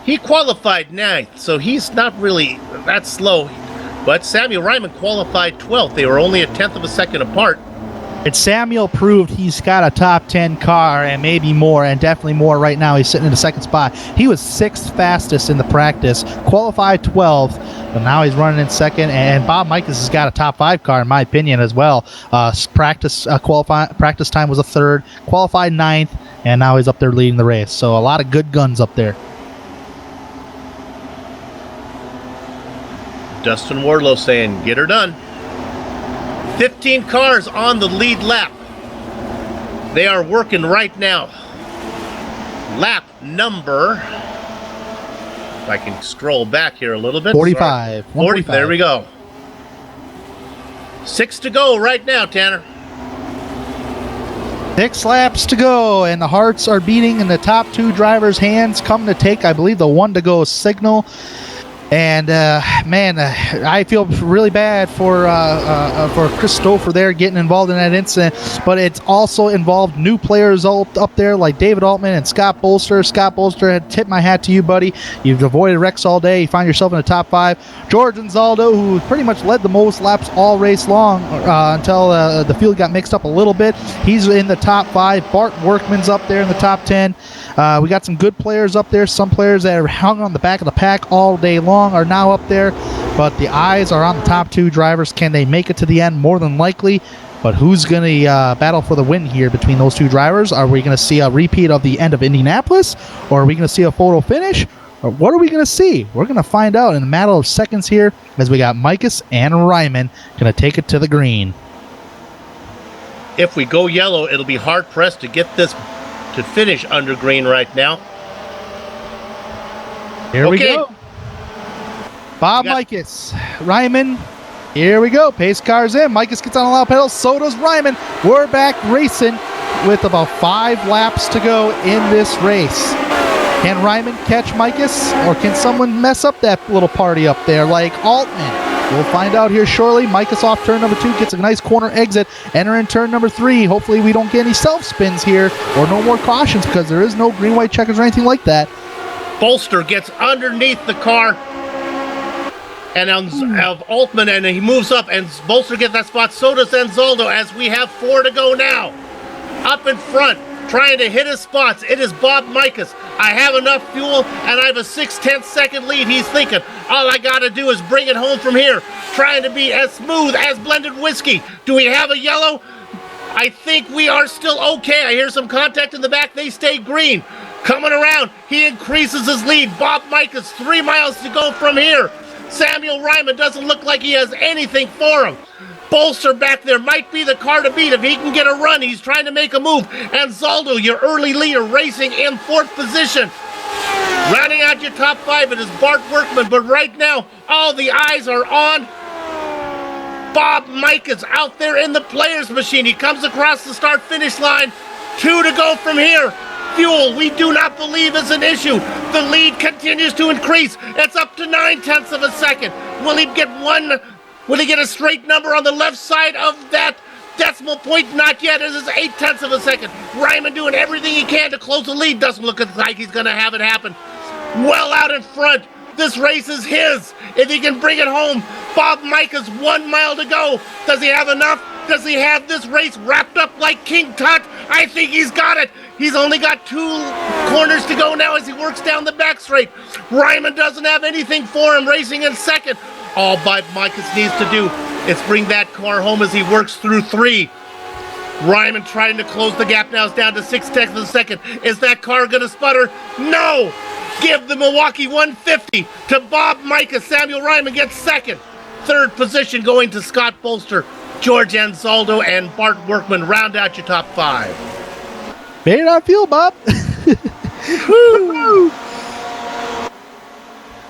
he qualified 9th, so he's not really that slow. But Samuel Ryman qualified 12th. They were only a 10th of a second apart. And Samuel proved he's got a top 10 car and maybe more, and definitely more right now. He's sitting in the 2nd spot. He was 6th fastest in the practice, qualified 12th, but now he's running in 2nd. And Bob Micus has got a top 5 car, in my opinion, as well. Practice time was a 3rd, qualified 9th, and now he's up there leading the race. So a lot of good guns up there. Dustin Wardlow saying, get her done. 15 cars on the lead lap. They are working right now. Lap number, if I can scroll back here a little bit. 45. 40, there we go. 6 to go right now, Tanner. 6 laps to go, and the hearts are beating in the top 2 drivers' hands. Come to take, I believe, the 1 to go signal. And man, I feel really bad for Chris Stouffer there getting involved in that incident, but it's also involved new players up there like David Altman and Scott Bolster. Scott Bolster, had tipped my hat to you, buddy. You've avoided wrecks all day. You find yourself in the top 5. George Anzaldo, who pretty much led the most laps all race long until the field got mixed up a little bit. He's in the top 5. Bart Workman's up there in the top 10. We got some good players up there. Some players that are hung on the back of the pack all day long are now up there, but the eyes are on the top 2 drivers. Can they make it to the end? More than likely, but who's going to battle for the win here between those 2 drivers? Are we going to see a repeat of the end of Indianapolis, or are we going to see a photo finish, or what are we going to see? We're going to find out in a matter of seconds here, as we got Micus and Ryman going to take it to the green. If we go yellow, it'll be hard pressed to get this to finish under green right now. Here we go. Bob Micus, Ryman, here we go. Pace car's in. Micus gets on a loud pedal. So does Ryman. We're back racing with about 5 laps to go in this race. Can Ryman catch Micus, or can someone mess up that little party up there like Altman? We'll find out here shortly. Micah's off turn number 2, gets a nice corner exit. Enter in turn number 3. Hopefully we don't get any self-spins here or no more cautions because there is no green-white checkers or anything like that. Bolster gets underneath the car and of Altman, and he moves up, and Bolster gets that spot. So does Anzaldo, as we have 4 to go now. Up in front, trying to hit his spots. It is Bob Micah's. I have enough fuel, and I have a 6/10 second lead. He's thinking, all I got to do is bring it home from here. Trying to be as smooth as blended whiskey. Do we have a yellow? I think we are still okay. I hear some contact in the back. They stay green. Coming around, he increases his lead. Bob Micah's 3 miles to go from here. Samuel Ryman doesn't look like he has anything for him. Bolster back there might be the car to beat if he can get a run. He's trying to make a move. And Zaldo, your early leader, racing in 4th position. Rounding out your top 5, it is Bart Workman. But right now, all the eyes are on Bob Micah's out there in the player's machine. He comes across the start-finish line. 2 to go from here. Fuel, we do not believe is an issue. The lead continues to increase. It's up to 9/10 of a second. Will he get one? Will he get a straight number on the left side of that decimal point? Not yet. It is 8/10 of a second. Ryman doing everything he can to close the lead. Doesn't look like he's going to have it happen. Well out in front. This race is his. If he can bring it home, Bob Micah's 1 mile to go. Does he have enough? Does he have this race wrapped up like King Tut? I think he's got it. He's only got 2 corners to go now as he works down the back straight. Ryman doesn't have anything for him, racing in second. All Bob Micah's needs to do is bring that car home as he works through 3. Ryman trying to close the gap now is down to 6/10 of a second. Is that car going to sputter? No! Give the Milwaukee 150 to Bob Micah. Samuel Ryman gets second. 3rd position going to Scott Bolster. George Anzaldo and Bart Workman round out your top 5. Made it on fuel, Bob.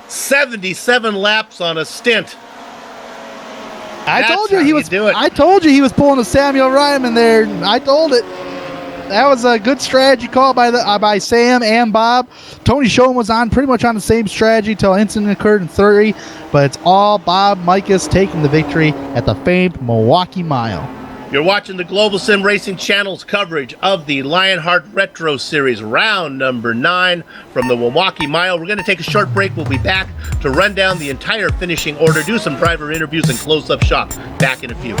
77 laps on a stint. I That's told you how he you was. do it. I told you he was pulling a Samuel Ryman there. I told it. That was a good strategy call by Sam and Bob. Tony Schoen was on pretty much on the same strategy till incident occurred in 30, but it's all Bob Micah's taking the victory at the famed Milwaukee Mile. You're watching the Global Sim Racing Channel's coverage of the Lionheart Retro Series, round number 9 from the Milwaukee Mile. We're going to take a short break. We'll be back to run down the entire finishing order, do some driver interviews, and close-up shop. Back in a few.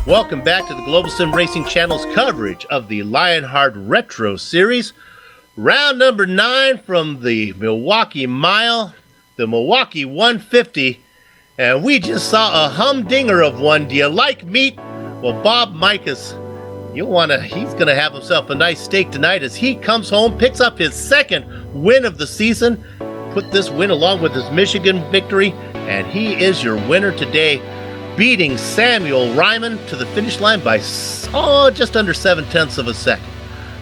Welcome back to the Global Sim Racing Channel's coverage of the Lionheart Retro Series. Round number 9 from the Milwaukee Mile, the Milwaukee 150. And we just saw a humdinger of one. Do you like meat? Well, Bob Mikas, he's going to have himself a nice steak tonight as he comes home, picks up his second win of the season, put this win along with his Michigan victory, and he is your winner today, beating Samuel Ryman to the finish line by just under 7/10 of a second.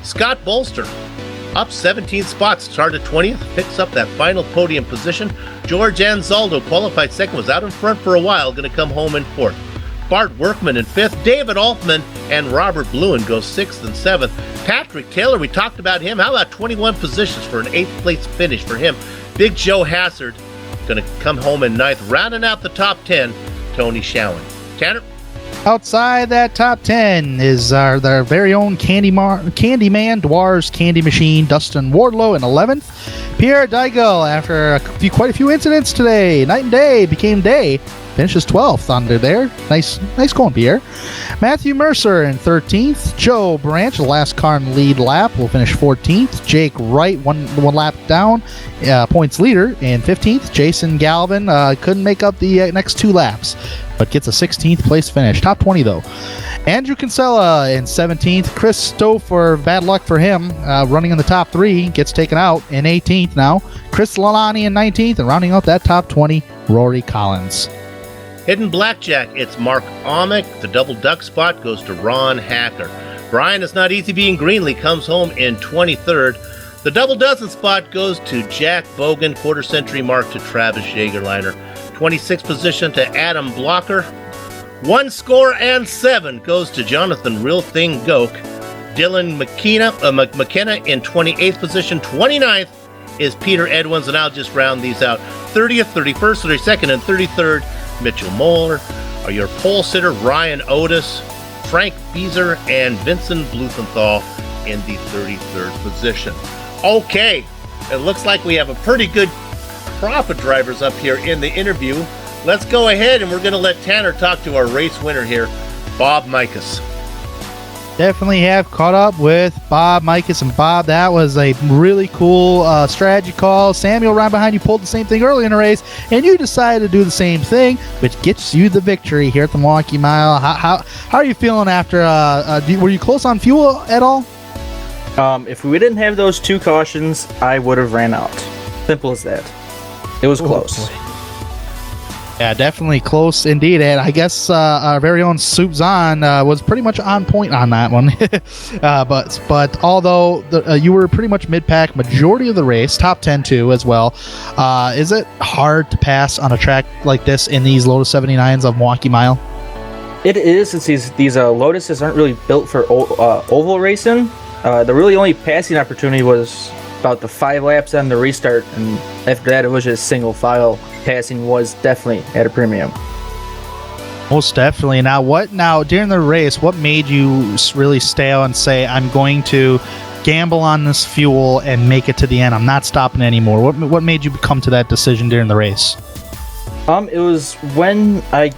Scott Bolster, up 17 spots, started 20th, picks up that final podium position. George Anzaldo, qualified second, was out in front for a while, going to come home in 4th. Bart Workman in 5th. David Altman and Robert Bluen go 6th and 7th. Patrick Taylor, we talked about him. How about 21 positions for an 8th place finish for him? Big Joe Hassard going to come home in 9th. Rounding out the top 10, Tony Showen. Tanner? Outside that top 10 is their very own Candyman, Dwar's Candy Machine, Dustin Wardlow in 11th. Pierre Deigel, after quite a few incidents today, night and day, became day, finishes 12th under there. Nice going, Pierre. Matthew Mercer in 13th. Joe Branch, the last car in the lead lap, will finish 14th. Jake Wright, one lap down, points leader in 15th. Jason Galvin couldn't make up the next 2 laps, but gets a 16th place finish. Top 20, though. Andrew Kinsella in 17th. Chris Stouffer, bad luck for him, running in the top 3, gets taken out in 18th now. Chris Lalani in 19th, and rounding out that top 20, Rory Collins. Hidden Blackjack, it's Mark Amick. The double duck spot goes to Ron Hacker. Brian is not easy being Greenlee, comes home in 23rd. The double dozen spot goes to Jack Bogan, quarter century mark to Travis Jagerliner. 26th position to Adam Blocker. 1 score and 7 goes to Jonathan Real Thing Goke. Dylan McKenna in 28th position. 29th is Peter Edwins, and I'll just round these out. 30th, 31st, 32nd, and 33rd, Mitchell Moeller. Are your pole sitter Ryan Otis, Frank Beezer, and Vincent Blumenthal in the 33rd position. Okay, it looks like we have a pretty good crop of drivers up here in the interview. Let's go ahead and we're going to let Tanner talk to our race winner here, Bob Mikas. Definitely have caught up with Bob Mikas, and Bob, that was a really cool strategy call. Samuel right behind you pulled the same thing early in the race, and you decided to do the same thing, which gets you the victory here at the Milwaukee Mile. How are you feeling after? Were you close on fuel at all? If we didn't have those 2 cautions, I would have ran out. Simple as that. It was close. Yeah, definitely close indeed. And I guess our very own Soup Zahn was pretty much on point on that one. but although you were pretty much mid-pack majority of the race, top 10 too as well, is it hard to pass on a track like this in these Lotus 79s of Milwaukee Mile? It is, since these Lotuses aren't really built for oval racing. The really only passing opportunity was about the 5 laps on the restart, and after that it was just single file. Passing was definitely at a premium. Most definitely. Now during the race, what made you really stay out and say, I'm going to gamble on this fuel and make it to the end, I'm not stopping anymore? What made you come to that decision during the race? It was when I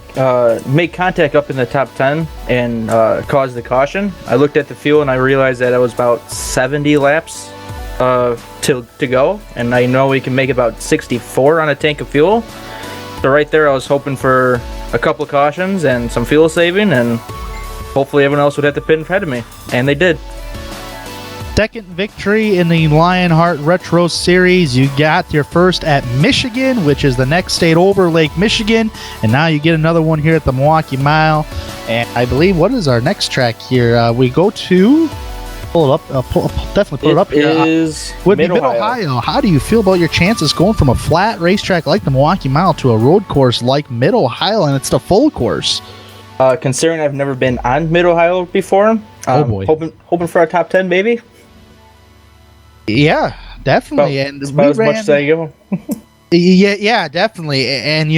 made contact up in the top 10 and caused the caution. I looked at the fuel and I realized that it was about 70 laps to go, and I know we can make about 64 on a tank of fuel. So right there I was hoping for a couple of cautions and some fuel saving, and hopefully everyone else would have to pit in front of me, and they did. Second victory in the Lionheart Retro Series. You got your first at Michigan, which is the next state over, Lake Michigan, and now you get another one here at the Milwaukee Mile. And I believe, what is our next track here? We go to pull it up. Definitely pull it up here. It is Mid-Ohio. How do you feel about your chances going from a flat racetrack like the Milwaukee Mile to a road course like Mid-Ohio, and it's the full course? Considering I've never been on Mid-Ohio before, oh boy, hoping for a top 10, maybe. Yeah, definitely. About as much as I go. Yeah, definitely. And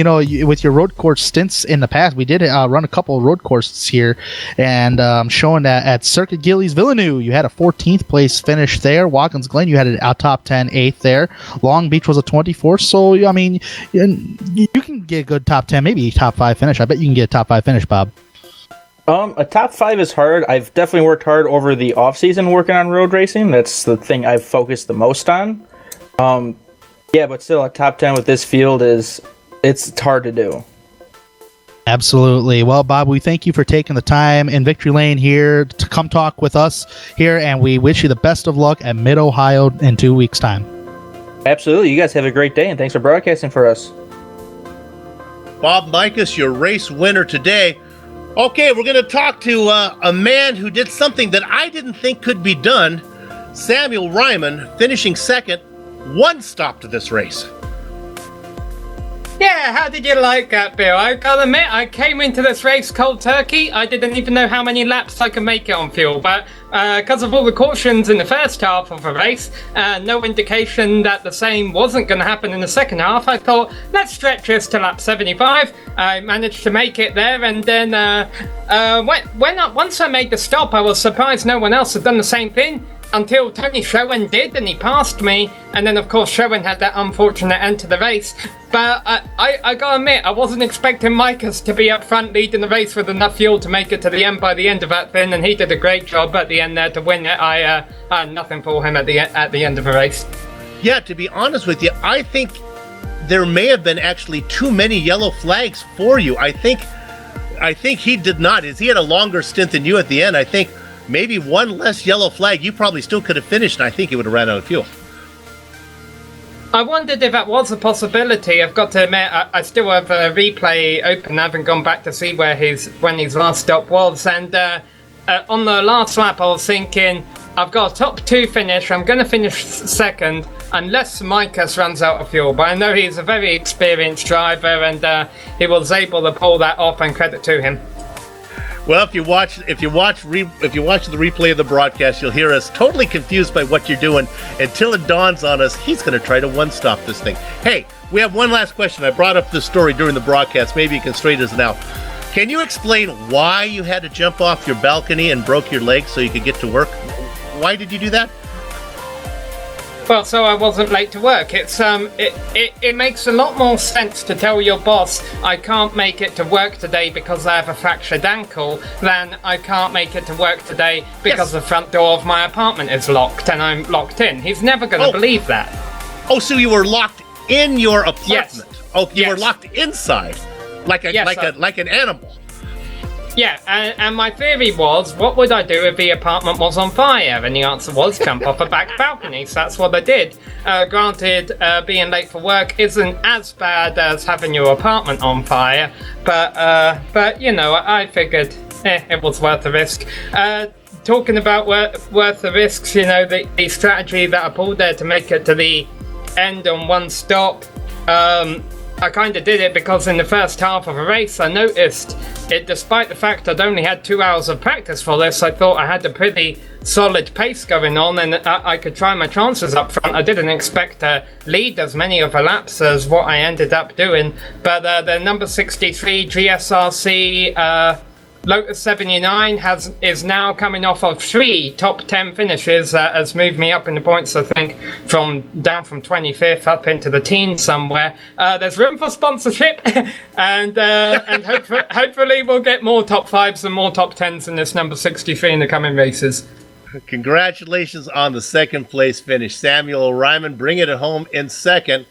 with your road course stints in the past, we did run a couple of road courses here, and showing that at Circuit Gillies Villeneuve, you had a 14th place finish there. Watkins Glen, you had a top 10, 8th there. Long Beach was a 24th. So I mean, you can get a good top 10, maybe top 5 finish. I bet you can get a top 5 finish, Bob. A top 5 is hard. I've definitely worked hard over the off season working on road racing. That's the thing I've focused the most on. Yeah, but still, a top 10 with this field it's hard to do. Absolutely. Well, Bob, we thank you for taking the time in Victory Lane here to come talk with us here, and we wish you the best of luck at Mid-Ohio in 2 weeks' time. Absolutely. You guys have a great day, and thanks for broadcasting for us. Bob Mikas, your race winner today. Okay, we're going to talk to a man who did something that I didn't think could be done. Samuel Ryman, finishing second, one stop to this race. Yeah, how did you like that, Bill? I gotta admit, I came into this race cold turkey. I didn't even know how many laps I could make it on fuel, but because of all the cautions in the first half of the race, no indication that the same wasn't going to happen in the second half, I thought, let's stretch this to lap 75. I managed to make it there, and then once I made the stop, I was surprised no one else had done the same thing. Until Tony Sherwin did, and he passed me, and then of course Sherwin had that unfortunate end to the race. But I gotta admit, I wasn't expecting Mikas to be up front leading the race with enough fuel to make it to the end by the end of that thing, and he did a great job at the end there to win it. I had nothing for him at the end of the race. Yeah, to be honest with you, I think there may have been actually too many yellow flags for you. I think he did not. He had a longer stint than you at the end. I think maybe one less yellow flag, you probably still could have finished, and I think he would have ran out of fuel. I wondered if that was a possibility. I've got to admit, I still have a replay open. I haven't gone back to see when his last stop was. And on the last lap, I was thinking, I've got a top 2 finish. I'm going to finish second, unless Mikas runs out of fuel. But I know he's a very experienced driver, and he was able to pull that off, and credit to him. Well, if you watch the replay of the broadcast, you'll hear us totally confused by what you're doing until it dawns on us he's going to try to one-stop this thing. Hey, we have one last question. I brought up this story during the broadcast. Maybe you can straighten us out. Can you explain why you had to jump off your balcony and broke your leg so you could get to work? Why did you do that? Well, so I wasn't late to work. It makes a lot more sense to tell your boss I can't make it to work today because I have a fractured ankle than I can't make it to work today because the front door of my apartment is locked and I'm locked in. He's never going to believe that. Oh, so you were locked in your apartment? Yes. Oh, you were locked inside, like an animal. Yeah, and my theory was, what would I do if the apartment was on fire? And the answer was, jump off a back balcony. So that's what I did. Granted, being late for work isn't as bad as having your apartment on fire, but you know, I figured it was worth the risk. Talking about worth the risks, you know, the strategy that I pulled there to make it to the end on one stop, I kind of did it because in the first half of a race I noticed it, despite the fact I'd only had 2 hours of practice for this, I thought I had a pretty solid pace going on and I could try my chances up front. I didn't expect to lead as many of the laps as what I ended up doing, but the number 63 GSRC Lotus 79 is now coming off of 3 top 10 finishes, has moved me up in the points, I think, down from 25th up into the teens somewhere. There's room for sponsorship, and hopefully we'll get more top 5s and more top 10s in this number 63 in the coming races. Congratulations on the second place finish. Samuel Ryman bringing it home in second.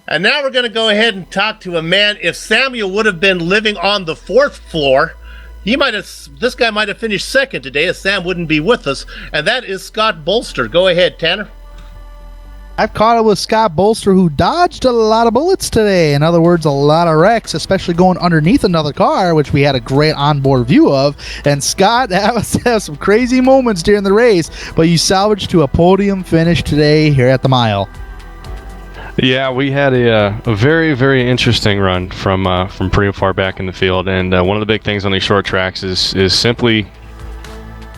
And now we're going to go ahead and talk to a man. If Samuel would have been living on the 4th floor, this guy might have finished second today, as Sam wouldn't be with us, and that is Scott Bolster. Go ahead, Tanner. I've caught it with Scott Bolster, who dodged a lot of bullets today. In other words, a lot of wrecks, especially going underneath another car, which we had a great onboard view of. And Scott has some crazy moments during the race, but you salvaged to a podium finish today here at the mile. Yeah, we had a very, very interesting run from pretty far back in the field, and one of the big things on these short tracks is simply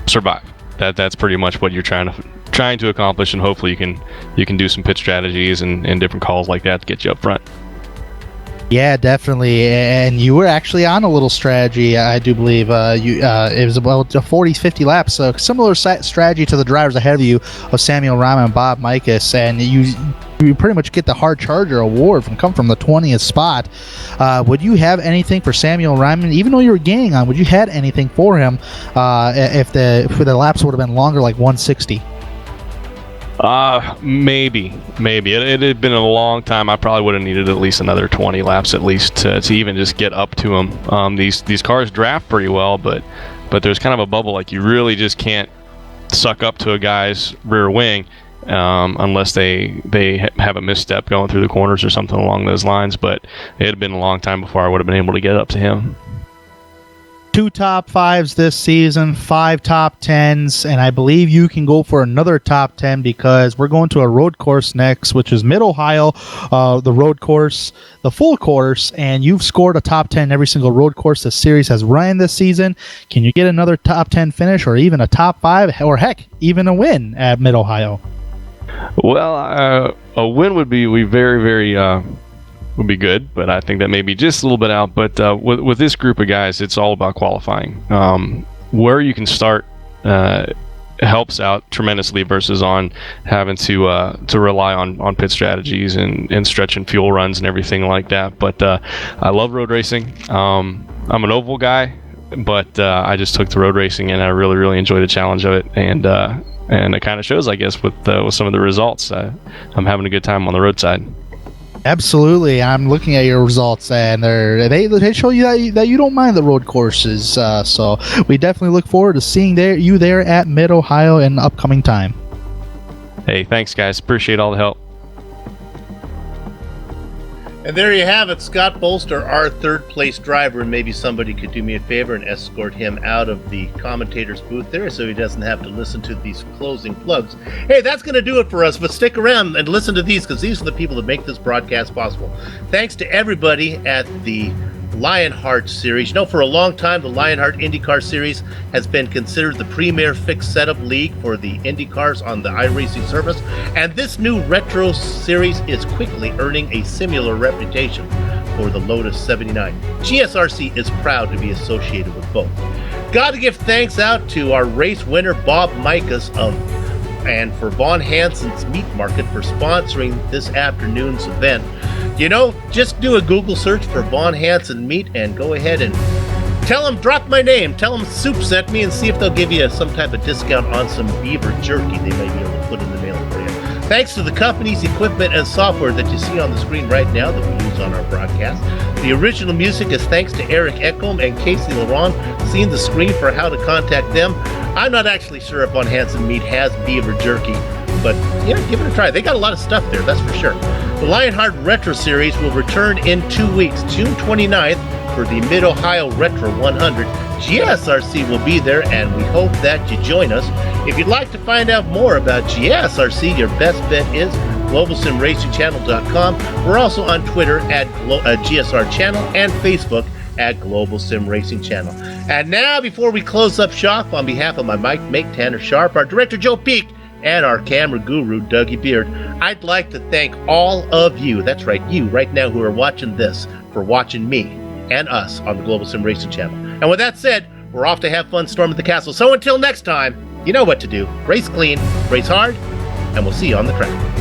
survive. That's pretty much what you're trying to accomplish, and hopefully you can do some pit strategies and different calls like that to get you up front. Yeah, definitely. And you were actually on a little strategy, I do believe. It was about 40-50 laps. So similar strategy to the drivers ahead of you of Samuel Rahman and Bob Mikus. And you pretty much get the Hard Charger award from the 20th spot. Would you have anything for Samuel Rahman, even though you were gaining on? Would you had anything for him if the laps would have been longer, like 160? Maybe. It had been a long time. I probably would have needed at least another 20 laps at least to even just get up to him. These cars draft pretty well, but there's kind of a bubble. Like, you really just can't suck up to a guy's rear wing unless they have a misstep going through the corners or something along those lines. But it had been a long time before I would have been able to get up to him. 2 top 5s this season, 5 top 10s, and I believe you can go for another top 10 because we're going to a road course next, which is Mid-Ohio, the road course, the full course, and you've scored a top 10 every single road course the series has run this season. Can you get another top 10 finish or even a top 5 or heck, even a win at Mid-Ohio? Well, a win would be very, very would be good, but I think that may be just a little bit out. But with this group of guys, it's all about qualifying. Where you can start helps out tremendously versus on having to rely on pit strategies and stretching fuel runs and everything like that. But I love road racing. I'm an oval guy, but I just took to road racing and I really, really enjoy the challenge of it. And it kind of shows, I guess, with some of the results. I'm having a good time on the road side. Absolutely. I'm looking at your results, and they show you that you don't mind the road courses. So we definitely look forward to seeing you there at Mid-Ohio in upcoming time. Hey, thanks, guys. Appreciate all the help. And there you have it, Scott Bolster, our third-place driver. And maybe somebody could do me a favor and escort him out of the commentator's booth there so he doesn't have to listen to these closing plugs. Hey, that's going to do it for us, but stick around and listen to these because these are the people that make this broadcast possible. Thanks to everybody at the Lionheart series. You know, for a long time, the Lionheart IndyCar series has been considered the premier fixed setup league for the IndyCars on the iRacing service, and this new retro series is quickly earning a similar reputation for the Lotus 79. GSRC is proud to be associated with both. Got to give thanks out to our race winner, Bob Mikus and for Von Hansen's Meat Market for sponsoring this afternoon's event. You know, just do a Google search for Von Hansen Meat and go ahead and tell them, drop my name, tell them Soup sent me and see if they'll give you some type of discount on some beaver jerky they may be able to put in the mail for you. Thanks to the company's equipment and software that you see on the screen right now that we use on our broadcast. The original music is thanks to Eric Echolm and Casey Laurent. Seeing the screen for how to contact them. I'm not actually sure if Von Hansen Meat has beaver jerky, but yeah, give it a try. They got a lot of stuff there, that's for sure. The Lionheart Retro Series will return in 2 weeks, June 29th, for the Mid-Ohio Retro 100. GSRC will be there, and we hope that you join us. If you'd like to find out more about GSRC, your best bet is GlobalSimRacingChannel.com. We're also on Twitter at GSR Channel and Facebook at Global Sim Racing Channel. And now, before we close up shop, on behalf of my mate Tanner Sharp, our director Joe Peak, and our camera guru Dougie Beard, I'd like to thank all of you, that's right, you right now who are watching this, for watching me and us on the Global Sim Racing Channel. And with that said, we're off to have fun storming the castle. So until next time, you know what to do. Race clean, race hard, and we'll see you on the track.